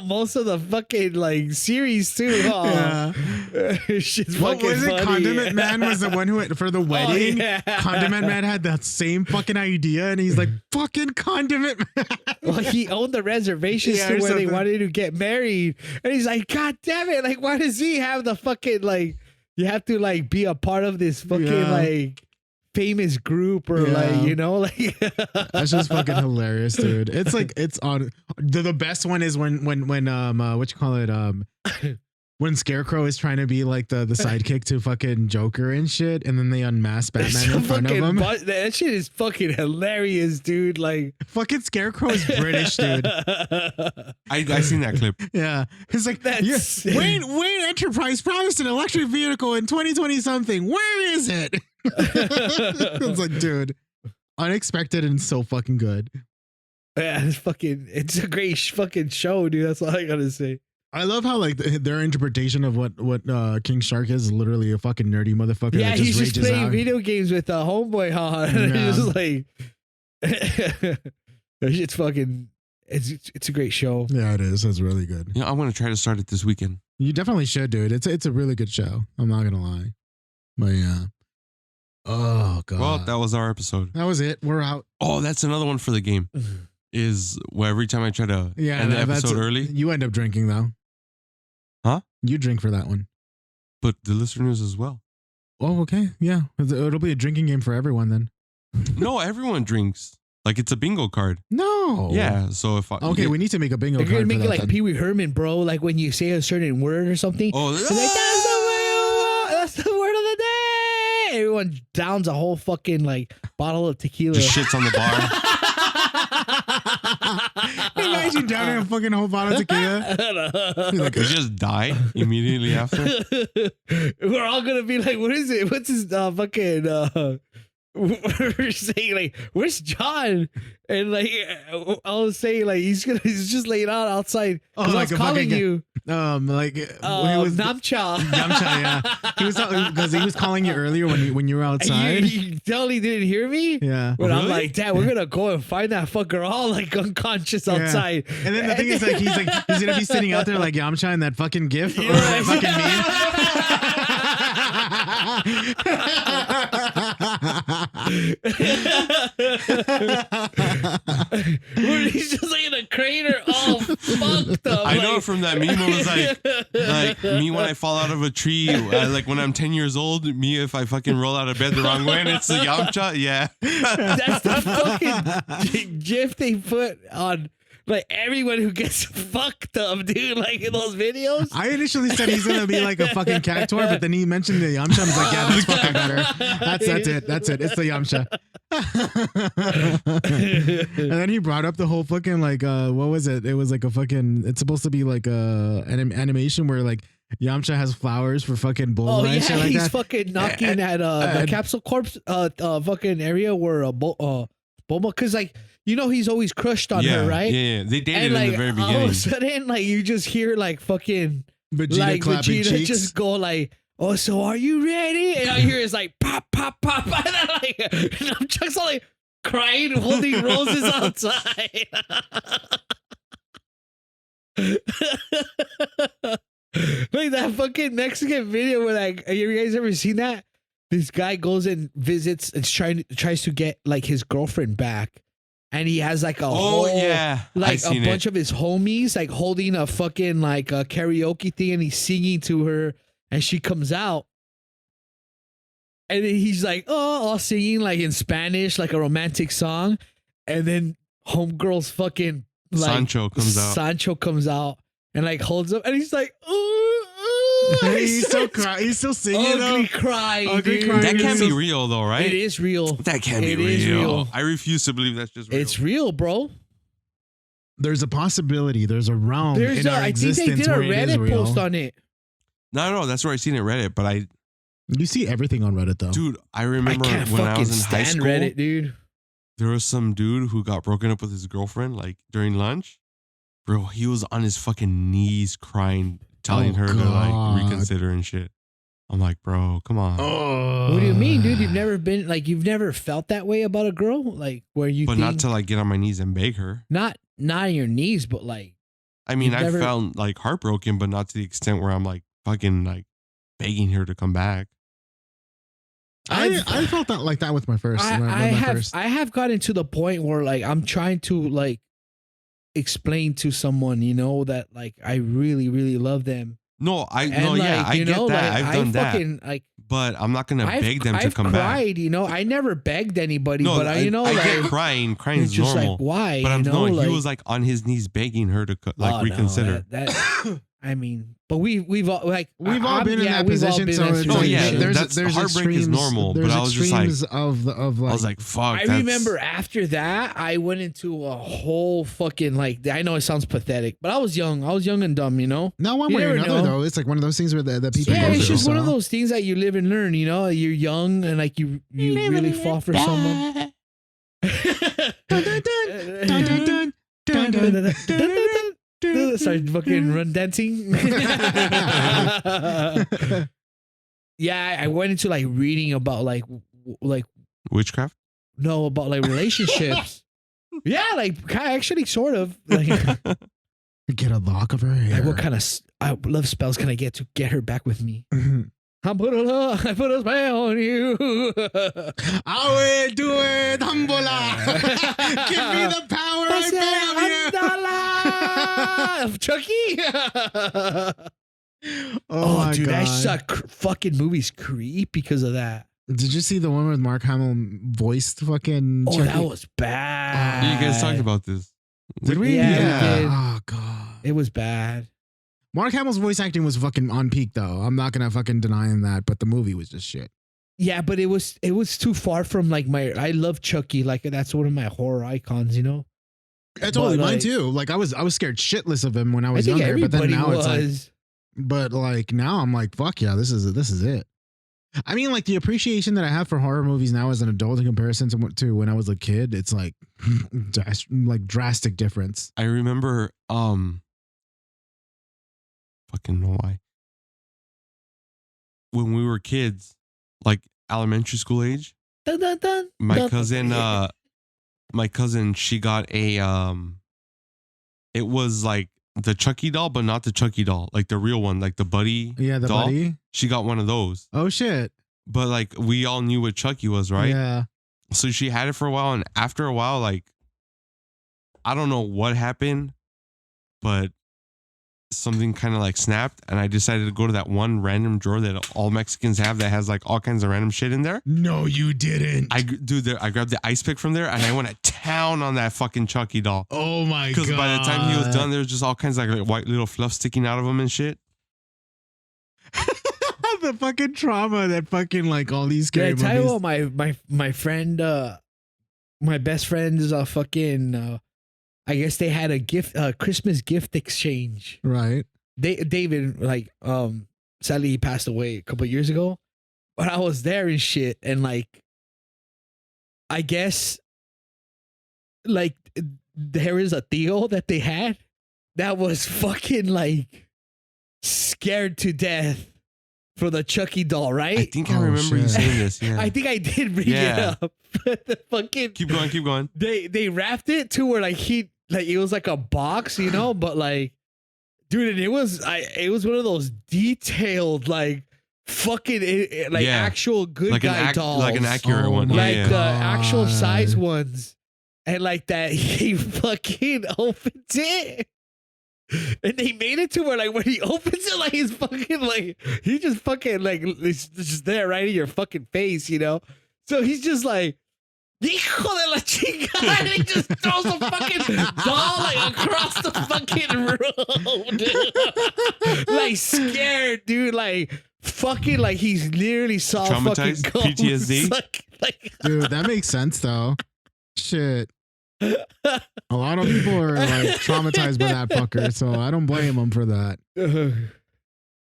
most of the fucking like series too. Huh? Yeah. Shit's What fucking was it? funny. Condiment Man was the one who for the wedding. yeah. Condiment Man had that same fucking idea, and he's like, "Fucking Condiment Man." Well, he owned the reservations Yeah, to or where they something. wanted to get married, and he's like, "God damn it! Like, why does he have the fucking like? You have to like be a part of this fucking Yeah. like famous group or like Yeah. you know like." That's just fucking hilarious, dude. It's like it's on. The best one is when what you call it when Scarecrow is trying to be like the sidekick to fucking Joker and shit, and then they unmask Batman in front of him. That shit is fucking hilarious, dude. Like, Fucking Scarecrow is British, dude. I seen that clip. Yeah, it's like That's- Wayne Enterprise promised an electric vehicle in 2020 something. Where is it? It's like, dude, unexpected and so fucking good. yeah, it's a great fucking show, dude. That's all I gotta say. I love how like their interpretation of what King Shark is literally a fucking nerdy motherfucker. Yeah, that he's just rages playing out. video games with a homeboy, huh? And Yeah. it's just like, that shit's fucking. It's a great show. Yeah, it is. It's really good. You know, I'm gonna try to start it this weekend. You definitely should, dude. It's a really good show. I'm not gonna lie. But yeah. Oh god. Well, that was our episode. that was it. We're out. Oh, that's another one for the game. Is where every time I try to Yeah, end the that's- episode early, You end up drinking though. Huh? You drink for that one. but the listeners as well. Oh, okay. Yeah. It'll be a drinking game for everyone then. No, everyone drinks. Like it's a bingo card. No. Yeah. So if I Okay, we need to make a bingo They're gonna card make for it that like then. Pee Wee Herman, bro. Like when you say a certain word or something. Oh, It's like, that's the word of the day. Everyone downs a whole fucking like bottle of tequila. just shits on the bar. Imagine downing a fucking whole bottle of tequila. You're like, You just die immediately after. We're all gonna be like, what is it? What's his fucking we're saying like, where's John? And like I was saying like he's just laying out outside. Oh, 'Cause I like was a calling fucking- you. like he was Namcha. Yamcha, yeah. He was because he was calling you earlier when you were outside. You totally didn't hear me? Yeah. But I'm Really? like, Dad, we're gonna go and find that fucker all like unconscious Yeah. outside. And then the thing is, like, he's gonna be sitting out there like Yamcha in that fucking gif or You're that fucking meme. Where he's just like in a crater all fucked up. I know from that meme. It was like me when I fall out of a tree. Like when I'm 10 years old. Me if I fucking roll out of bed the wrong way and it's the Yamcha. Yeah. That's the fucking gif they put on like everyone who gets fucked up, dude. Like in those videos. I initially said he's gonna be like a fucking cactuar, but then he mentioned the Yamcha. I was like, yeah, that's fucking better. That's it. It's the Yamcha. And then he brought up the whole fucking like what was it? It was like a fucking. It's supposed to be like an animation where like Yamcha has flowers for fucking bull and shit like he's that. fucking knocking at the capsule corpse fucking area where Bulma, because like you know he's always crushed on Yeah. her, right? Yeah. They dated And like in the very all of beginning. a sudden, like you just hear like fucking Vegeta like clapping Vegeta cheeks. just go like, "Oh, so are you ready?" And all you hear is like pop, pop, pop, and then like Nunchuck's all like crying, holding roses outside. Like that fucking Mexican video where like, have you guys ever seen that? This guy goes and visits and tries to get like his girlfriend back, and he has like a whole yeah. like I a seen bunch it. of his homies like holding a fucking like a karaoke thing, and he's singing to her, and she comes out, and then he's like, oh, all singing like in Spanish, like a romantic song, and then homegirl's fucking like Sancho comes out. Sancho comes out and like holds up, and he's like, ooh, He's still singing. ugly though. crying, Ugly dude. crying. That It can't is be real though, right? It is real. That can't be It is real. real. I refuse to believe that's just real. It's real, bro. There's a possibility. There's a realm in our I think they existence did a where it is Reddit real. post on it. No, that's where I seen it Reddit. But You see everything on Reddit though. dude, I I remember can't when I fucking was in high stand school. Reddit, dude. There was some dude who got broken up with his girlfriend like during lunch. Bro, he was on his fucking knees crying, telling Oh, her to God. like reconsider and shit. I'm like, bro, come on. Oh. What do you mean, dude? You've never felt that way about a girl, like where you But think, not to like get on my knees and beg her. not on your knees, but like I mean, You've I never- felt like heartbroken, but not to the extent where I'm like fucking like begging her to come back. I felt that like that with my first. I have gotten to the point where like I'm trying to like explain to someone, you know, that like I really, really love them. No, I And no, like, yeah, I you get know, that. like, I've done that. fucking, like, But I'm not gonna beg them to I've come back. cried, you know. I never begged anybody, No, but I, you know, I like, get crying. Crying it's is just normal. like, why? But I'm you know, no, like, he was like on his knees begging her to oh, no, reconsider. that I mean, but we've all like We've all been in that we've all position, been so in that it's Oh, like, yeah, situation. that's heartbreak is normal, There's but I was just like- extremes of like, I was like, fuck. I remember after that, I went into a whole fucking like. I know it sounds pathetic, but I was young. I was young and dumb, you know. not one you way or never another know. though. It's like one of those things where the people. Yeah, go it's through, just one of so. those things that you live and learn. You know, you're young and like you really fall for someone. Start fucking run dancing. Yeah, I went into like reading about like witchcraft. no about like relationships. Yeah, like actually sort of like, Get a lock of her hair. like what kind of love spells can I get to get her back with me? I put a spell on you. I will do it, Humbola. Give me the power I of Chucky. Oh, my dude, God. I saw fucking movies creep because of that. Did you see the one with Mark Hamill voiced fucking? Oh, Chucky? that was bad. You guys talked about this. Did we? Yeah, we did. Oh God. It was bad. Mark Hamill's voice acting was fucking on peak though. I'm not gonna fucking deny him that, but the movie was just shit. Yeah, but it was too far from like I love Chucky. Like that's one of my horror icons, you know. That's totally But, mine like, too. Like I was scared shitless of him when I I was think younger, but then everybody now it's like, was. but like now I'm like, fuck yeah, this is it. I mean, like the appreciation that I have for horror movies now as an adult in comparison to when I was a kid, it's like drastic difference. I remember fucking know why. When we were kids, like elementary school age, Dun, dun, dun, my dun. cousin, she got a it was like the Chucky doll, but not the Chucky doll, like the real one, like the Buddy Yeah, the doll. buddy. She got one of those. Oh shit. But like we all knew what Chucky was, right? Yeah. So she had it for a while, and after a while, like I don't know what happened, but something kind of like snapped, and I decided to go to that one random drawer that all Mexicans have that has like all kinds of random shit in there. No, you didn't. I grabbed the ice pick from there, and I went to town on that fucking Chucky doll. Oh my god. Because by the time he was done, there was just all kinds of like white little fluff sticking out of him and shit. The fucking trauma that fucking like all these Did I scary tell you movies. what my friend, my best friend's fucking. I guess they had a Christmas gift exchange. Right. David, like, sadly he passed away a couple of years ago, but I was there and shit, and like, I guess, like, there is a deal that they had that was fucking like scared to death for the Chucky doll, right? I think I Oh, remember you shit. saying this. Yeah. I think I did bring Yeah. it up. The fucking Keep going. they wrapped it to where like it was like a box, you know, but like, dude, and it was one of those detailed like fucking like Yeah. actual good Like guy dolls, like an accurate Oh one. my like Yeah. the God. actual size ones, and like that he fucking opens it. And they made it to where like when he opens it, like he's fucking like he just fucking like it's just there right in your fucking face, you know. So he's just like, hijo de la chingada, and he just throws a fucking doll like across the fucking room, dude. Like scared, dude. Like fucking like he's literally saw fucking Traumatized? ghosts. PTSD? Like Dude, that makes sense though. Shit. A lot of people are like traumatized by that fucker, so I don't blame them for that.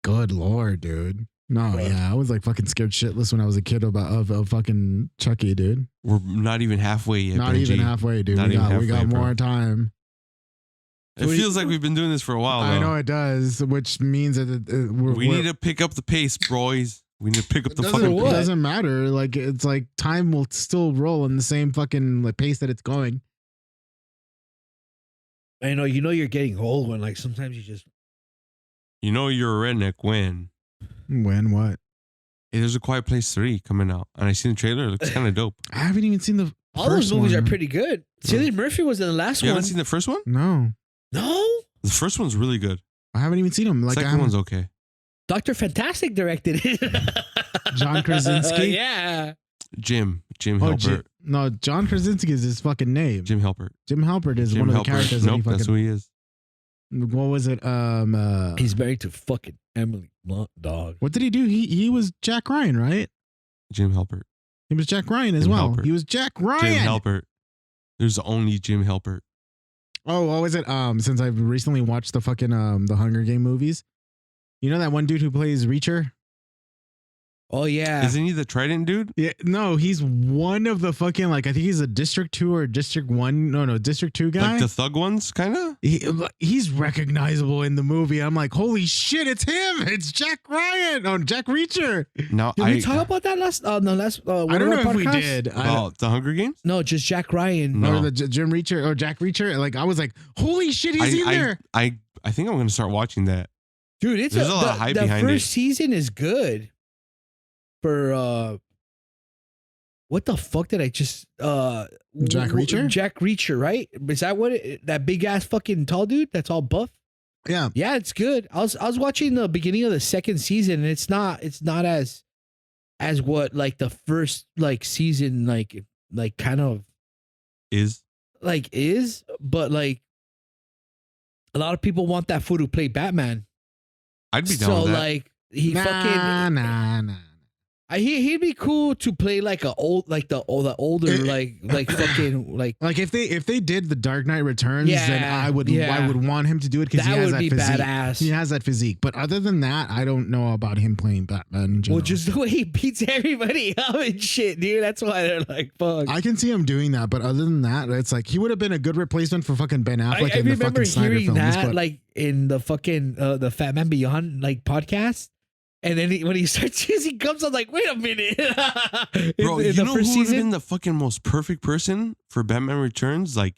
Good lord, dude. No, yeah, I was like fucking scared shitless when I was a kid of fucking Chucky, dude. We're not even halfway yet. Not Benji. even halfway, dude. Not We even got halfway, bro. more time. It feels like we've been doing this for a while. I though. know it does, which means that We need to pick up the pace, boys. We need to pick up It the doesn't, fucking it what? pace. doesn't matter. Like it's like time will still roll in the same fucking like, pace that it's going. I know. You know you're getting old when like sometimes you just. You know you're a redneck when When what? hey, there's a Quiet Place 3 coming out, and I seen the trailer. It looks kind of dope. I haven't even seen the All those first movies one. are pretty good. Cillian Murphy was in the last You one. haven't seen the first one? No, No, The first one's really good. I haven't even seen them. Like Second one's okay. Dr. Fantastic directed it. John Krasinski? Yeah. Jim Oh, Halpert. no, John Krasinski is his fucking name. Jim Halpert. Jim Halpert is Jim one of the Halpert. characters that he Nope, that's fucking. who he is. What was it? He's married to fucking Emily Blunt, dog. What did he do? He was Jack Ryan, right? Jim Halpert. He was Jack Ryan as Jim well. Halpert. He was Jack Ryan. Jim Halpert. There's only Jim Halpert. Oh, what was it? Since I've recently watched the fucking the Hunger Game movies, you know that one dude who plays Reacher? Oh yeah. Isn't he the Trident dude? Yeah, no, he's one of the fucking like I think he's a District 2 or District 1. No, District 2 guy. Like the thug ones, kind of? He's recognizable in the movie. I'm like, holy shit, it's him! It's Jack Ryan! Oh, Jack Reacher! Now, Did we talk about that last? The last. I don't know if we podcast? did. about the Hunger Games? No, just Jack Ryan. No. Or the Jim Reacher or Jack Reacher. Like I was like, holy shit, he's in there. I think I'm going to start watching that. Dude, it's There's a lot of hype the behind first it. season is good. For what the fuck did I just Jack Reacher? Jack Reacher, right? Is that what that big ass fucking tall dude that's all buff? Yeah. Yeah, it's good. I was watching the beginning of the second season and it's not as what like the first like season like kind of Is but like a lot of people want that fool to play Batman. I'd be down So with that. like he fucking Nah. he'd be cool to play like the older like fucking like Like if they did the Dark Knight Returns, then Yeah, I would yeah. want him to do it because he that has would that be physique. badass. He has that physique. But other than that, I don't know about him playing Batman in general. Well, just the way he beats everybody up and shit, dude. That's why they're like, fuck. I can see him doing that, but other than that, it's like he would have been a good replacement for fucking Ben Affleck I in the remember fucking Snyder hearing films. that But like in the fucking the Fat Man Beyond like podcast. And then when he starts using guns, I'm like, wait a minute. Bro, in you the know who first would have season? been the fucking most perfect person for Batman Returns? Like,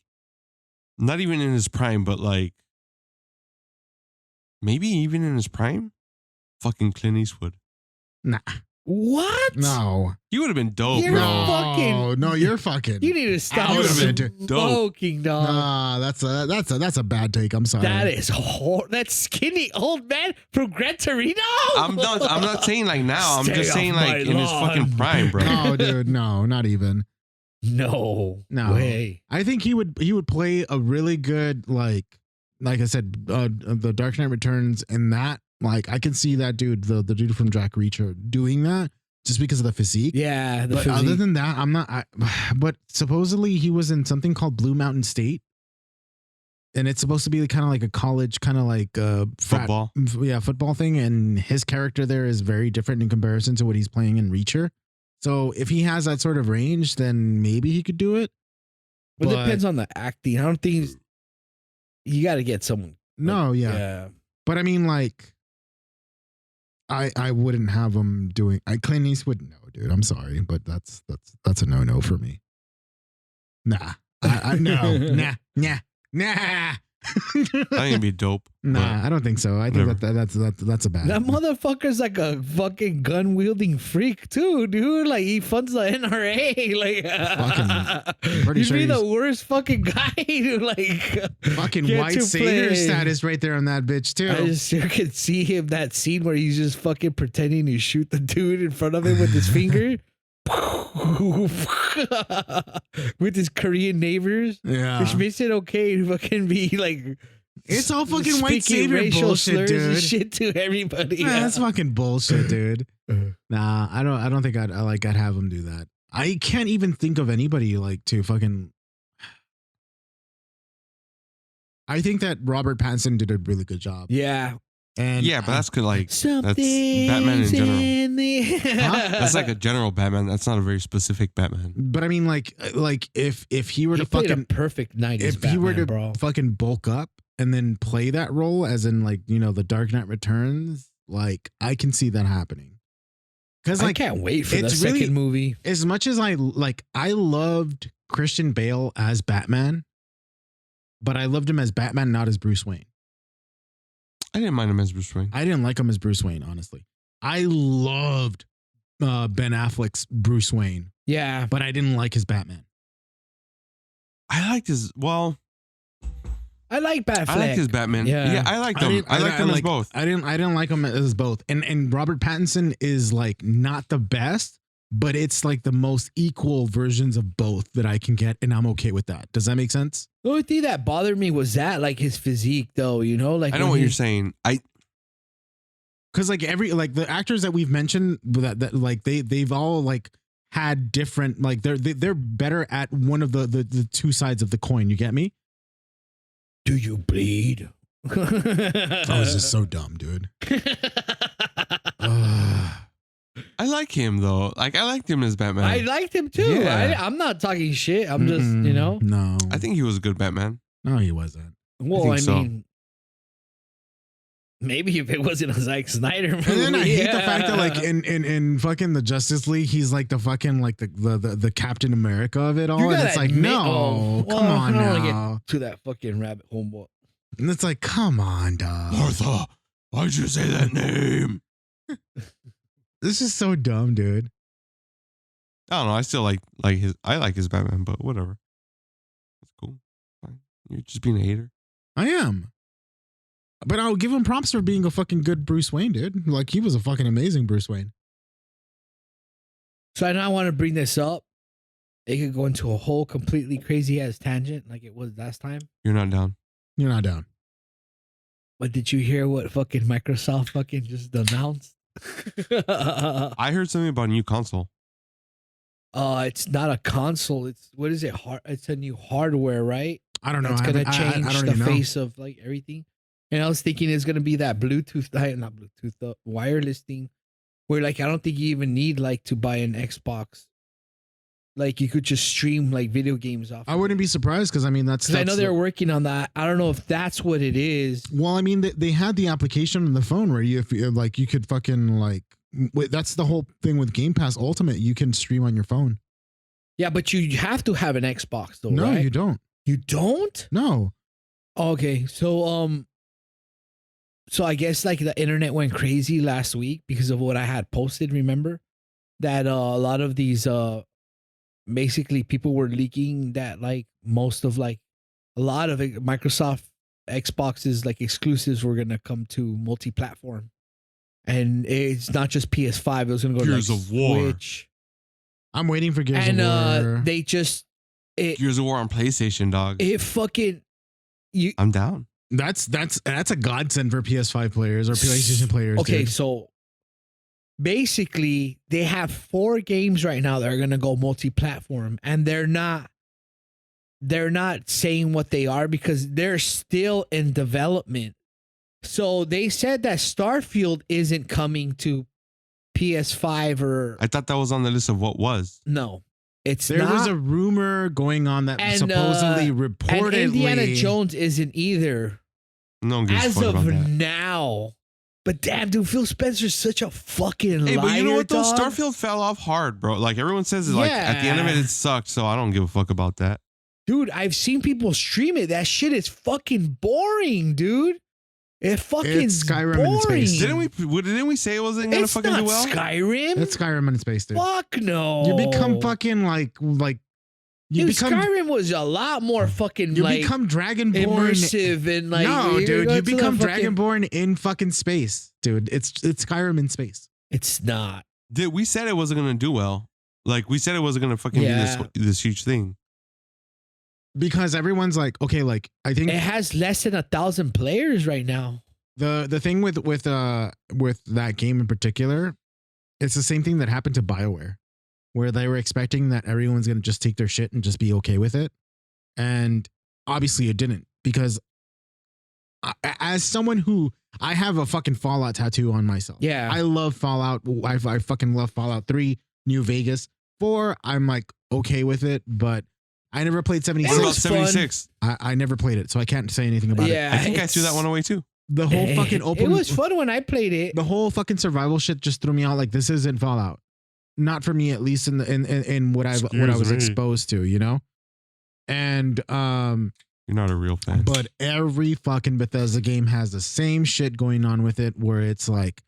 not even in his prime, but like, maybe even in his prime? Fucking Clint Eastwood. nah, What? no, He would have been dope, You're bro. fucking- no, you're fucking. You need to stop You would've been smoking, dog. Nah, that's a bad take. I'm sorry. That is that skinny old man from Gran Torino. I'm not saying like now. I'm Stay just saying off my like in his fucking lawn. prime, bro. No, dude, no, not even. No way. I think he would play a really good like I said, the Dark Knight Returns and that like I can see that dude, the dude from Jack Reacher doing that just because of the physique. Yeah, the But physique. other than that, I'm not. But supposedly he was in something called Blue Mountain State, and it's supposed to be kind of like a college, kind of like Football. football thing. And his character there is very different in comparison to what he's playing in Reacher. So if he has that sort of range, then maybe he could do it. But it but- depends on the acting. I don't think you got to get someone. No, yeah. But I mean, like, I wouldn't have him doing. Clint Eastwood, no, dude. I'm sorry, but that's a no for me. Nah, no, nah. I think it'd be dope. Nah, I don't think so. I think Whatever. that's a bad. That motherfucker's like a fucking gun wielding freak too, dude. Like he funds the NRA. Like pretty he'd sure be the he's- worst fucking guy to like fucking get white to savior play. status right there on that bitch too. I just sure could see him that scene where he's just fucking pretending to shoot the dude in front of him with his finger. With his Korean neighbors, Yeah, which makes it okay to fucking be like it's all fucking white speaking savior racial bullshit, slurs and dude. shit to everybody. Yeah, that's fucking bullshit, dude. Nah, I don't think I'd have him do that. I can't even think of anybody like to fucking. I think that Robert Pattinson did a really good job. Yeah. And Yeah, but that's good. Like Something's Batman in general. in the that's like a general Batman. That's not a very specific Batman. but I mean, like if he were he to played fucking a perfect 90s if Batman, he were to bro. fucking bulk up and then play that role, as in like the Dark Knight Returns, like I can see that happening. Because I like can't wait for the it's second really- movie. as much as I loved Christian Bale as Batman, but I loved him as Batman, not as Bruce Wayne. I didn't mind him as Bruce Wayne. I didn't like him as Bruce Wayne, honestly. I loved Ben Affleck's Bruce Wayne, Yeah. but I didn't like his Batman. I liked his. Well, I like Batfleck. I liked his Batman. Yeah. Yeah, I liked him. I liked them as both. I didn't like him as both. And Robert Pattinson is like not the best, but it's like the most equal versions of both that I can get, and I'm okay with that. Does that make sense? The only thing that bothered me was that, like, his physique, though, you know? Like, I know when what he- you're saying. Because like the actors that we've mentioned that like they've all like had different, like they're better at one of the two sides of the coin. You get me? Do you bleed? That was just so dumb, dude. Ugh. I like him though. Like I liked him as Batman. I liked him too. Yeah. I'm not talking shit. I'm just, Mm-mm. you know? No, I think he was a good Batman. no, he wasn't. Well, think I so. mean, maybe if it wasn't a Zack Snyder movie. And then I hate the fact that like yeah. in fucking the Justice League, he's like the fucking like the Captain America of it all, You and gotta it's like admit- no, oh, well, come on I don't wanna now, to that fucking rabbit hole, boy. and it's like come on, dog. Martha, why'd you say that name? This is so dumb, dude. I don't know. I still like his. I like his Batman, but whatever. It's cool. Fine. You're just being a hater. I am. But I'll give him props for being a fucking good Bruce Wayne, dude. Like he was a fucking amazing Bruce Wayne. So I know I want to bring this up. It could go into a whole completely crazy ass tangent like it was last time. You're not down. You're not down. But did you hear what fucking Microsoft fucking just announced? I heard something about a new console. It's not a console. It's what is it? It's a new hardware, right? I don't know. It's I gonna haven't- change I don't the even know. face of like everything. And I was thinking it's gonna be that Bluetooth, not Bluetooth, wireless thing, where like I don't think you even need like to buy an Xbox. Like you could just stream like video games off. I wouldn't be surprised because I mean that's. Because I know they're working on that. I don't know if that's what it is. Well, I mean they had the application on the phone where you if you like you could fucking like that's the whole thing with Game Pass Ultimate. You can stream on your phone. Yeah, but you have to have an Xbox though, No, right? you don't. You don't? No. Okay, so I guess like the internet went crazy last week because of what I had posted. Remember that a lot of these basically people were leaking that like most of like a lot of Microsoft Xbox's like exclusives were gonna come to multi-platform, and it's not just PS5. It was gonna go Gears to like of War. Switch, I'm waiting for Gears and of War. they just Gears of War on PlayStation, dog. it fucking you. I'm down. That's a godsend for PS5 players or PlayStation players. Okay, dude. so basically they have 4 games right now that are gonna go multi-platform, and they're not saying what they are because they're still in development. So they said that Starfield isn't coming to PS5 or I thought that was on the list of what was. no, it's There not. was a rumor going on that And, supposedly and reportedly Indiana Jones isn't either No one gives a as fuck of about that. now. But damn, dude, Phil Spencer's such a fucking Hey, liar. but you know what though? dog. Starfield fell off hard, bro. Like everyone says, like at the end of it, Yeah. it sucked. So I don't give a fuck about that. Dude, I've seen people stream it. That shit is fucking boring, dude. It fucking It's Skyrim boring. in space. Didn't we say it wasn't gonna It's fucking not do well? Skyrim. It's Skyrim in space, dude. Fuck no. You become fucking like you Dude, become Skyrim was a lot more fucking you like become Dragonborn. immersive and like no, you dude, go you to the become fucking- Dragonborn in fucking space, dude. It's Skyrim in space. It's not. We said it wasn't gonna do well. Like we said it wasn't gonna fucking Yeah. be this huge thing. Because everyone's like, okay, like I think It has less than 1,000 players right now. the thing with that game in particular, it's the same thing that happened to BioWare, where they were expecting that everyone's gonna just take their shit and just be okay with it, and obviously it didn't. Because as someone who I have a fucking Fallout tattoo on myself, Yeah. I love Fallout. I fucking love Fallout 3, New Vegas. 4, I'm like okay with it, but I never played What 76. about was fun. 76? I never played it, so I can't say anything about Yeah. it. I think I threw that it's- one away too. the whole fucking open. It was fun when I played it. The whole fucking survival shit just threw me out. Like, this isn't Fallout, not for me, at least in what I was exposed to, you know. And you're not a real fan. But every fucking Bethesda game has the same shit going on with it, where it's like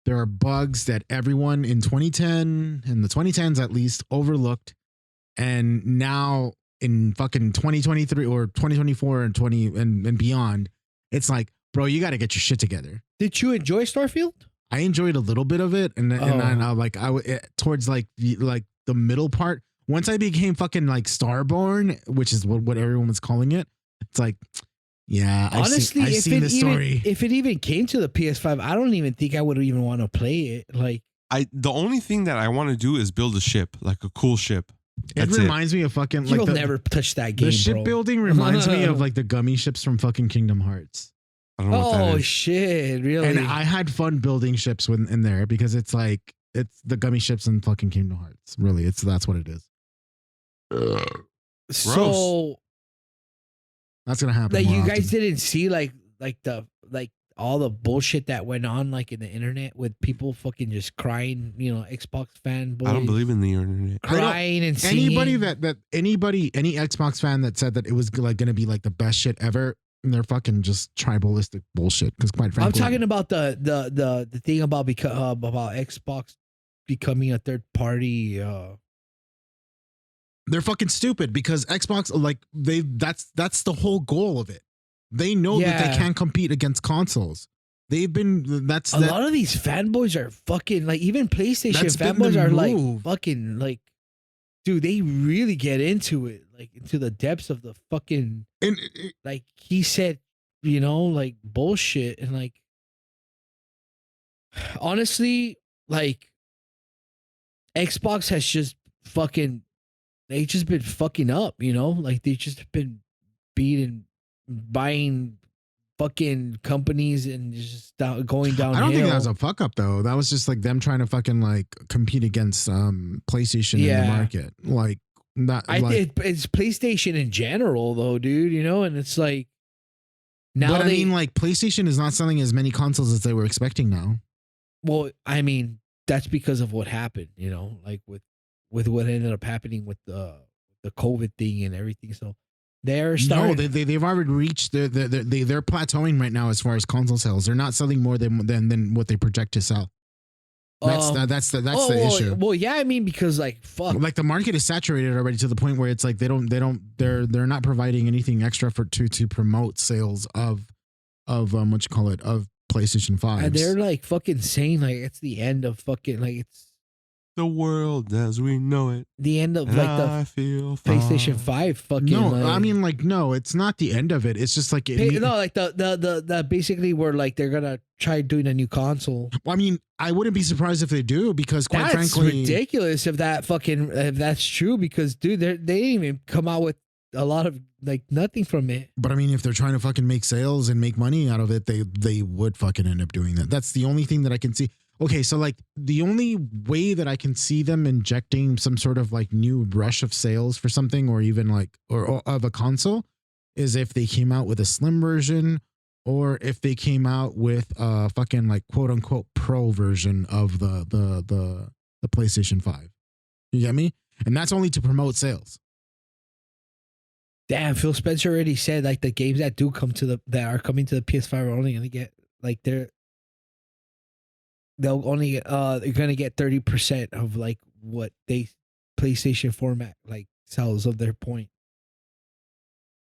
there are bugs that everyone in 2010, in the 2010s at least, overlooked, and now in fucking 2023 or 2024 and 20 and beyond, it's like, bro, you got to get your shit together. Did you enjoy Starfield? I enjoyed a little bit of it, and towards like the middle part. Once I became fucking like Starborn, which is what everyone was calling it, it's like, yeah, honestly, I've seen the story. If it even came to the PS5, I don't even think I would even want to play it. Like, the only thing that I want to do is build a ship, like a cool ship. It reminds me of fucking like you'll never touch that game. The shipbuilding reminds me of like the gummy ships from fucking Kingdom Hearts. I don't know what that is. Shit, really? And I had fun building ships in there because it's like it's the gummy ships in fucking Kingdom Hearts. Really, that's what it is. So that's gonna happen. Like, you guys didn't see like all the bullshit that went on like in the internet with people fucking just crying, you know, Xbox fanboys. I don't believe in the internet. Crying and singing. Any Xbox fan that said that it was like gonna be like the best shit ever, they're fucking just tribalistic bullshit. Because quite frankly, I'm talking about the thing about Xbox becoming a third party. They're fucking stupid because Xbox, like that's the whole goal of it. They know that they can't compete against consoles. They've been a lot of these fanboys are fucking like, even PlayStation fanboys are like fucking like, dude, they really get into it, like into the depths of the fucking like he said, you know, like bullshit. And like, honestly, like Xbox has just fucking, they just been fucking up, you know, like they just been beating, buying fucking companies and just going downhill. I don't think that was a fuck up though. That was just like them trying to fucking like compete against PlayStation in the market. Like that. It's PlayStation in general though, dude. You know, and it's like now. But I mean, like PlayStation is not selling as many consoles as they were expecting now. Well, I mean, that's because of what happened. You know, like with what ended up happening with the COVID thing and everything. So they're starting. No, they've already reached they're plateauing right now as far as console sales. They're not selling more than what they project to sell. That's the issue. Well, yeah, I mean, because like fuck, like the market is saturated already to the point where it's like they're not providing anything extra to promote sales of of PlayStation 5. And they're like fucking saying like it's the end of fucking like it's the world as we know it. The end of like the PlayStation 5 fucking. No, like, I mean like no, it's not the end of it. It's just like no, like the basically where like they're gonna try doing a new console. Well, I mean, I wouldn't be surprised if they do because quite frankly, that's ridiculous if that's true because dude, they didn't even come out with a lot of like nothing from it. But I mean, if they're trying to fucking make sales and make money out of it, they would fucking end up doing that. That's the only thing that I can see. Okay, so like the only way that I can see them injecting some sort of like new rush of sales for something or even like or of a console is if they came out with a slim version or if they came out with a fucking like quote unquote pro version of the PlayStation 5. You get me? And that's only to promote sales. Damn, Phil Spencer already said like the games that do come to that are coming to the PS5 are only gonna get like they'll only they're gonna get 30% of like what they PlayStation format like sells of their point.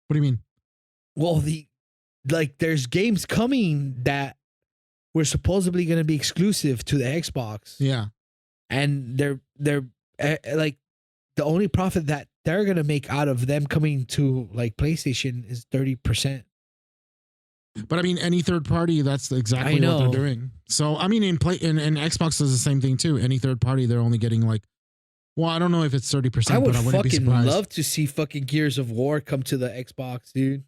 What do you mean? Well, there's games coming that were supposedly gonna be exclusive to the Xbox. Yeah, and they're like the only profit that they're gonna make out of them coming to like PlayStation is 30%. But I mean, any third party, that's exactly what they're doing. So I mean, in Xbox does the same thing too. Any third party, they're only getting like, well, I don't know if it's 30%. I would but I wouldn't be surprised. Love to see fucking Gears of War come to the Xbox, dude.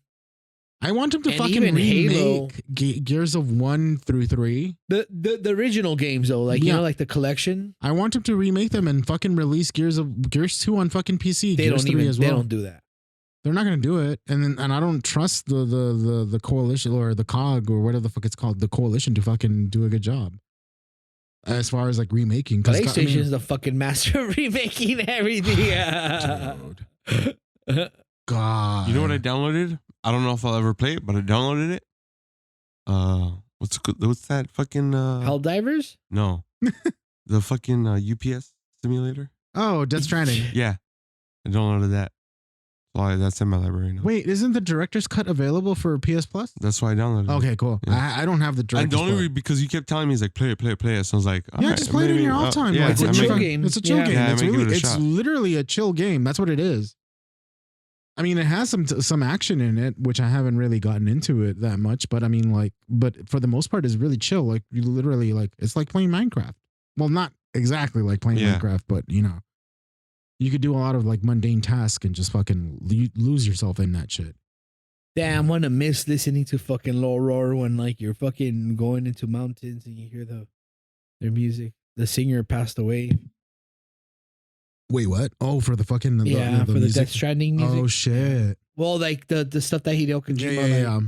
I want them to fucking remake Gears of 1 through 3. The original games though, like you know, like the collection. I want them to remake them and fucking release Gears 2 on fucking PC. They don't do that. They're not gonna do it, and I don't trust the coalition or the COG or whatever the fuck it's called, the coalition, to fucking do a good job as far as like remaking. PlayStation is the fucking master of remaking everything. Dude. God, You know what I downloaded? I don't know if I'll ever play it, but I downloaded it. What's that fucking Helldivers? No, the fucking UPS simulator. Oh, Death Stranding. Yeah, I downloaded that. That's in my library now. Wait, isn't the director's cut available for PS Plus? That's why I downloaded it. Okay, cool. Yeah. I don't have the And director's cut. because you kept telling me, he's like, play it. So I was like, Yeah, alright, just play it in your off time. Yeah, like, it's a chill game. It's a chill Yeah. game. Yeah, It's I may give really, it a it's shot. literally a chill game. That's what it is. I mean, it has some action in it, which I haven't really gotten into it that much. But I mean, like, but for the most part, it's really chill. Like, you literally, like, it's like playing Minecraft. Well, not exactly like playing Minecraft, but you know, you could do a lot of like mundane tasks and just fucking lose yourself in that shit. Damn, I want to miss listening to fucking Low Roar when like you're fucking going into mountains and you hear their music. The singer passed away. Wait, what? Oh, for the fucking For the music? Death Stranding music. Oh shit! Well, like the stuff that Hideo Kojima. Yeah.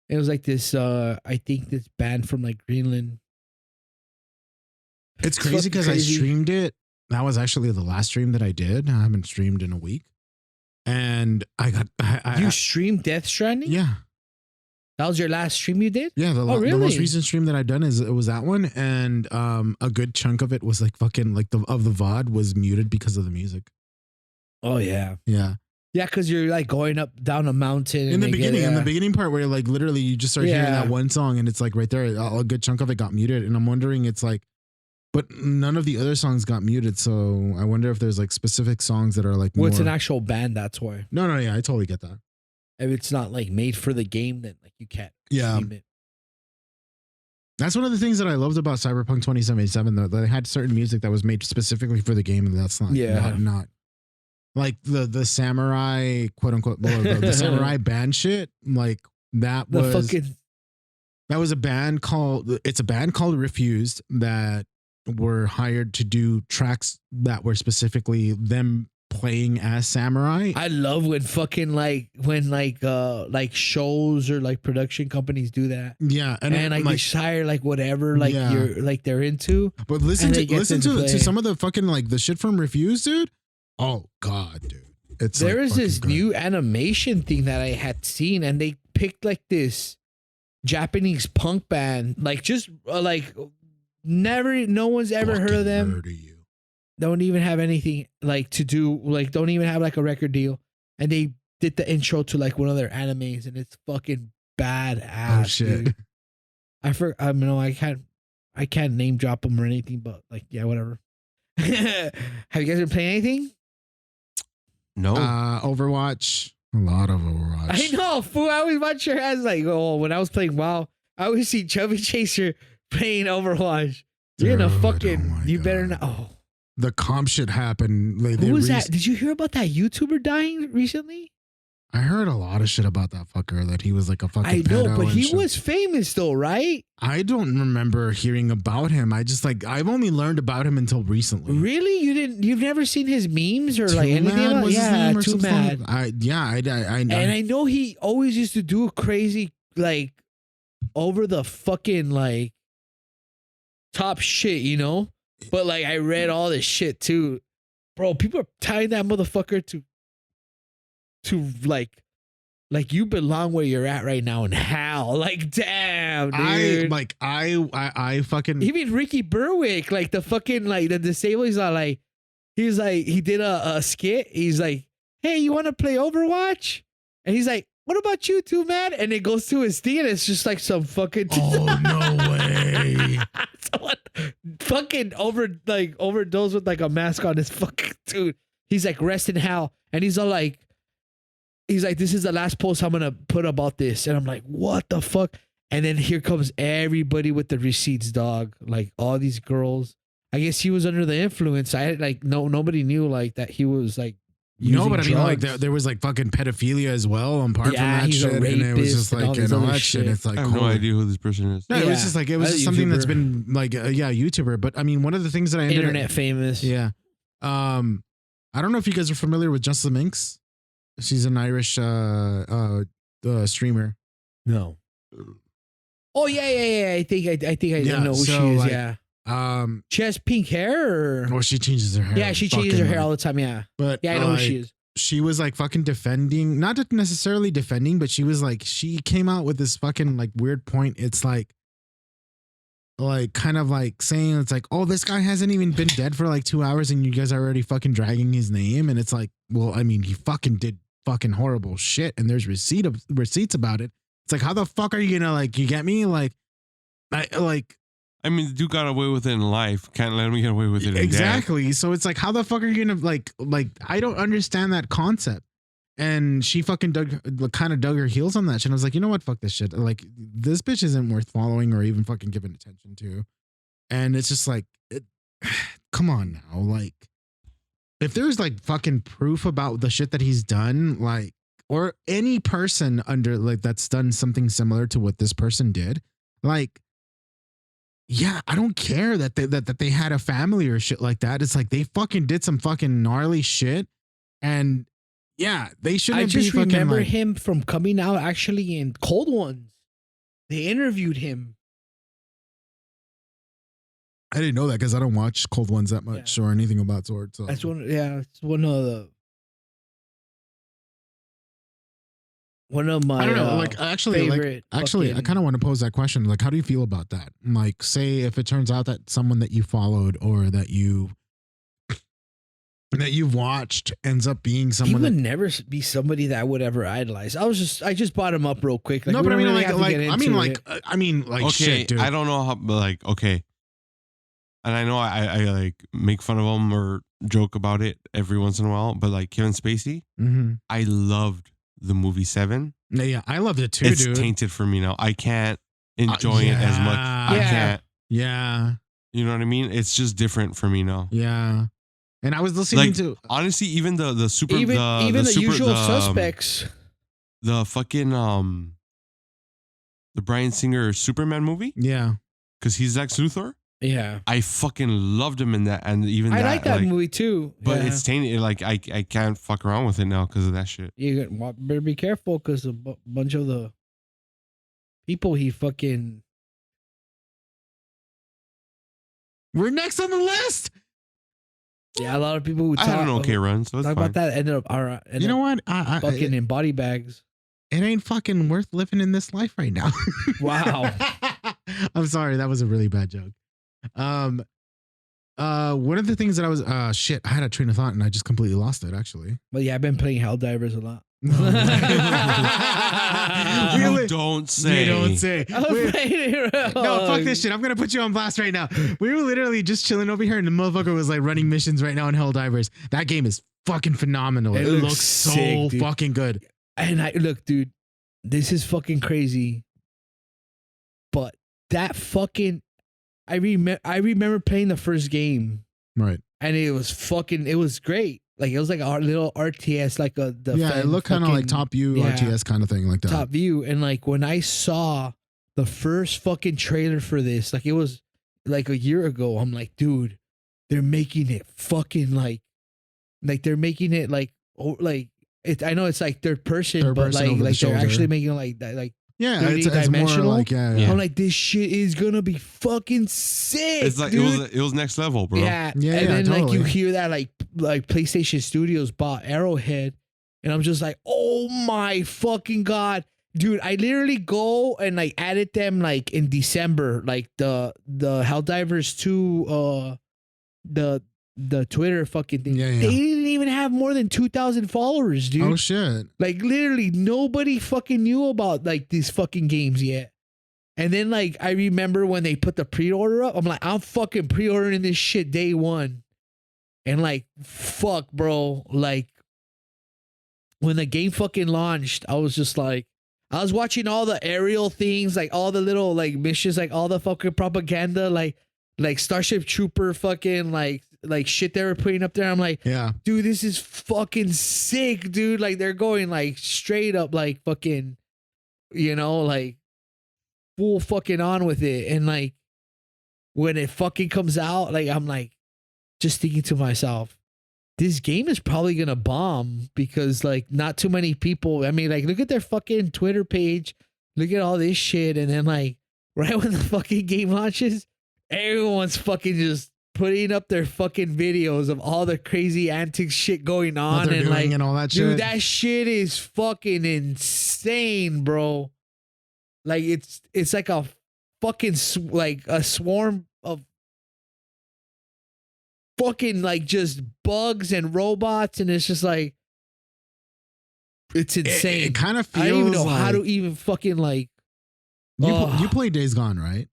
It was like this. I think this band from like Greenland. It's crazy because I streamed it. That was actually the last stream that I did. I haven't streamed in a week, and You streamed Death Stranding? Yeah. That was your last stream you did? Yeah, the really? most recent stream that I've done was that one, and a good chunk of it was like fucking like the VOD was muted because of the music. Oh yeah. Yeah. Yeah, because you're like going up down a mountain In the beginning part where like literally you just start hearing that one song and it's like right there, a good chunk of it got muted, and I'm wondering, it's like, but none of the other songs got muted, so I wonder if there's like specific songs that are like Well, it's an actual band, that's why. No, yeah, I totally get that. If it's not like made for the game, then like you can't stream it. That's one of the things that I loved about Cyberpunk 2077, though. They had certain music that was made specifically for the game, and that's not not like the samurai, quote unquote, the samurai band shit. Like that was a band called Refused that were hired to do tracks that were specifically them playing as samurai. I love when fucking like shows or like production companies do that. Yeah, and like they hire like whatever like you're like they're into. But listen to some of the fucking like the shit from Refused, dude. Oh god, dude. There is this new animation thing that I had seen, and they picked like this Japanese punk band, like just like no one's ever heard of them. Don't even have anything like to do, like don't even have like a record deal, and they did the intro to like one of their animes, and it's fucking badass. Oh shit! Dude. I can't name drop them or anything, but like yeah, whatever. Have you guys been playing anything? No. Overwatch. A lot of Overwatch. I know, fool. I always watch your ass like, oh, when I was playing WoW, I always see Chubby Chaser playing Overwatch. You're gonna fucking, you better not. Oh. The comp shit happened. Who was that? Did you hear about that YouTuber dying recently? I heard a lot of shit about that fucker, that he was like a fucking I know, pedo but he shit. was famous though, right? I don't remember hearing about him. I've only learned about him until recently. Really? You've never seen his memes or like anything about? Was his name or Too Mad. I And I know he always used to do crazy like over the fucking like top shit, you know? But like I read all this shit too. Bro, people are tying that motherfucker to like you belong where you're at right now in hell. Like damn, dude. I fucking even Ricky Berwick, like the fucking like the disabled, he's not like he did a skit. He's like, hey, you want to play Overwatch? And he's like, what about you two, man? And it goes to his thing, and it's just like some fucking oh no way. Someone fucking overdose with like a mask on his fucking dude. He's like, rest in hell. And he's all like, this is the last post I'm gonna put about this. And I'm like, what the fuck? And then here comes everybody with the receipts, dog. Like all these girls. I guess he was under the influence. Nobody knew like that he was like no, but I mean, like there was like fucking pedophilia as well on part from that shit, and it was just like and all that shit. It's like I have no idea who this person is. No, it was just like it was just something that's been like YouTuber. But I mean, one of the things that I internet famous. Yeah, I don't know if you guys are familiar with Just the Minx. She's an Irish streamer. No. Oh yeah. I think I know who she is. like, Yeah. Um, She has pink hair. or she changes her hair. Yeah, she changes her hair like- all the time. Yeah. But Yeah, I know who she is. She was like fucking defending, not necessarily defending, but she was like, she came out with this fucking like weird point. It's like kind of like saying, it's like, oh, this guy hasn't even been dead for like 2 hours and you guys are already fucking dragging his name. And it's like, well, I mean, he fucking did fucking horrible shit and there's receipts about it. It's like, how the fuck are you gonna, like, you get me? Like, I mean, the dude got away with it in life. Can't let him get away with it in death. exactly. So it's like, how the fuck are you gonna like I don't understand that concept. And she fucking kind of dug her heels on that shit. I was like, you know what? Fuck this shit. Like, this bitch isn't worth following or even fucking giving attention to. And it's just like, come on now. Like, if there's like fucking proof about the shit that he's done, like, or any person under like that's done something similar to what this person did, like, yeah, I don't care that they had a family or shit like that. It's like they fucking did some fucking gnarly shit, and yeah, they shouldn't. I just be remember like, him from coming out actually in Cold Ones. They interviewed him. I didn't know that because I don't watch Cold Ones that much or anything about Sword. So That's one. Yeah, it's one of my. I don't know. Like, actually, I kind of want to pose that question. Like, how do you feel about that? Like, say if it turns out that someone that you followed or that you've watched ends up being someone he would that never be somebody that I would ever idolize. I just brought him up real quick. Like, no, but I we mean, don't really have to get into it. I mean, like, Okay, shit, dude. I don't know how, but like, okay. And I know I like make fun of him or joke about it every once in a while, but like Kevin Spacey, Mm-hmm. I loved the movie Seven. Yeah, I loved it too, It's dude. tainted for me now. I can't enjoy it as much. I Yeah. can't. Yeah, You know what I mean? It's just different for me now. yeah. And I was listening Like, to honestly, even the super Even the super, usual suspects. the fucking the Bryan Singer Superman movie, yeah. because he's Lex Luthor. Yeah, I fucking loved him in that, and even I that, like that movie too. But yeah. it's tainted. Like I can't fuck around with it now because of that shit. You better be careful because a bunch of the people he fucking. We're next on the list. Yeah, a lot of people who I had an okay run, so it's talk fine. about that ended up You know what? I fucking in body bags. it ain't fucking worth living in this life right now. Wow. I'm sorry, that was a really bad joke. One of the things that I was shit, I had a train of thought and I just completely lost it actually. But yeah, I've been playing Helldivers a lot. You don't say. You don't say. I was playing it. No, fuck this shit. I'm gonna put you on blast right now. We were literally just chilling over here, and the motherfucker was like running missions right now in Helldivers. That game is fucking phenomenal. It looks so sick, dude. fucking good. And I look, dude, this is fucking crazy. But that fucking, I remember playing the first game, Right. and it was great. Like, it was like a little RTS, like It looked kind of like top view RTS kind of thing, like that. Top view. And like when I saw the first fucking trailer for this, like it was like a year ago, I'm like, dude, they're making it fucking like they're making it like, oh, like it. I know it's like third person, Third but person like over the they're actually shoulder. making it like that, like Yeah, 3D it's more dimensional. like Yeah. I'm like, this shit is gonna be fucking sick. It's like dude. it was next level, bro. Yeah, Yeah, and then like you totally. hear that like PlayStation Studios bought Arrowhead, and I'm just like, oh my fucking god, dude! I literally go and like added them like in December, like the Helldivers 2, the Twitter fucking thing. Yeah. They didn't even have more than 2,000 followers, dude. Oh shit. Like literally nobody fucking knew about like these fucking games yet. And then like I remember when they put the pre-order up, I'm like, I'm fucking pre-ordering this shit day one. And like, fuck, bro. Like when the game fucking launched, I was just like, I was watching all the aerial things, like all the little like missions, like all the fucking propaganda, like Starship Trooper fucking like shit they were putting up there. I'm like, Yeah. dude, this is fucking sick, dude. Like they're going like straight up like fucking, you know, like full fucking on with it. And like when it fucking comes out, like I'm like just thinking to myself, this game is probably gonna bomb because like not too many people. I mean, like look at their fucking Twitter page, look at all this shit, and then like right when the fucking game launches, everyone's fucking just putting up their fucking videos of all the crazy antic shit going on and like and all that shit. dude, that shit is fucking insane, bro. Like it's like a fucking like a swarm of fucking like just bugs and robots, and it's just like it's insane. It kind of feels. I don't even know like, how to even fucking like. You play Days Gone, right?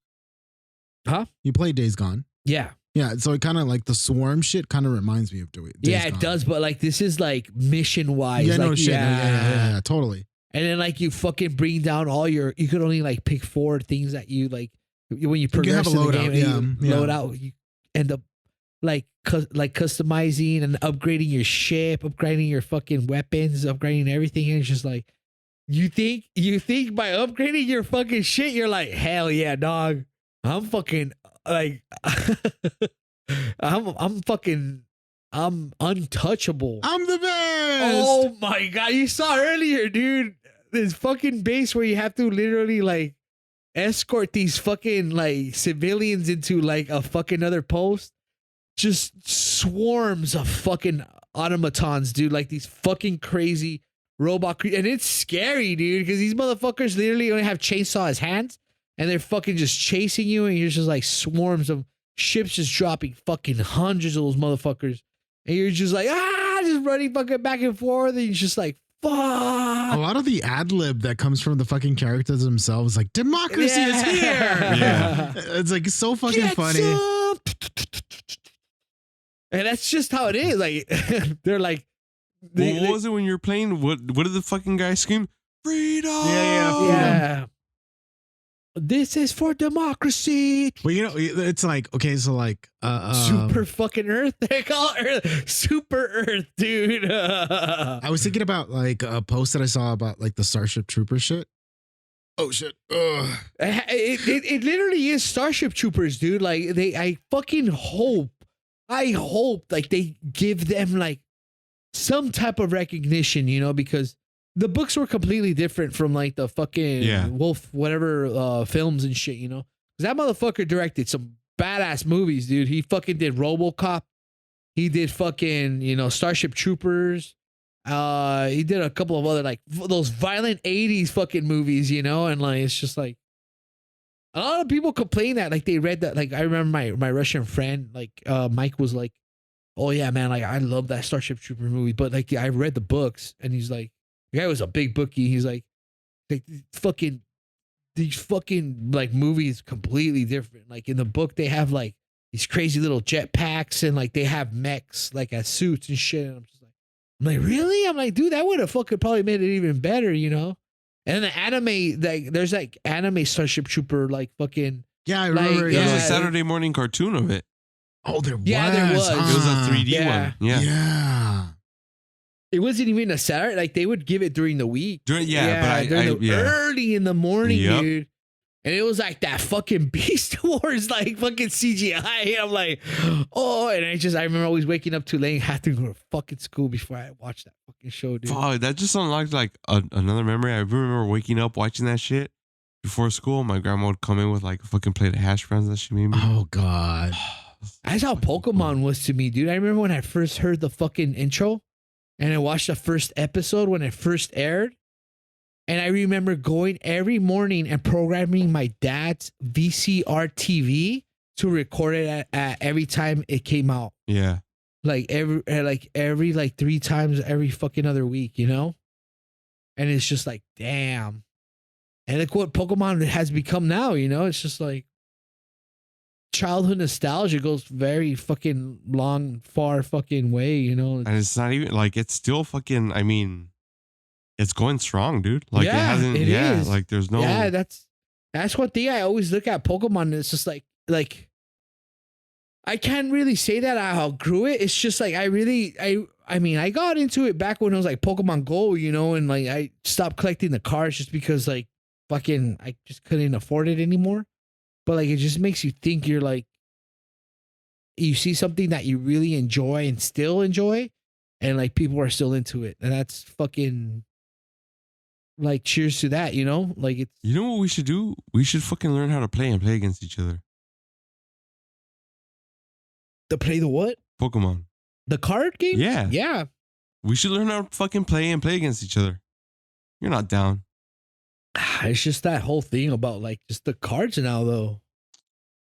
Huh? You play Days Gone. Yeah. Yeah, so it kind of like the swarm shit kind of reminds me of Days Yeah, Gone. it does, but like this is like mission wise. Yeah, like, no shit. Yeah, totally. And then like you fucking bring down all your. You could only like pick 4 things that you like when you progress in the game. And you load out. You end up like customizing and upgrading your ship, upgrading your fucking weapons, upgrading everything. And it's just like you think by upgrading your fucking shit, you're like, hell yeah, dog. I'm fucking like I'm untouchable. I'm the best. Oh my god, you saw earlier, dude. This fucking base where you have to literally like escort these fucking like civilians into like a fucking other post. Just swarms of fucking automatons, dude. Like these fucking crazy robot and it's scary, dude, because these motherfuckers literally only have chainsaw as hands. And they're fucking just chasing you, and you're just like swarms of ships just dropping fucking hundreds of those motherfuckers. And you're just like, just running fucking back and forth. And you're just like, fuck. A lot of the ad lib that comes from the fucking characters themselves, like, democracy is here. Yeah. It's like so fucking Get funny. some. And that's just how it is. Like, they're like, what was it when you were playing? What did the fucking guy scream? Freedom! Yeah. This is for democracy. Well, you know, it's like, okay, so like Super fucking Earth. They call it Earth. Super Earth, dude. I was thinking about like a post that I saw about like the Starship Trooper shit. Oh shit. Ugh. It literally is Starship Troopers, dude. Like I fucking hope like they give them like some type of recognition, you know, because the books were completely different from like the fucking Wolf, whatever films and shit, you know? Because that motherfucker directed some badass movies, dude. He fucking did RoboCop. He did fucking, you know, Starship Troopers. He did a couple of other like those violent 80s fucking movies, you know? And like, it's just like, a lot of people complain that like they read that. Like I remember my Russian friend, like Mike was like, oh yeah, man, like I love that Starship Trooper movie. But like I read the books and he's like, the guy was a big bookie. He's like these fucking like movies completely different. Like in the book, they have like these crazy little jetpacks and like they have mechs like as suits and shit. And I'm like, really? I'm like, dude, that would have fucking probably made it even better, you know? And then the anime, like there's like anime Starship Trooper, like fucking. Yeah, I remember. Like, there was a Saturday morning cartoon of it. Oh, there was. Yeah, there was. It was a 3D one. Yeah. It wasn't even a Saturday. Like they would give it during the week. But early in the morning, dude. And it was like that fucking Beast Wars, like fucking CGI. I'm like, oh, and I remember always waking up too late and had to go to fucking school before I watched that fucking show, dude. Oh, that just unlocked like another memory. I remember waking up watching that shit before school. My grandma would come in with like a fucking plate of hash browns that she made me. Oh God. That's how Pokemon was to me, dude. I remember when I first heard the fucking intro and I watched the first episode when it first aired. And I remember going every morning and programming my dad's VCR TV to record it at every time it came out. Yeah. Like every 3 times every fucking other week, you know? And it's just like, damn. And look what Pokemon has become now, you know? It's just like childhood nostalgia goes very fucking long, far fucking way, you know? And it's not even like, it's still fucking, I mean, it's going strong, dude. Like yeah, it hasn't, is. Like there's no. Yeah, that's one thing I always look at Pokemon and it's just like I can't really say that I outgrew it. It's just like I mean, I got into it back when it was like Pokemon Go, you know, and like I stopped collecting the cards just because like fucking I just couldn't afford it anymore. But like it just makes you think you're like you see something that you really enjoy and still enjoy. and like people are still into it, and that's fucking like cheers to that, you know? Like it's You know what we should do? We should fucking learn how to play and play against each other. to play the what? Pokemon. The card game? Yeah. Yeah. We should learn how to fucking play and play against each other. You're not down. It's just that whole thing about like just the cards now though.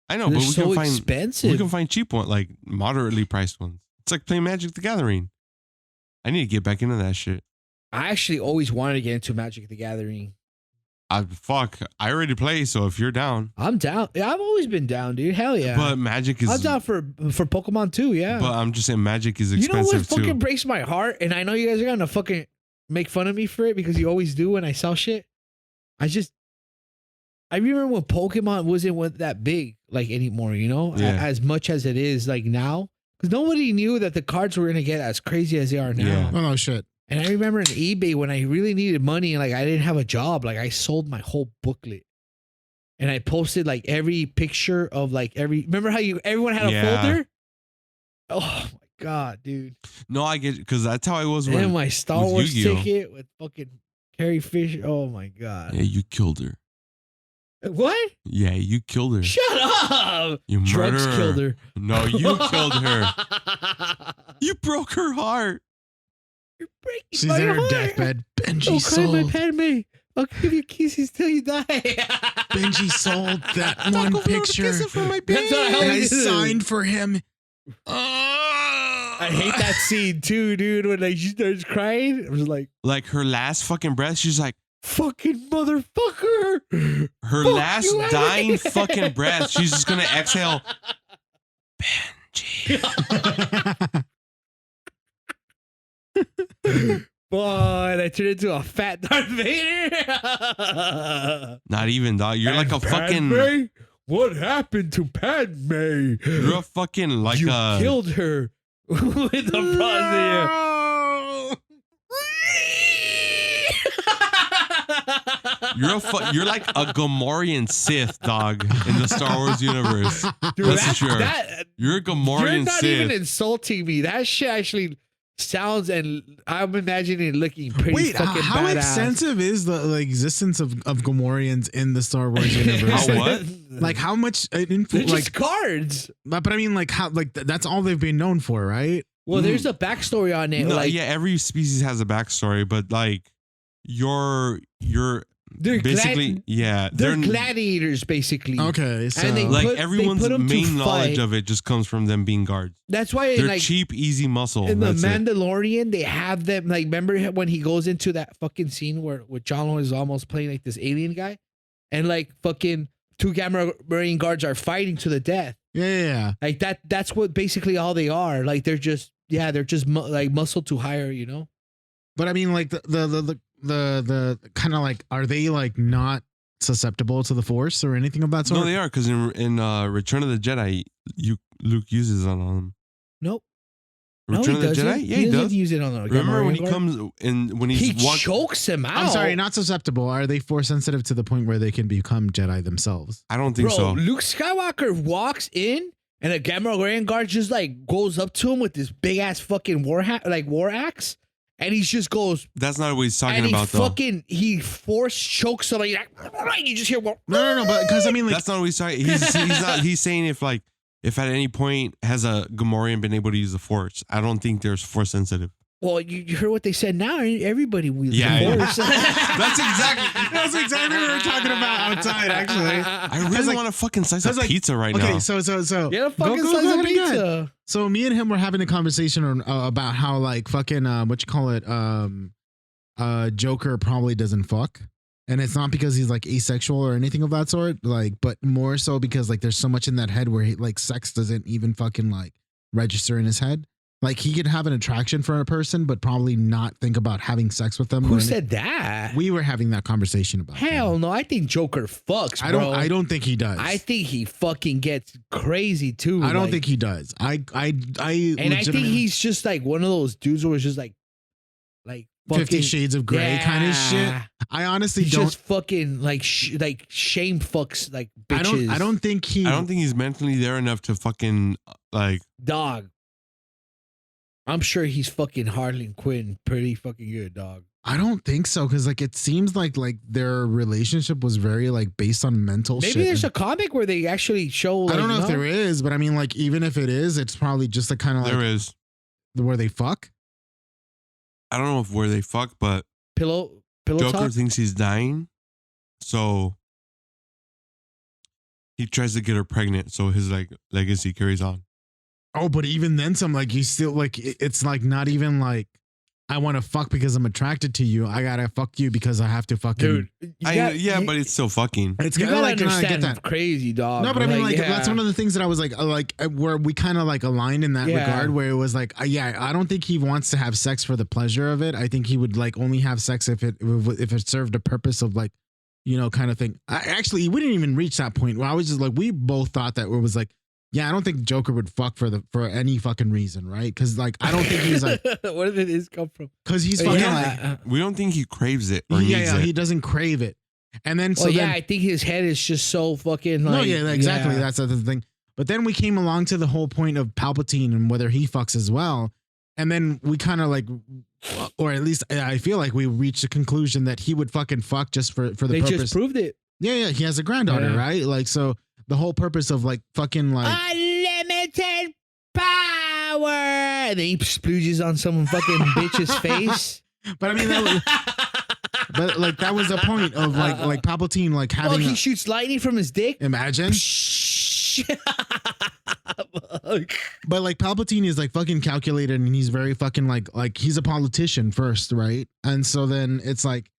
I know, They're but we so can find expensive. we can find cheap ones, like moderately priced ones. It's like playing Magic the Gathering. I need to get back into that shit. I actually always wanted to get into Magic the Gathering. I already play, so if you're down. I'm down. Yeah, I've always been down, dude. Hell yeah. But Magic is I'm down for Pokemon too, yeah. But I'm just saying Magic is you know what expensive fucking too. breaks my heart? And I know you guys are gonna fucking make fun of me for it because you always do when I sell shit. I remember when Pokemon wasn't that big like anymore, you know, Yeah. as much as it is like now, because nobody knew that the cards were gonna get as crazy as they are now. Yeah. Oh no, shit. And I remember on eBay when I really needed money and like I didn't have a job, like I sold my whole booklet, and I posted like every picture of like Remember how everyone had a Yeah. folder? Oh my god, dude! No, I get because that's how I was And when. my Star with Wars Yu-Gi-Oh. ticket with fucking Carrie Fisher. Oh my god! Yeah, you killed her. What? Yeah, you killed her. Shut up! You Drugs murderer. killed her. No, you killed her. You broke her heart. You're breaking She's my in her heart. deathbed. Benji Don't cry my sold. Padme. I'll give you kisses till you die. Benji sold that one Taco Bell to picture. kiss it from my That's what And I Dude. signed for him. I hate that scene too, dude. When like she starts crying, I was like, Like her last fucking breath, she's like, "Fucking motherfucker!" her Fuck last you, Alex. dying fucking breath, she's just gonna exhale. Benji. Boy, I turned into a fat Darth Vader. Not even, dog. You're like a fucking. Padme? What happened to Padme? You're a fucking like you a. killed her with the bronze. You're like a Gamorrean Sith, dog, in the Star Wars universe. Dude, That's for that- sure. that- You're a You're Gamorrean not Sith. even insulting me. That shit actually sounds, and I'm imagining it looking pretty Wait, fucking how badass. extensive is the existence of Gamorreans in the Star Wars universe? How Like, what? like how much info? They're Like, just cards. but I mean, like how? Like that's all they've been known for, right? Well, there's a backstory on it. No, like, yeah, every species has a backstory, but like you're they're basically they're gladiators, basically. Okay, so And they like put- they everyone's put 'em to main knowledge fight. of it just comes from them being guards. That's why, They're like, cheap, easy muscle. in the That's it. Mandalorian, they have them. Like, remember when he goes into that fucking scene where John is almost playing like this alien guy, and like fucking two Gamma Marine guards are fighting to the death. yeah. Like that. That's what basically all they are. Like they're just like muscle to hire. You know. But I mean, like the kind of like, are they like not susceptible to the Force or anything of that sort? No, they are because in Return of the Jedi, Luke uses it on them. Nope. Return no, of the doesn't. Jedi, yeah, he doesn't does. use it on the. Remember when he Gamorrean guard? comes in when He he's walking? chokes him out. I'm sorry, not susceptible. Are they Force sensitive to the point where they can become Jedi themselves? I don't think Bro, so. Luke Skywalker walks in and a Gamma Ray guard just like goes up to him with this big ass fucking war axe, and he just goes That's not what he's talking and about, though. he force chokes somebody. Like, you just hear No, but because I mean, like, That's not what he's talking. He's not. He's saying if at any point has a Gamorrean been able to use the Force, I don't think there's Force sensitive. Well, you heard what they said. Now everybody wields Yeah, the yeah. force. That's exactly what we were talking about outside. Actually, I really like- want a fucking slice of 'cause, like, pizza right okay, now. so Get a fucking go slice of ahead and get it. pizza. So me and him were having a conversation about how like fucking what you call it Joker probably doesn't fuck, and it's not because he's like asexual or anything of that sort, like, but more so because like there's so much in that head where he, like sex doesn't even fucking like register in his head. Like he could have an attraction for a person, but probably not think about having sex with them. Who said that? We were having that conversation about. Hell no! I think Joker fucks, bro. I don't think he does. I think he fucking gets crazy too. I don't like- think he does. I And I think legitimately- he's just like one of those dudes who was just like 50 fucking, Shades of Grey kind of shit. Yeah. I honestly He's don't. just fucking like shame fucks like bitches. I don't think he. I don't think he's mentally there enough to fucking like. Dog. I'm sure he's fucking Harley Quinn pretty fucking good, dog. I don't think so, because like it seems like their relationship was very like based on mental shit. Maybe there's a comic where they actually show. Like, I don't know if there is, but I mean, like even if it is, it's probably just like kind of like There is. where they fuck. I don't know if where they fuck, but pillow Joker talk. thinks he's dying, so he tries to get her pregnant, so his like legacy carries on. Oh, but even then, some like you still like it's like not even like I want to fuck because I'm attracted to you. I gotta fuck you because I have to fucking. Dude, But it's still fucking. It's you gotta gotta like, I understand, get that. crazy dog. No, but I mean, like yeah. that's one of the things that I was like where we kind of like aligned in that Yeah. regard, where it was like, yeah, I don't think he wants to have sex for the pleasure of it. I think he would like only have sex if it served a purpose of like, you know, kind of thing. Actually, we didn't even reach that point where I was just like, we both thought that it was like, yeah, I don't think Joker would fuck for any fucking reason, right? Because like I don't think he's like, where did this come from? because he's fucking Yeah. We don't think he craves it or like, needs it. he doesn't crave it. And then Well, I think his head is just so fucking like. no, yeah, exactly. yeah. That's the thing. But then we came along to the whole point of Palpatine and whether he fucks as well. And then we kind of like, or at least I feel like we reached a conclusion that he would fucking fuck just for the They purpose. just proved it. Yeah, he has a granddaughter, Yeah. right? Like, so the whole purpose of like fucking like. Unlimited power. And then he splooges on some fucking bitch's face. But I mean, that was, but like that was the point of like Palpatine like Well, having. he shoots lightning from his dick. Imagine. But like Palpatine is like fucking calculated and he's very fucking like he's a politician first, right? And so then it's like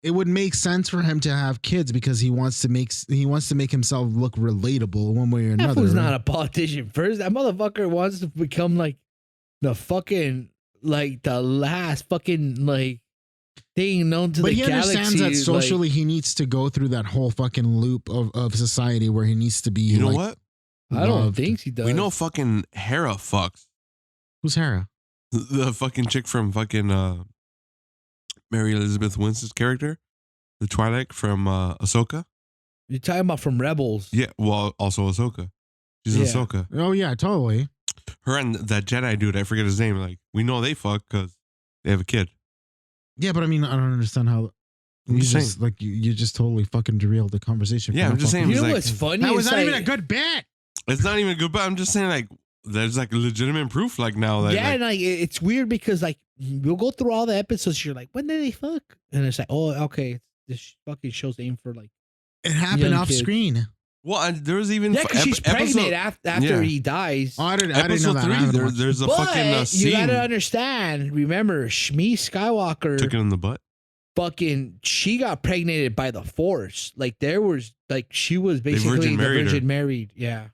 it would make sense for him to have kids because he wants to make himself look relatable one way or That another. was right? not a politician first. That motherfucker wants to become like the fucking like the last fucking like thing known to But the he galaxy. understands that like- socially he needs to go through that whole fucking loop of society where he needs to be. You know like, what? I don't loved. think he does. We know fucking Hera fucks. Who's Hera? The fucking chick from fucking Mary Elizabeth Winstead's character, the Twilight from Ahsoka. You're talking about from Rebels. Yeah, well, also Ahsoka. She's in Yeah. Ahsoka. Oh yeah, totally. Her and that Jedi dude, I forget his name. Like, we know they fuck because they have a kid. Yeah, but I mean, I don't understand how. I'm You just just saying. like you just totally fucking derailed the conversation. Yeah, for I'm no just fucking saying, You know like- what's funny? That was It's not even like- a good bit. It's not even good, but I'm just saying, like, there's like legitimate proof, like now that. Yeah, like, and like it's weird because like you'll go through all the episodes. You're like, when did they fuck? And it's like, oh, okay, this fucking show's aimed for like. It happened Young off kids. screen. well, and there was even Yeah, because she's pregnant after yeah. he dies. Oh, I didn't know episode that. I 3. haven't watched it. There's a But fucking you scene. gotta understand. Remember, Shmi Skywalker, Took it in the butt. fucking, she got pregnated by the Force. Like there was, like she was basically virgin the married her. Virgin married. Yeah.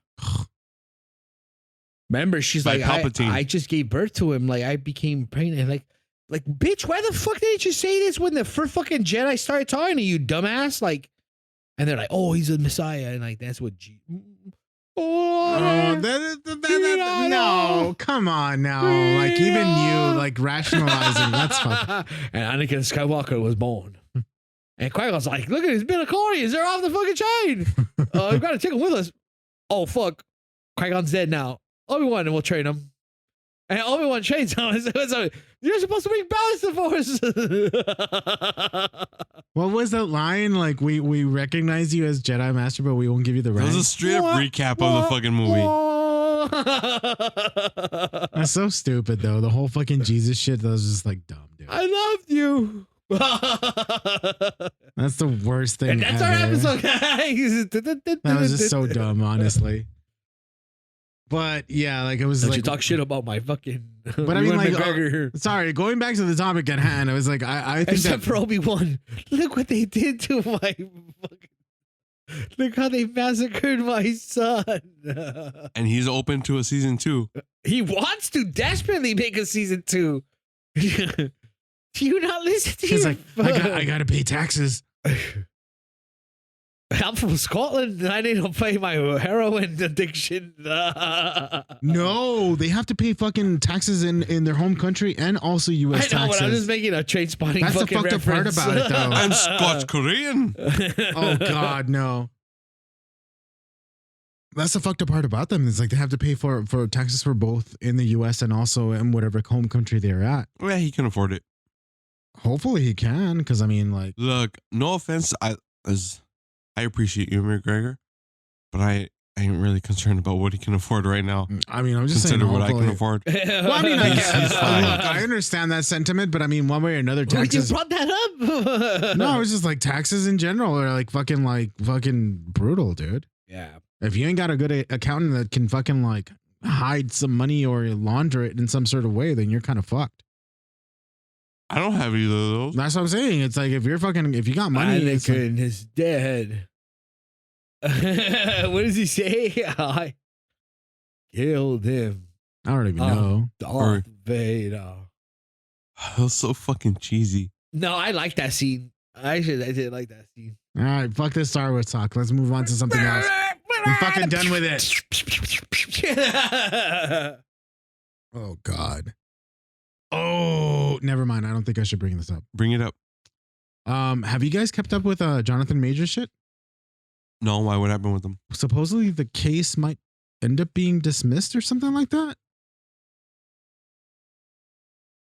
Remember, she's By like, Palpatine. I just gave birth to him. Like I became pregnant. Like, bitch, why the fuck didn't you say this when the first fucking Jedi started talking to you, dumbass? Like, and they're like, oh, he's a Messiah, and like that's what. Oh, no, come on now. Like even you, like rationalizing. That's fine. And Anakin Skywalker was born. And Qui-Gon's like, look at his midichlorians. They're off the fucking chain. We've got to take them with us. Oh, fuck. Qui-Gon's dead now. Obi-Wan, and we'll train him. And Obi-Wan trains him. So, you're supposed to bring balance to the Force. What was that line? Like we recognize you as Jedi Master, but we won't give you the That was rank. a straight up recap of the fucking movie. That's so stupid though. The whole fucking Jesus shit. That was just like dumb, dude. I loved you. That's the worst thing And that's our ever. episode, guys. That was just so dumb, honestly. But yeah, like it was Don't like you talk shit about my fucking. But I mean, Ewan like, McGregor. sorry, going back to the topic at hand, I was like, I think Except that for Obi-Wan. Look what they did to my fucking. Look how they massacred my son. And he's open to a season 2. He wants to desperately make a season 2. Do you not listen to he's your like, I gotta pay taxes. I'm from Scotland and I need to pay my heroin addiction. No, they have to pay fucking taxes in their home country and also U.S. I know, taxes. but I'm just making a train spotting That's the fucking fucked up part reference. about it, though. I'm Scotch Korean. Oh God, no. That's the fucked up part about them. It's like they have to pay for taxes for both in the U.S. and also in whatever home country they're at. Yeah, he can afford it. Hopefully he can, because I mean, like, Look, no offense, I appreciate you, McGregor, but I ain't really concerned about what he can afford right now. I mean, I'm just saying, Consider what I can hopefully- afford. Well, I mean, He's fine. look, I understand that sentiment, but I mean, one way or another, Why'd you taxes. brought that up? No, it's just like taxes in general are like fucking brutal, dude. Yeah. If you ain't got a good accountant that can fucking like hide some money or launder it in some sort of way, then you're kind of fucked. I don't have either of those. That's what I'm saying. It's like if you got money, it's like, Anakin is dead. What does he say? I killed him. I don't even know. Darth Vader. That was so fucking cheesy. No, I like that scene. I did like that scene. All right, fuck this Star Wars talk. Let's move on to something else. I'm fucking done with it. Oh God. Oh, never mind. I don't think I should bring this up. Bring it up. Have you guys kept up with Jonathan Majors shit? No, why? What happened with them? Supposedly the case might end up being dismissed or something like that.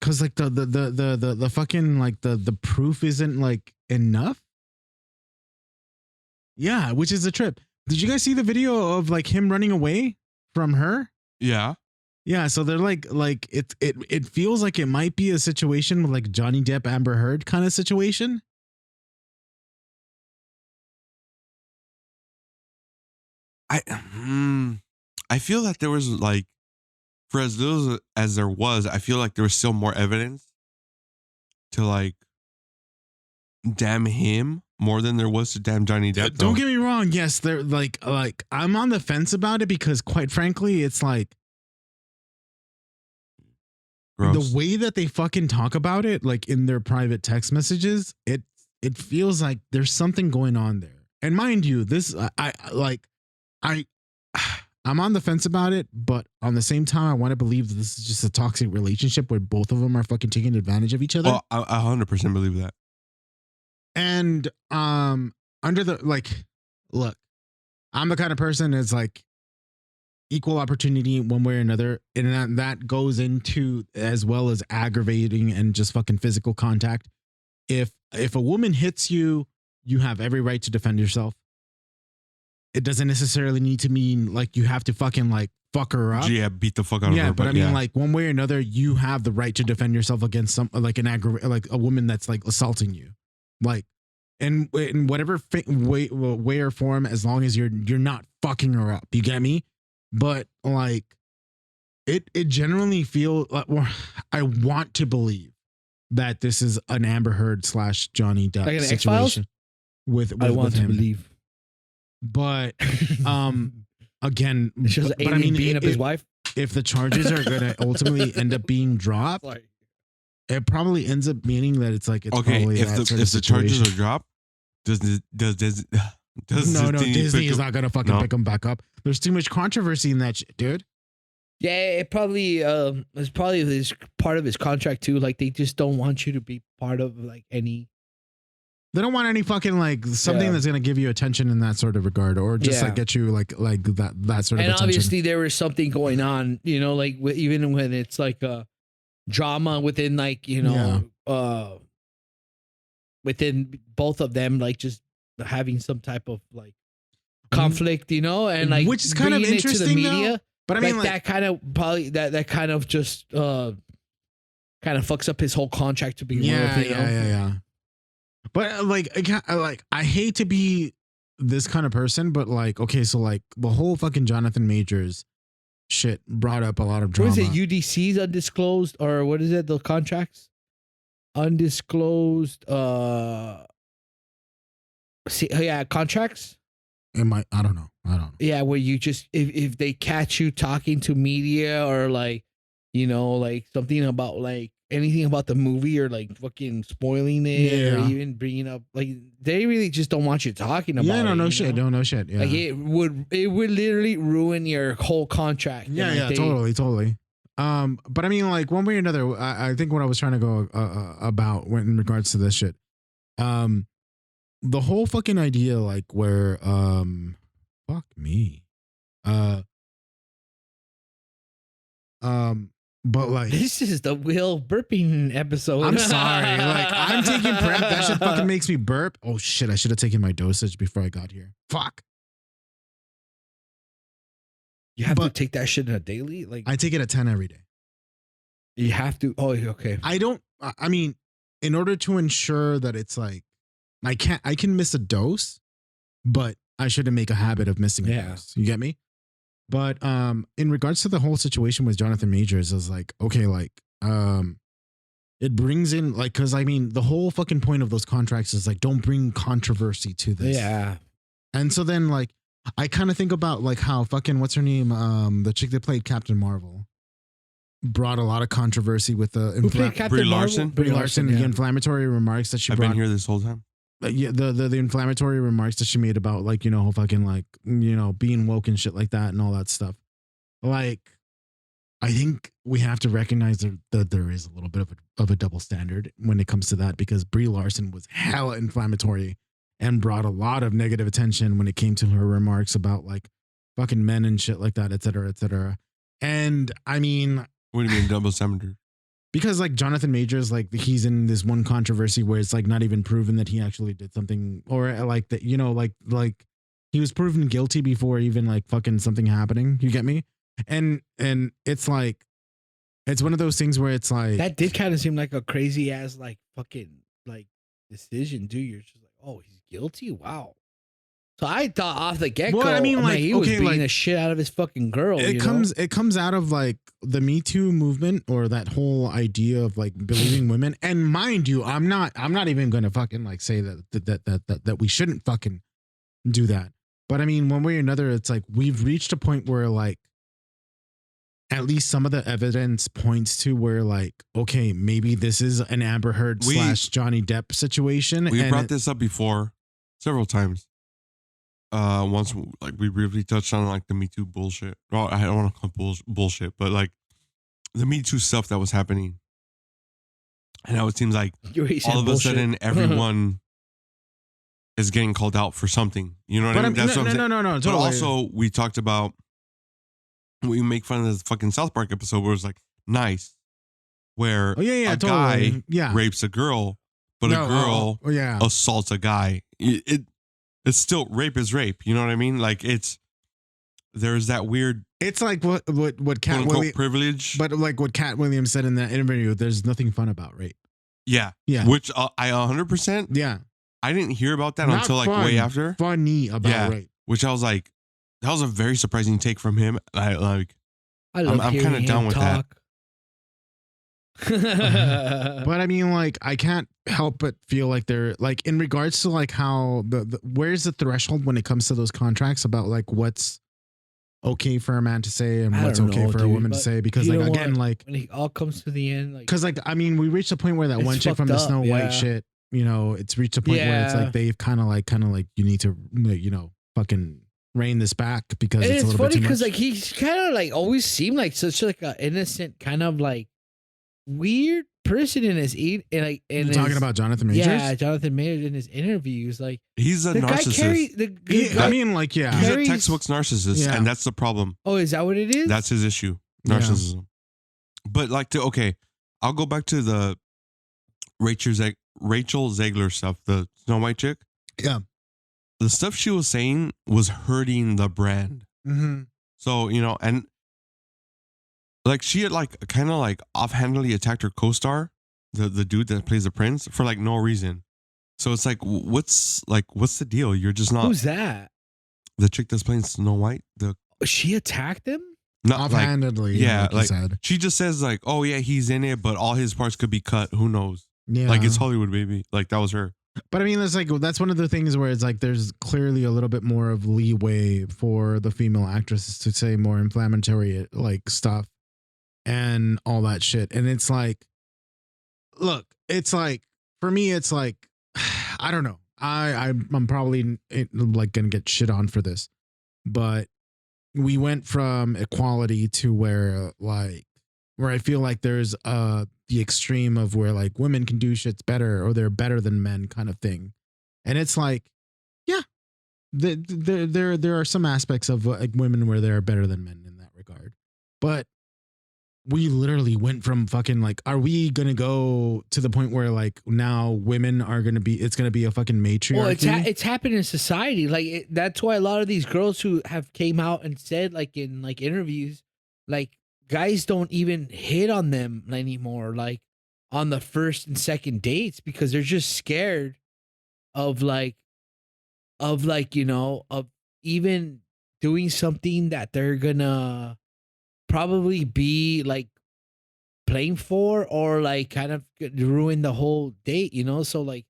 Cause like the fucking like the proof isn't like enough. Yeah, which is a trip. Did you guys see the video of like him running away from her? Yeah. Yeah, so they're like it feels like it might be a situation with like Johnny Depp, Amber Heard kind of situation. I feel that there was like, for as little as there was, I feel like there was still more evidence to like damn him more than there was to damn Johnny Depp. Don't get me wrong. Yes, they're like I'm on the fence about it because quite frankly, it's like Gross. the way that they fucking talk about it, like in their private text messages, it feels like there's something going on there. And mind you, this I'm on the fence about it, but on the same time, I want to believe that this is just a toxic relationship where both of them are fucking taking advantage of each other. Well, I 100% believe that. And under the like, look, I'm the kind of person that's like equal opportunity one way or another, and that goes into as well as aggravating and just fucking physical contact. If a woman hits you, you have every right to defend yourself. It doesn't necessarily need to mean like you have to fucking like fuck her up. Yeah, beat the fuck out of her. Yeah, but I mean, yeah. like one way or another, you have the right to defend yourself against some like like a woman that's like assaulting you, like in whatever way or form, as long as you're not fucking her up. You get me? But like, it generally feels like, well, I want to believe that this is an Amber Heard / Johnny Depp Like an situation with I want to him. believe. But again, It's just but I mean, beating up his wife. if the charges are going to ultimately end up being dropped, it probably ends up meaning that it's like it's okay, probably if that sort the of charges situation. are dropped, does No, Disney Disney pick is up- not going to fucking No? pick them back up. There's too much controversy in that shit, dude. Yeah, it probably it's probably his part of his contract too. Like they just don't want you to be part of like any. They don't want any fucking like something Yeah. that's going to give you attention in that sort of regard, or just Yeah. like get you like that sort of And attention. obviously there was something going on, you know, like even when it's like a drama within like within both of them, like just having some type of like conflict, you know, and like Which is kind of bringing it to the interesting, though. media. But I mean, like that kind of probably that kind of just kind of fucks up his whole contract to be with, yeah. But like, I hate to be this kind of person, but like, okay, so like the whole fucking Jonathan Majors shit brought up a lot of drama. What is it? UDC's undisclosed, or what is it? The contracts undisclosed. Contracts. I don't know. Yeah, where you just if they catch you talking to media or like, you know, like something about like anything about the movie or like fucking spoiling it or even bringing up like they really just don't want you talking about it. No shit. No shit. Yeah. Like it would literally ruin your whole contract. Yeah, And, like, totally. But I mean, like one way or another, I think what I was trying to go about when in regards to this shit, the whole fucking idea, like where, fuck me, Uh, but like, This is the Will burping episode. I'm sorry. Like, I'm taking prep. That shit fucking makes me burp. Oh shit! I should have taken my dosage before I got here. Fuck. You have to But- take that shit in a daily. Like I take it at 10 every day. you have to. Oh, okay. I don't. I mean, in order to ensure that it's like, I can miss a dose, but I shouldn't make a habit of missing a Yeah. dose. You get me? But in regards to the whole situation with Jonathan Majors, I was like, okay, like it brings in like, because I mean, the whole fucking point of those contracts is like, don't bring controversy to this. Yeah. And so then like, I kind of think about like how fucking what's her name, the chick that played Captain Marvel, brought a lot of controversy with the Who played Captain Brie Marvel? Larson? Brie Larson, yeah. the inflammatory remarks that she I've brought. been here this whole time. Yeah, the inflammatory remarks that she made about like, you know, fucking like, you know, being woke and shit like that and all that stuff. Like, I think we have to recognize that there is a little bit of a double standard when it comes to that, because Brie Larson was hella inflammatory and brought a lot of negative attention when it came to her remarks about like fucking men and shit like that, et cetera, et cetera. And I mean, What do you mean double standard? because like Jonathan Majors, like he's in this one controversy where it's like not even proven that he actually did something, or like that, you know, like he was proven guilty before even like fucking something happening. You get me? And it's like, it's one of those things where it's like, That did kind of seem like a crazy ass like fucking like decision, dude. You're just like, oh, he's guilty. Wow. So I thought off the get go, Well, I mean, like, he was okay, beating like, the shit out of his fucking girl. it comes out of like the Me Too movement, or that whole idea of like believing women. And mind you, I'm not even gonna fucking like say that we shouldn't fucking do that. But I mean, one way or another, it's like we've reached a point where like at least some of the evidence points to where like, okay, maybe this is an Amber Heard / Johnny Depp situation. We brought this up before several times. Once like we briefly touched on like the Me Too bullshit. Well, I don't want to call it bullshit, but like the Me Too stuff that was happening. And now it seems like all of a sudden everyone is getting called out for something. You know what I mean? That's what I'm saying. No, But totally. also we talked about, we make fun of this fucking South Park episode where it was like nice, where a totally. guy rapes a girl, but a girl assaults a guy. It's still rape is rape. You know what I mean? Like there's that weird. It's like what Cat Williams privilege, but like what Cat Williams said in that interview. There's nothing fun about rape. Yeah. Which I 100%. Yeah. I didn't hear about that Not until like fun, way after. Funny about rape. Which I was like, that was a very surprising take from him. I'm I'm kind of down with that. But I mean, like, I can't help but feel like they're like, in regards to like how the where's the threshold when it comes to those contracts about like what's okay for a man to say and what's okay for a woman to say, because like again, like when it all comes to the end, like, because like I mean, we reached a point where that one chick from the Snow White shit, you know, it's reached a point where it's like they've kind of like you need to, you know, fucking rein this back, because and it's a little funny bit too because much. like he's kind of like always seemed like such like an innocent kind of like weird person in his and You're talking about Jonathan Majors? Yeah, Jonathan Majors in his interviews, like he's a narcissist. I mean, like, yeah, he's a textbook narcissist, and that's the problem. Oh, is that what it is? That's his issue, narcissism. But like, I'll go back to the Rachel Zegler stuff, the Snow White chick. Yeah, the stuff she was saying was hurting the brand. Mm-hmm. So, you know, and like she had like kind of like offhandedly attacked her co-star, the dude that plays the prince, for like no reason. So it's like, what's the deal? You're just not. Who's that? The chick that's playing Snow White. She attacked him? Not offhandedly. Like, yeah, like said. She just says like, oh yeah, he's in it, but all his parts could be cut. Who knows? Yeah, like it's Hollywood, baby. Like that was her. But I mean, that's one of the things where it's like there's clearly a little bit more of leeway for the female actresses to say more inflammatory like stuff and all that shit. And it's like, look, it's like, for me, it's like, I don't know. I'm probably like gonna get shit on for this, but we went from equality to where I feel like there's the extreme of where like women can do shits better, or they're better than men kind of thing. And it's like, yeah, there are some aspects of like women where they're better than men in that regard, but we literally went from fucking like, are we gonna go to the point where like now women are gonna be, it's gonna be a fucking matriarchy? Well, it's happened in society. Like that's why a lot of these girls who have came out and said like in like interviews, like guys don't even hit on them anymore, like on the first and second dates because they're just scared of of even doing something that they're gonna probably be like playing for or like kind of ruin the whole date, so like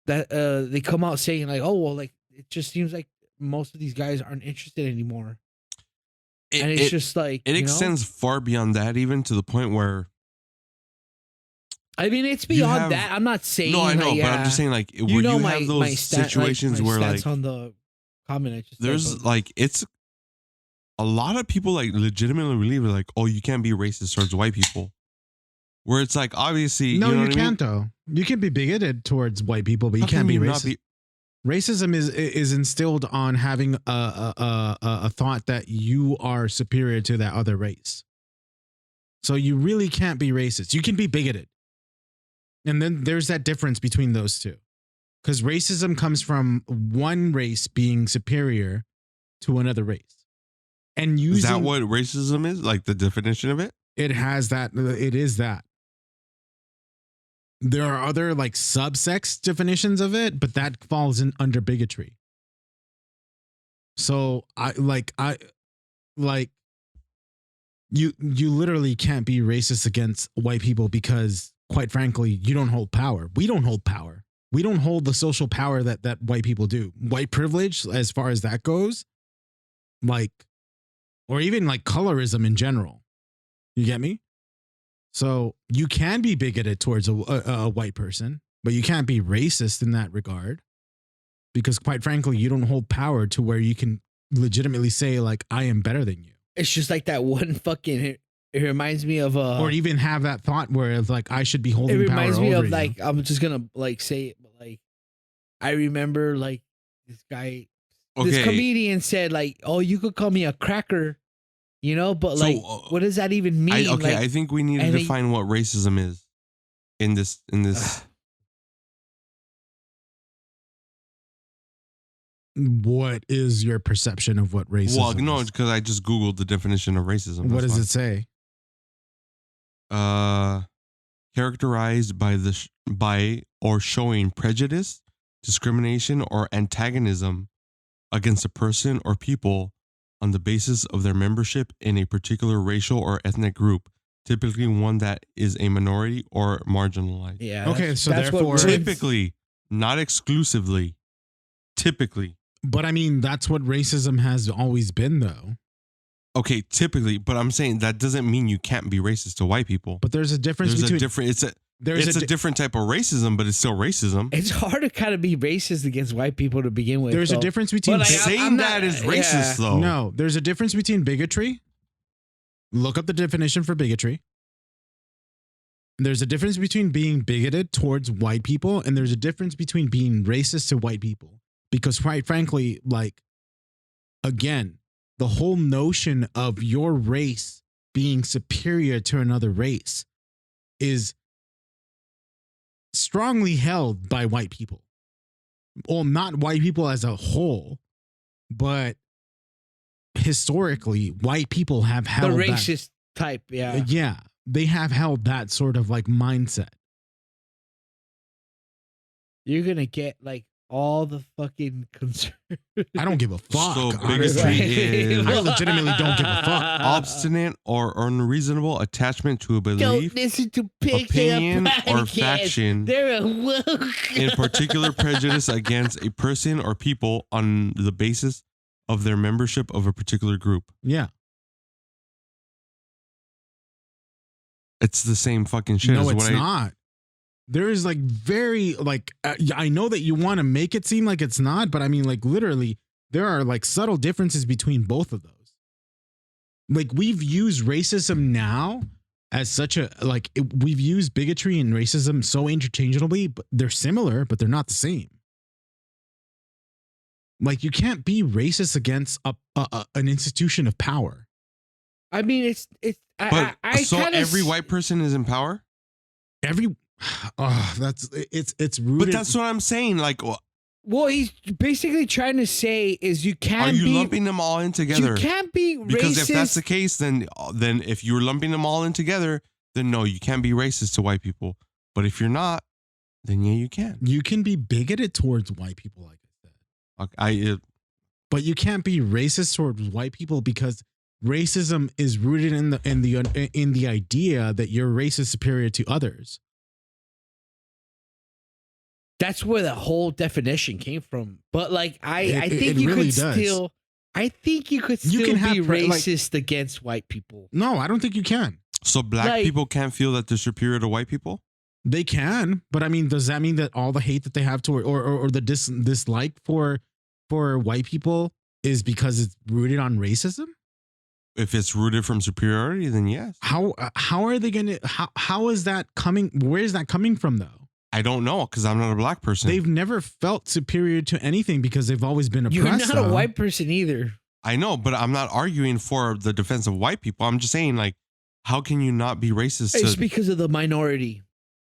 that they come out saying like, oh well, like it just seems like most of these guys aren't interested anymore. And it's just like it extends far beyond that, even to the point where I mean it's beyond that. I'm not saying no, I know, like, but I'm just saying like where you have those situations where like on the comment I just there's like it's a lot of people like legitimately believe like, oh, you can't be racist towards white people. Where it's like obviously no, you know you can't though. You can be bigoted towards white people, but you can't be racist. Racism is instilled on having a thought that you are superior to that other race. So you really can't be racist. You can be bigoted. And then there's that difference between those two. Because racism comes from one race being superior to another race. And is that what racism is? Like the definition of it? It has that. It is that. There are other like subsex definitions of it, but that falls in under bigotry. So you literally can't be racist against white people because quite frankly, you don't hold power. We don't hold power. We don't hold the social power that white people do. White privilege, as far as that goes, like, or even like colorism in general. You get me? So you can be bigoted towards a white person, but you can't be racist in that regard because quite frankly, you don't hold power to where you can legitimately say like, I am better than you. It's just like that one fucking, it reminds me of or even have that thought where it's like, I should be holding power. It reminds me of you. like, I'm just going to like say it, but like, I remember like this guy, this comedian said like, oh, you could call me a cracker. But so, like, what does that even mean? I think we need to define what racism is in this. What is your perception of what racism is? Well, no, because I just Googled the definition of racism. What does it say? Characterized by or showing prejudice, discrimination, or antagonism against a person or people on the basis of their membership in a particular racial or ethnic group, typically one that is a minority or marginalized. Yeah. Okay, so therefore, typically, not exclusively, typically. But I mean, that's what racism has always been, though. Okay, typically, but I'm saying that doesn't mean you can't be racist to white people. But there's a difference between it's a different type of racism, but it's still racism. It's hard to kind of be racist against white people to begin with. There's a difference between saying that is racist, though. No, there's a difference between bigotry. Look up the definition for bigotry. There's a difference between being bigoted towards white people, and there's a difference between being racist to white people. Because quite frankly, like, again, the whole notion of your race being superior to another race is strongly held by white people. Well, not white people as a whole, but historically, white people have held the racist type. Yeah. Yeah. They have held that sort of like mindset. You're going to get like all the fucking concern. I don't give a fuck. So bigotry is I legitimately don't give a fuck. Obstinate or unreasonable attachment to a belief, don't listen to opinion, or faction. They're woke. In particular, prejudice against a person or people on the basis of their membership of a particular group. Yeah. It's the same fucking shit. No, it's not. There is like very like I know that you want to make it seem like it's not, but I mean like literally there are like subtle differences between both of those. Like we've used racism now as such a like we've used bigotry and racism so interchangeably, but they're similar, but they're not the same. Like you can't be racist against an institution of power. I mean, it's. But so every white person is in power. Every, it's rooted. But that's what I'm saying. Like, well, he's basically trying to say is you can't. Are you be, lumping them all in together? You can't be racist. Because if that's the case, then if you're lumping them all in together, then no, you can't be racist to white people. But if you're not, then yeah, you can. You can be bigoted towards white people, like I said. But you can't be racist towards white people because racism is rooted in the idea that your race is superior to others. That's where the whole definition came from. But like, I think it you really could does. still. I think you could still be racist against white people. No, I don't think you can. So black people can't feel that they're superior to white people? They can, but I mean, does that mean that all the hate that they have toward or the dislike for white people is because it's rooted on racism? If it's rooted from superiority, then yes. How are they gonna? How is that coming? Where is that coming from, though? I don't know because I'm not a black person. They've never felt superior to anything because they've always been oppressed. You're not a white person either. I know, but I'm not arguing for the defense of white people. I'm just saying, like, how can you not be racist? It's because of the minority.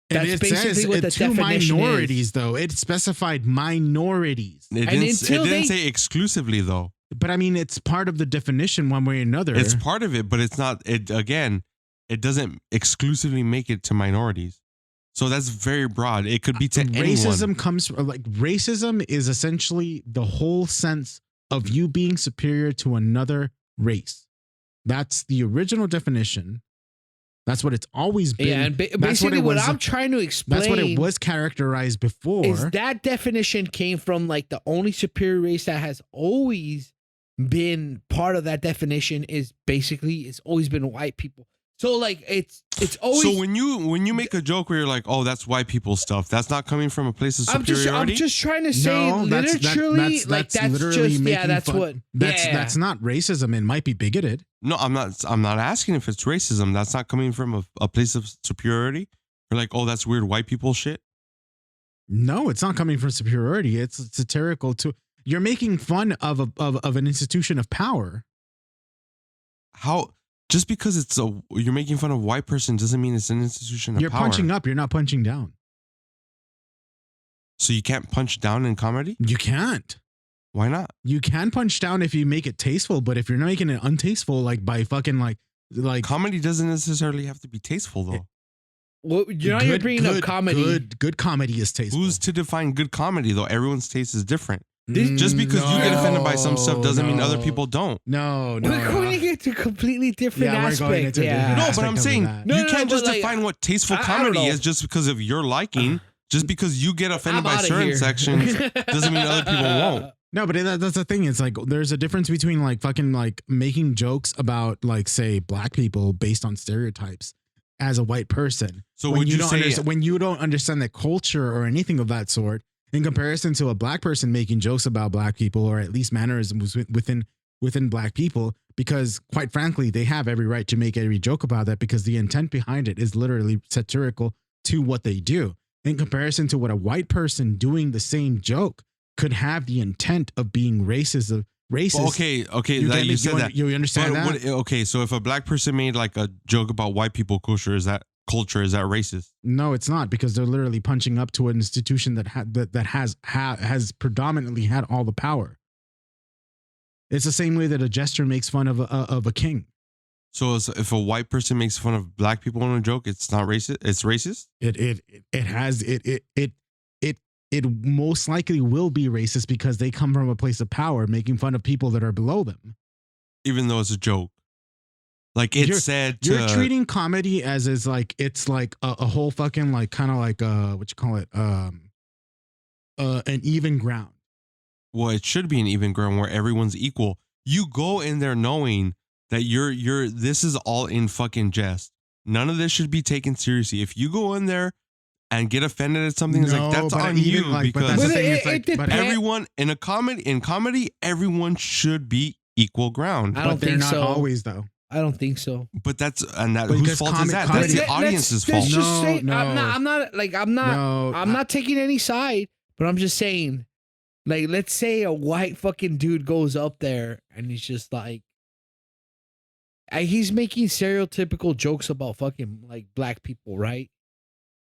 That's basically what the definition minorities, is. Though it specified minorities. It didn't say exclusively, though. But I mean, it's part of the definition one way or another. It's part of it, but it's not. It doesn't exclusively make it to minorities. So that's very broad. It could be to racism anyone. comes from, like, racism is essentially the whole sense of you being superior to another race. That's the original definition. That's what it's always been. Yeah, and basically what I'm trying to explain. That's what it was characterized before. Is that definition came from like the only superior race that has always been part of that definition is basically it's always been white people. So like it's always. So when you make a joke where you're like, oh, that's white people stuff, that's not coming from a place of superiority. I'm just trying to say literally that's not racism. It might be bigoted. No, I'm not asking if it's racism. That's not coming from a place of superiority. You're like, oh, that's weird white people shit. No, it's not coming from superiority. It's satirical to. You're making fun of an institution of power. How? Just because you're making fun of a white person doesn't mean it's an institution of power. You're punching up. You're not punching down. So you can't punch down in comedy? You can't. Why not? You can punch down if you make it tasteful, but if you're not making it untasteful, like by fucking like comedy doesn't necessarily have to be tasteful though. Well, you're bringing up comedy. Good comedy is tasteful. Who's to define good comedy though? Everyone's taste is different. Just because you get offended by some stuff doesn't mean other people don't. We're going to get to completely different aspects. No, but I'm saying you can't just define what tasteful comedy is just because of your liking. Just because you get offended by certain sections doesn't mean other people won't. No, but that's the thing. It's like there's a difference between like fucking like making jokes about like say black people based on stereotypes as a white person. So when you don't understand the culture or anything of that sort, in comparison to a black person making jokes about black people or at least mannerisms within black people, because quite frankly, they have every right to make every joke about that because the intent behind it is literally satirical to what they do. In comparison to what a white person doing the same joke could have the intent of being racist. Well, okay. You said that. You understand that? Okay, so if a black person made like a joke about white people culture, is that racist? No, it's not, because they're literally punching up to an institution that has predominantly had all the power. It's the same way that a jester makes fun of a king. So if a white person makes fun of black people in a joke, it's not racist. It's racist. It most likely will be racist because they come from a place of power, making fun of people that are below them, even though it's a joke. Like you're treating comedy as is like it's like a whole fucking like kind of like what you call it an even ground. Well, it should be an even ground where everyone's equal. You go in there knowing that this is all in fucking jest. None of this should be taken seriously. If you go in there and get offended at something, it's like that's on you, because everyone in comedy, everyone should be equal ground. I don't think so. Always though. I don't think so. But whose fault is that? That's the audience's fault. I'm not taking any side, but I'm just saying Like, let's say a white fucking dude goes up there and he's just like, he's making stereotypical jokes about fucking like black people, right?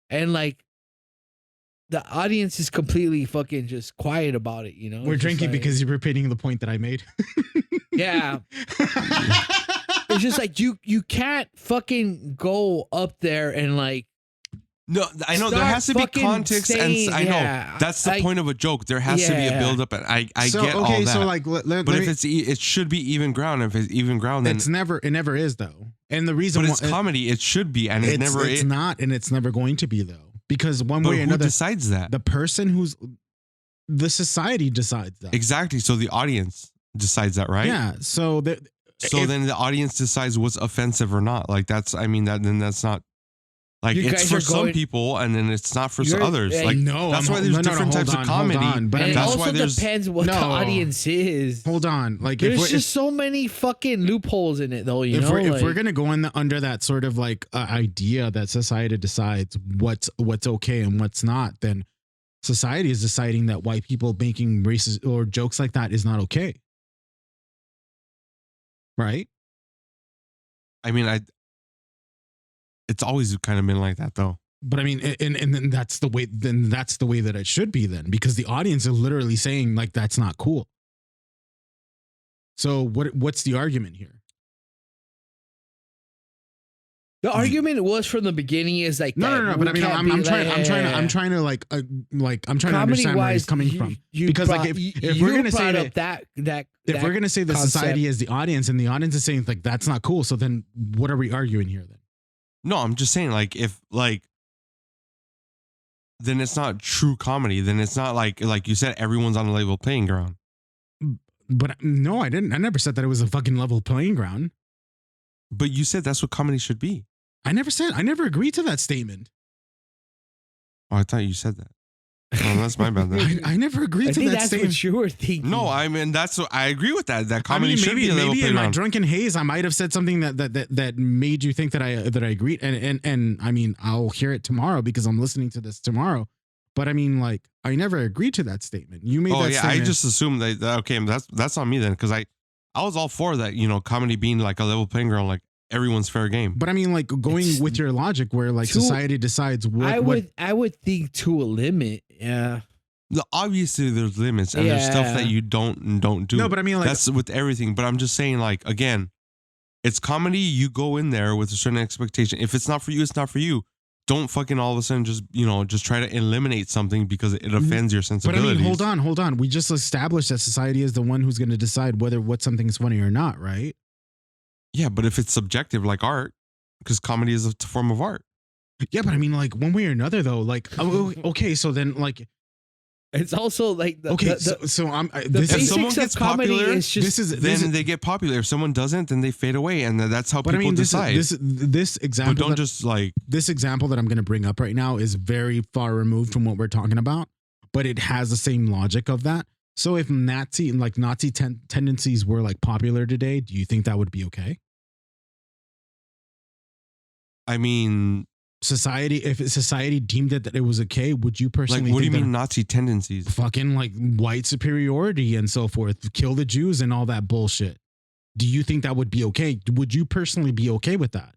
And like the audience is completely fucking just quiet about it, you know? We're It's just drinking like, because you're repeating the point that I made. yeah. It's just like you can't fucking go up there and like No, I know there start has to be fucking context, saying- and I know yeah, that's the like- point of a joke. There has to be a Yeah. build up, and I So, get all okay, that. so like, let but if it's it should be even ground. If it's even ground, then it never is though. And the reason but it's why comedy. It should be, and it never it's is. not, and it's never going to be though, because one But way or who another, decides that? the person who's the society decides that. Exactly. So the audience decides that, right? Yeah. So Then the audience decides what's offensive or not. Like that's. I mean that. Then that's not. Like You it's guys for are some going- people, and then it's not for You're- others. hey, Like no, that's why I'm- there's no, no, different hold types on, of hold comedy. on, but and it that's also why there's depends what the No. audience is. hold on, like There's just so many fucking loopholes in it, though. You know, if like, we're gonna go in under that sort of like idea that society decides what's okay and what's not, then society is deciding that white people making racist or jokes like that is not okay, right? I mean, it's always kind of been like that, though. But I mean, and then that's the way. Then that's the way that it should be. Then because the audience is literally saying like that's not cool. So what's the argument here? the argument was from the beginning is like No, that no, no. But I mean, I'm trying to like I'm trying to understand where he's coming from. Because like if we're gonna say that if we're gonna say the society is the audience and the audience is saying like that's not cool, so then what are we arguing here then? No, I'm just saying, like, if like, then it's not true comedy. Then it's not like you said, everyone's on a level playing ground. But no, I didn't. I never said that it was a fucking level playing ground. But you said that's what comedy should be. I never agreed to that statement. Oh, I thought you said that. Oh, that's my bad. Then. I never agreed I to think that that's statement. what you were thinking. No, I mean that's what I agree with that. That I comedy mean, should be a level maybe playing in my ground. drunken haze, I might have said something that made you think that I agreed. And I mean, I'll hear it tomorrow because I'm listening to this tomorrow. But I mean, like, I never agreed to that statement. You made Oh that yeah, statement. I just assumed that okay, that's on me then, because I was all for that. You know, comedy being like a level playing ground, like everyone's fair game. But I mean, like going It's with your logic, where like too- society decides what. I would think to a limit. Yeah. Obviously, there's limits and there's stuff Yeah. that you don't do. No, but I mean, like, that's with everything. But I'm just saying, like, again, it's comedy. You go in there with a certain expectation. If it's not for you, it's not for you. Don't fucking all of a sudden just try to eliminate something because it offends your but I sensibilities. mean, hold on. We just established that society is the one who's going to decide what something is funny or not, right? Yeah, but if it's subjective, like art, because comedy is a form of art. Yeah, but I mean, like one way or another, though. Like, okay, so then, like, It's also like okay, so I'm. the This If is someone basics gets of comedy popular, is just this is Then they get popular. If someone doesn't, then they fade away, and that's how But I people mean, decide. this but example. don't that- just like. this example that I'm going to bring up right now is very far removed from what we're talking about, but it has the same logic of that. So if Nazi tendencies were like popular today, do you think that would be okay? I mean, If society deemed it that it was okay, would you like, personally? what do you think mean Nazi tendencies? that fucking like white superiority and so forth, kill the Jews and all that bullshit? Do you think that would be okay? Would you personally be okay with that?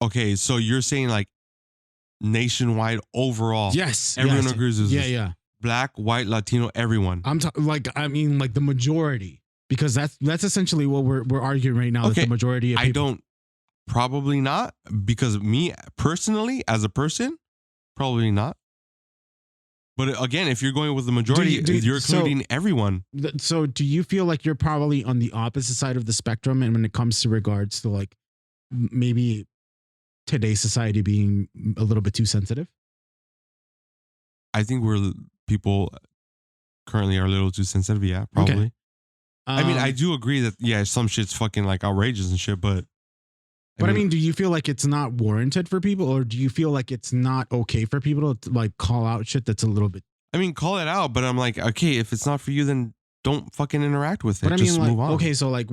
Okay, so you're saying like nationwide overall. Yes, Everyone yes. agrees with Yeah, this. yeah. Black, white, Latino, everyone. I mean, like the majority, because that's essentially what we're arguing right now. That Okay, the majority of I people, don't. Probably not, because me personally, as a person, probably not. But again, if you're going with the majority, you're so- including everyone. So, do you feel like you're probably on the opposite side of the spectrum, and when it comes to regards to like maybe today's society being a little bit too sensitive? I think people currently are a little too sensitive. Yeah, probably. I mean, I do agree that some shit's fucking like outrageous and shit, but. But I mean, do you feel like it's not warranted for people, or do you feel like it's not okay for people to like call out shit that's a little bit? I mean, call it out, but I'm like, okay, if it's not for you, then don't fucking interact with it. But I mean, Just like, move on. okay, so like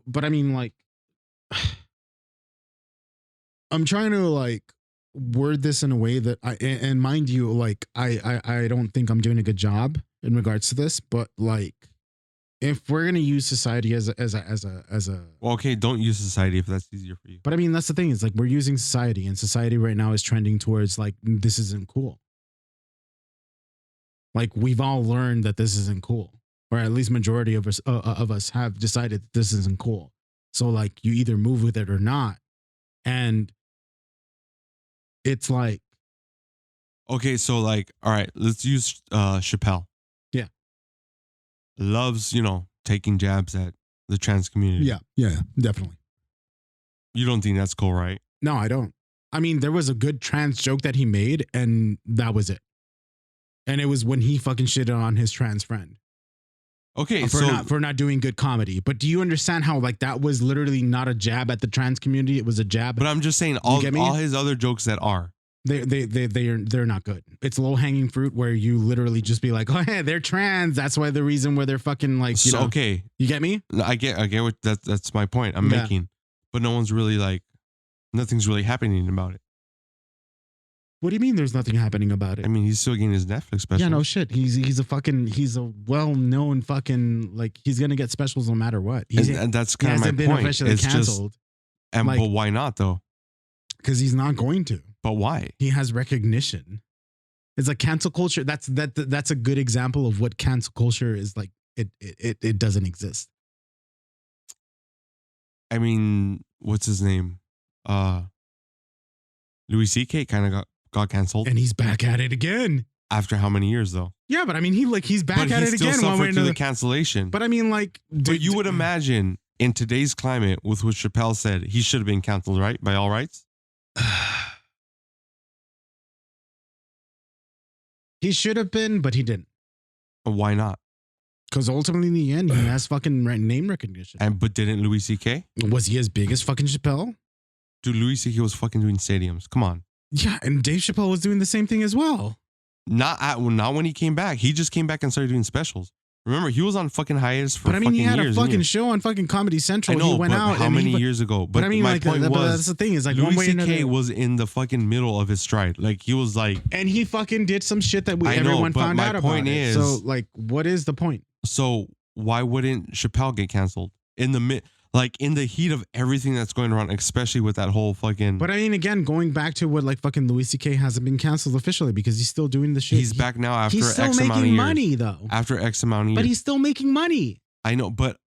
but I mean, like, I'm trying to like word this in a way that and mind you, like I don't think I'm doing a good job in regards to this, but like if we're gonna use society as a Well, okay, don't use society if that's easier for you. but I mean that's the thing is like we're using society, and society right now is trending towards like this isn't cool. Like we've all learned that this isn't cool, or at least majority of us have decided that this isn't cool. So like you either move with it or not, and it's like Okay, so like, all right, let's use Chappelle. Yeah. Loves, taking jabs at the trans community. yeah, definitely. You don't think that's cool, right? No, I don't. I mean, there was a good trans joke that he made, and that was it. And it was when he fucking shitted on his trans friend. Okay, For not doing good comedy. But do you understand how like that was literally not a jab at the trans community? It was a jab. But I'm just saying all his other jokes that are. They're not good. It's low hanging fruit where you literally just be like, oh hey, they're trans. That's why the reason where they're fucking like, you know. Okay. You get me? I get what that's my point I'm making. But no one's really like, nothing's really happening about it. What do you mean there's nothing happening about it? I mean, he's still getting his Netflix special. Yeah, no shit. He's a well-known fucking, like, he's going to get specials no matter what. And that's kind of my point. It's canceled. But why not though? Because he's not going to. But why? He has recognition. It's like cancel culture. That's a good example of what cancel culture is like. It doesn't exist. I mean, what's his name? Louis C.K. kind of got canceled, and he's back at it again. After how many years though? Yeah, but I mean, he's back at it again. One way or another. The cancellation. But I mean, like, but you would imagine in today's climate, with what Chappelle said, he should have been canceled, right? By all rights. He should have been, but he didn't. Why not? Because ultimately, in the end, he has fucking name recognition. But didn't Louis C.K.? Was he as big as fucking Chappelle? Dude, Louis C.K. was fucking doing stadiums. Come on. Yeah, and Dave Chappelle was doing the same thing as well. Not when he came back. He just came back and started doing specials. Remember, he was on fucking hiatus for fucking years. But I mean, he had a fucking show on fucking Comedy Central. I know, he went out. How many years ago? But I mean, my like, point was, that's the thing is like Louis one way or C.K. another was in the fucking middle of his stride. Like he was like, and he fucking did some shit that everyone found out about. Point is, so like, what is the point? So why wouldn't Chappelle get canceled in the heat of everything that's going around, especially with that whole fucking. But I mean, again, going back to what like fucking Louis C.K. hasn't been canceled officially because he's still doing the shit. He's back now after he's still X amount of making years. money though. After X amount of years. But he's still making money. I know, but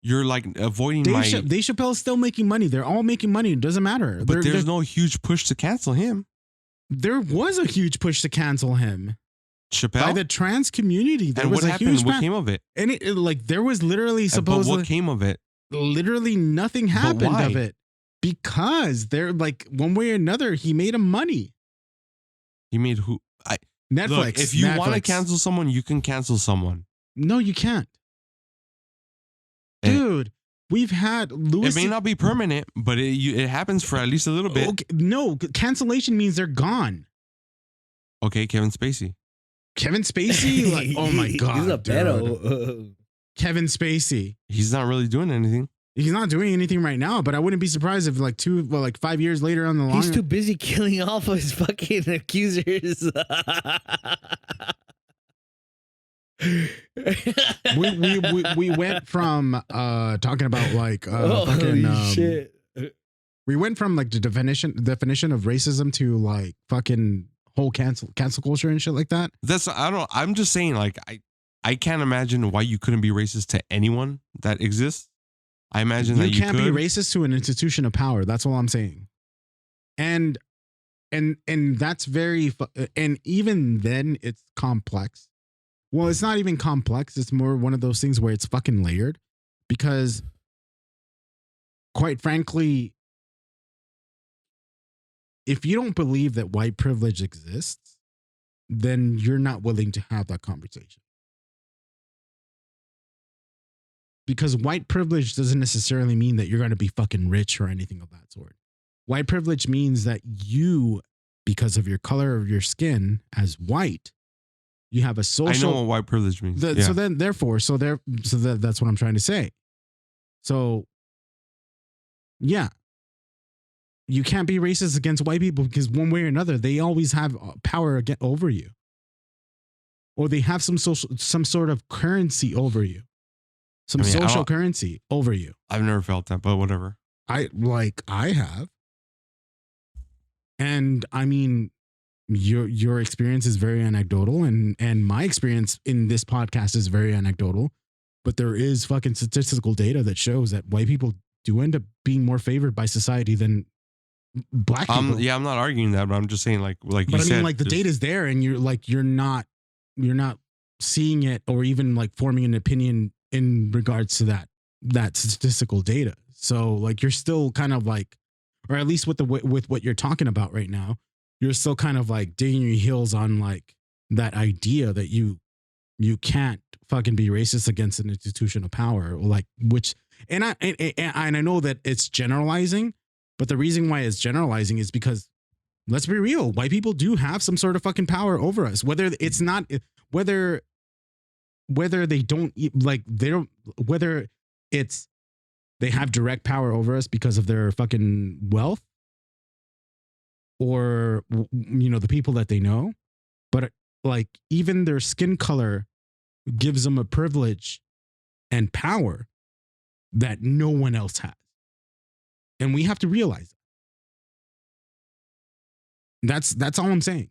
you're like avoiding Dave Chappelle's still making money. They're all making money. It doesn't matter. But there's no huge push to cancel him. There was a huge push to cancel him. Chappelle? By the trans community. There was what happened? What came of it? And it like there was literally supposedly. But what came of it? Literally nothing happened of it. Because they're like one way or another, he made him money. He made who? Netflix. Look, if you want to cancel someone, you can cancel someone. No, you can't. Dude, we've had Louis. It may not be permanent, but it happens for at least a little bit. Okay, no, cancellation means they're gone. Okay, Kevin Spacey. Kevin Spacey? Like, oh my God. He's a pedo. Kevin Spacey. He's not really doing anything. He's not doing anything right now, but I wouldn't be surprised if like 5 years later on the line. He's too busy killing off his fucking accusers. we went from talking about like fucking shit. We went from like the definition of racism to like fucking whole cancel culture and shit like that. I'm just saying, like, I can't imagine why you couldn't be racist to anyone that exists. I imagine that you can't be racist to an institution of power. That's all I'm saying. And that's and even then it's complex. Well, it's not even complex. It's more one of those things where it's fucking layered because quite frankly, if you don't believe that white privilege exists, then you're not willing to have that conversation. Because white privilege doesn't necessarily mean that you're going to be fucking rich or anything of that sort. White privilege means that you, because of your color of your skin as white, you have a social. I know what white privilege means. So then, therefore, that's what I'm trying to say. So, yeah. you can't be racist against white people because one way or another, they always have power over you, or they have some sort of currency over you, social currency over you. I've never felt that, but whatever. I have. And I mean, your experience is very anecdotal, and my experience in this podcast is very anecdotal, but there is fucking statistical data that shows that white people do end up being more favored by society than black people. Yeah, I'm not arguing that, but I'm just saying like but you said. I mean, like the data's there, and you're not seeing it or even like forming an opinion in regards to that statistical data. So like you're still kind of like, or at least with what you're talking about right now, you're still kind of like digging your heels on like that idea that you can't fucking be racist against an institution of power, or like which, and I know that it's generalizing, but the reason why it's generalizing is because, let's be real, white people do have some sort of fucking power over us, whether it's not, whether they don't like, they don't, whether it's, they have direct power over us because of their fucking wealth, or, you know, the people that they know, but like even their skin color gives them a privilege and power that no one else has. And we have to realize that. That's all I'm saying.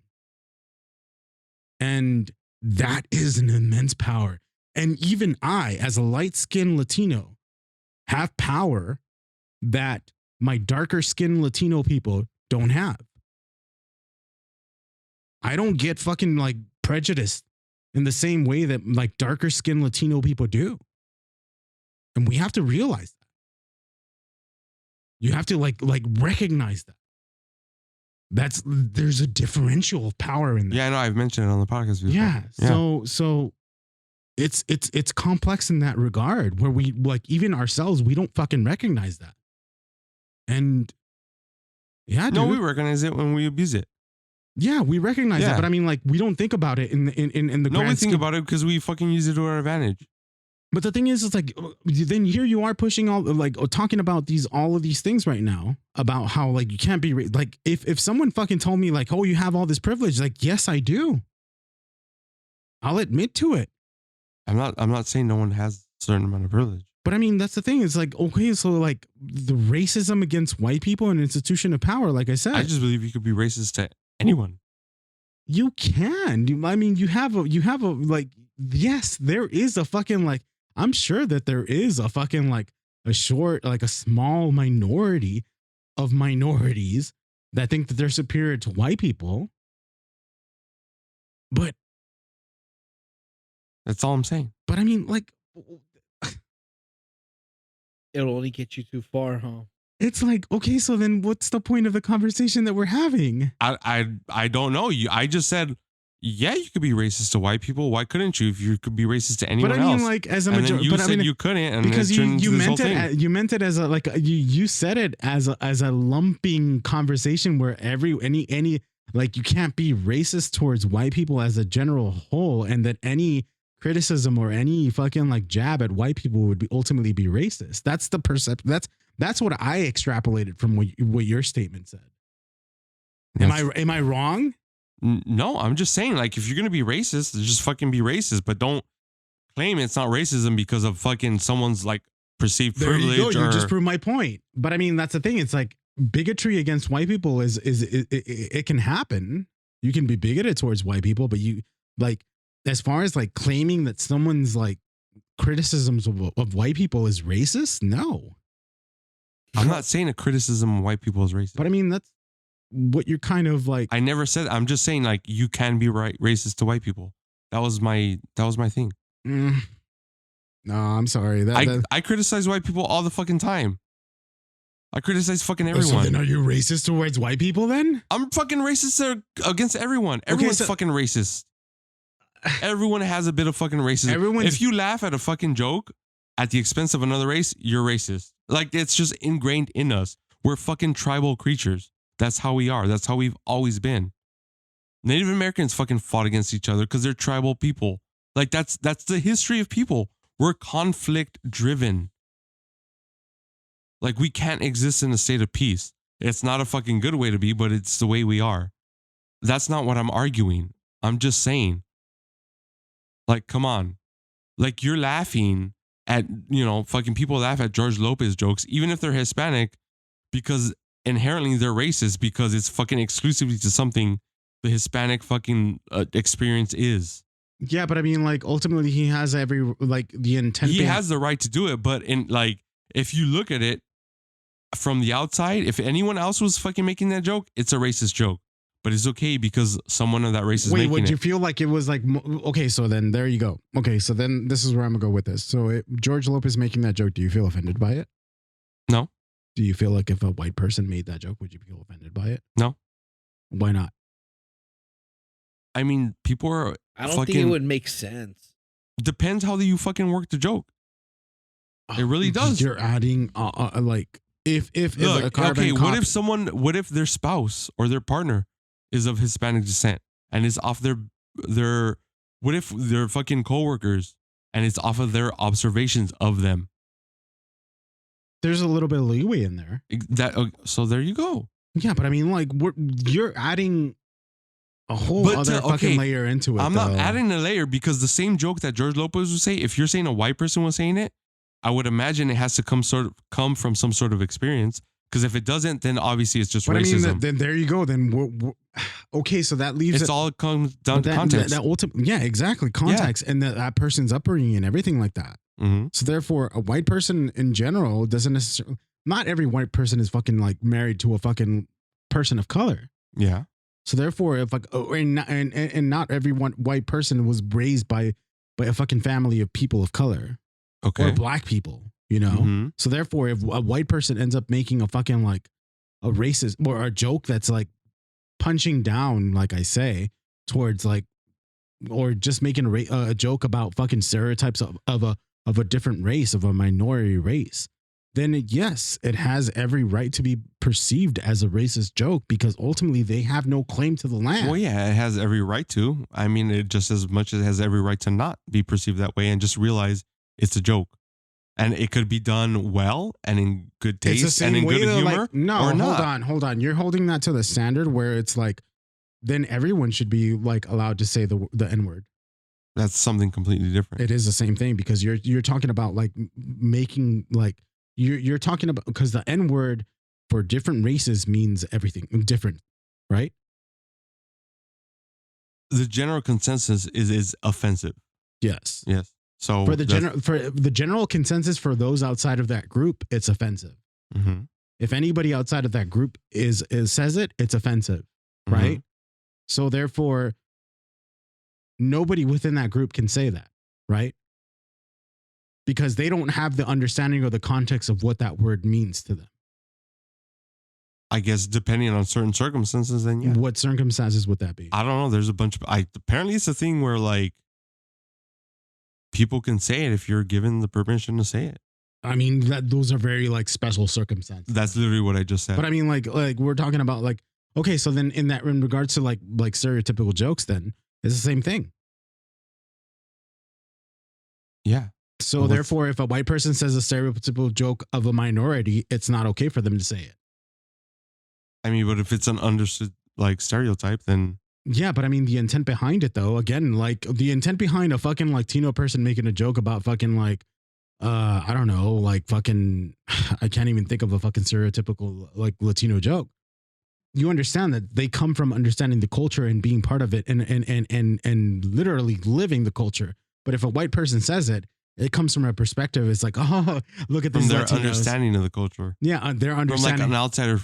And that is an immense power. And even I, as a light-skinned Latino, have power that my darker skinned Latino people don't have. I don't get fucking like prejudiced in the same way that like darker skinned Latino people do. And we have to realize that. You have to like recognize that. There's a differential of power in that. Yeah, I know. I've mentioned it on the podcast before. Yeah. So it's complex in that regard, where we like, even ourselves, we don't fucking recognize that. And yeah, no, dude. we recognize it when we abuse it. Yeah, we recognize it, but I mean, like, we don't think about it in the No, we grand think scheme. about it because we fucking use it to our advantage. But the thing is, it's like, then here you are pushing all, like, talking about all of these things right now about how, like, you can't be like, if someone fucking told me like, oh, you have all this privilege, like, yes, I do. I'll admit to it. I'm not saying no one has a certain amount of privilege. But I mean, that's the thing. It's like, okay, so like the racism against white people and institution of power, like I said, I just believe you could be racist to anyone. You can. I mean, you have a like, yes, there is a fucking like, I'm sure that there is a fucking like a small minority of minorities that think that they're superior to white people. But that's all I'm saying. But I mean, like, it'll only get you too far, huh? It's like, okay, so then what's the point of the conversation that we're having? I don't know. I just said, yeah, you could be racist to white people. Why couldn't you if you could be racist to anyone else? But I mean, like, as a majority, you said you couldn't, and because you meant it. You meant it as a like you said it as a lumping conversation where any like, you can't be racist towards white people as a general whole, and that any criticism or any fucking like jab at white people would ultimately be racist. That's the perception. That's what I extrapolated from what your statement said. Am I wrong? No, I'm just saying, like, if you're gonna be racist, just fucking be racist, but don't claim it's not racism because of fucking someone's like perceived privilege. You go. You just proved my point. But I mean, that's the thing. It's like bigotry against white people it can happen. You can be bigoted towards white people, but you like, as far as like claiming that someone's like criticisms of white people is racist, no. I'm not saying a criticism of white people is racist. But I mean, that's what you're kind of like. I never said. I'm just saying, like, you can be racist to white people. That was my thing. No, I'm sorry. I criticize white people all the fucking time. I criticize fucking everyone. So then are you racist towards white people then? I'm fucking racist against everyone. Everyone's fucking racist. Everyone has a bit of fucking racism. If you laugh at a fucking joke at the expense of another race, you're racist. Like, it's just ingrained in us. We're fucking tribal creatures. That's how we are. That's how we've always been. Native Americans fucking fought against each other because they're tribal people. Like, that's the history of people. We're conflict driven. Like, we can't exist in a state of peace. It's not a fucking good way to be, but it's the way we are. That's not what I'm arguing. I'm just saying, like, come on. Like, you're laughing at, fucking people laugh at George Lopez jokes, even if they're Hispanic, because inherently they're racist because it's fucking exclusively to something the Hispanic fucking experience is. Yeah, but I mean, like, ultimately he has the intent. He has the right to do it, but if you look at it from the outside, if anyone else was fucking making that joke, it's a racist joke. But it's okay because someone of that race is making it. Wait, would you feel like it was like, okay, so then there you go. Okay, so then this is where I'm going to go with this. So George Lopez making that joke, do you feel offended by it? No. Do you feel like if a white person made that joke, would you feel offended by it? No. Why not? I mean, people are I don't think it would make sense. Depends how you fucking work the joke. It really does. You're adding if Look, a carbon okay, what if their spouse or their partner is of Hispanic descent and is off their what if they're fucking coworkers and it's off of their observations of them? There's a little bit of leeway in there. So there you go. Yeah, but I mean, like, you're adding a whole other fucking layer into it. I'm not adding a layer because the same joke that George Lopez would say, if you're saying a white person was saying it, I would imagine it has to come from some sort of experience. Because if it doesn't, then obviously it's just racism. I mean, then there you go. Then okay, so that leaves all comes down to context. Yeah, exactly, context, and that person's upbringing and everything like that. Mm-hmm. So therefore, a white person in general doesn't necessarily. Not every white person is fucking like married to a fucking person of color. Yeah. So therefore, if like and not every white person was raised by a fucking family of people of color, okay, or black people. Mm-hmm. So therefore, if a white person ends up making a fucking like a racist or a joke that's like punching down, like I say, towards like, or just making a joke about fucking stereotypes of a different race, of a minority race, then yes, it has every right to be perceived as a racist joke because ultimately they have no claim to the land. Well, yeah, it has every right to. I mean, it just as much as it has every right to not be perceived that way and just realize it's a joke. And it could be done well and in good taste and in good humor. Hold on. You're holding that to the standard where it's like, then everyone should be like allowed to say the N-word. That's something completely different. It is the same thing because you're talking about like making like you're talking about because the N-word for different races means everything different, right? The general consensus is offensive. Yes. Yes. So for the general consensus for those outside of that group, it's offensive. Mm-hmm. If anybody outside of that group says it, it's offensive, right? Mm-hmm. So therefore, nobody within that group can say that, right? Because they don't have the understanding or the context of what that word means to them. I guess depending on certain circumstances, then yeah. What circumstances would that be? I don't know. There's a bunch of apparently it's a thing where like people can say it if you're given the permission to say it. I mean, those are very like special circumstances. That's literally what I just said. But I mean, like we're talking about like, okay, so then in regards to like stereotypical jokes, then it's the same thing. Yeah. So therefore, if a white person says a stereotypical joke of a minority, it's not okay for them to say it. I mean, but if it's an understood like stereotype, then. Yeah, but I mean, the intent behind it, though, again, like the intent behind a fucking Latino person making a joke about fucking like, I don't know, like fucking, I can't even think of a fucking stereotypical like Latino joke. You understand that they come from understanding the culture and being part of it and literally living the culture. But if a white person says it, it comes from a perspective. It's like, oh, look at this. From their understanding of the culture. Yeah, their understanding. From like an outsider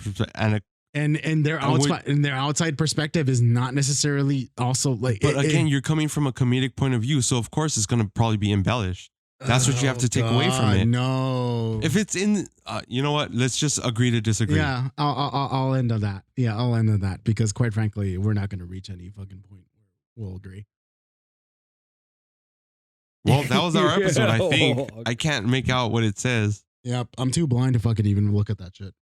and their outside perspective is not necessarily also like. But again, you're coming from a comedic point of view, so of course it's going to probably be embellished. That's what you have to take away from it. No, if it's in, you know what? Let's just agree to disagree. Yeah, I'll end on that. Yeah, I'll end on that because quite frankly, we're not going to reach any fucking point where we'll agree. Well, that was our episode. I think I can't make out what it says. Yep, I'm too blind to fucking even look at that shit.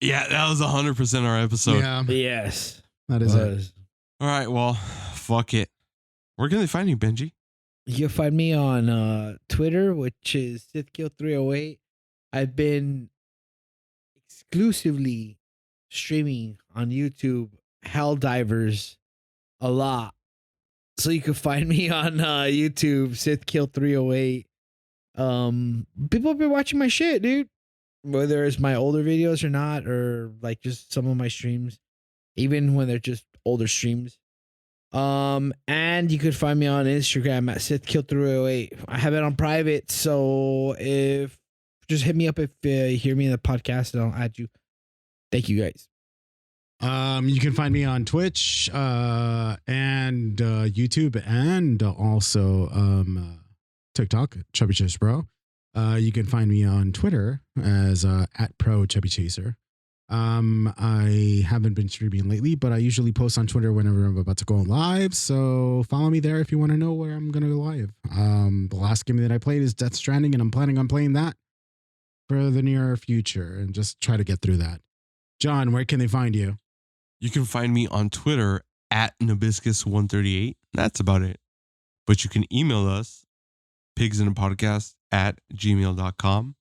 Yeah, that was 100% our episode. Yeah. Yes. That is it. All right, well, fuck it. Where can they find you, Benji? You can find me on Twitter, which is SithKill308. I've been exclusively streaming on YouTube Hell Divers a lot. So you can find me on YouTube, Sith Kill 308. People have been watching my shit, dude. Whether it's my older videos or not, or like just some of my streams, even when they're just older streams. And you could find me on Instagram at SithKill308. I have it on private, so if just hit me up if you hear me in the podcast and I'll add you. Thank you guys. You can find me on Twitch and YouTube and also TikTok, Chubby Chase Bro. You can find me on Twitter as at Pro Chubby Chaser. I haven't been streaming lately, but I usually post on Twitter whenever I'm about to go live. So follow me there if you want to know where I'm going to go live. The last game that I played is Death Stranding, and I'm planning on playing that for the near future and just try to get through that. John, where can they find you? You can find me on Twitter at Nabiscus138. That's about it. But you can email us, pigsinapodcast at gmail.com.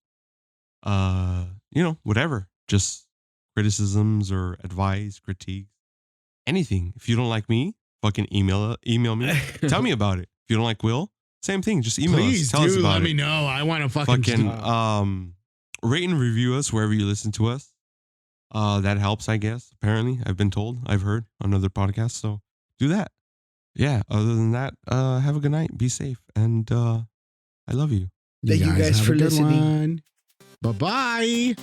Whatever. Just criticisms or advice, critiques, anything. If you don't like me, fucking email me. Tell me about it. If you don't like Will, same thing. Just email us. Tell us about let it. me know. I want to fucking rate and review us wherever you listen to us. That helps, I guess. Apparently, I've been told. I've heard on other podcasts. So do that. Yeah. Other than that, have a good night. Be safe. And I love you. Thank you guys have for a good listening. one. Bye-bye.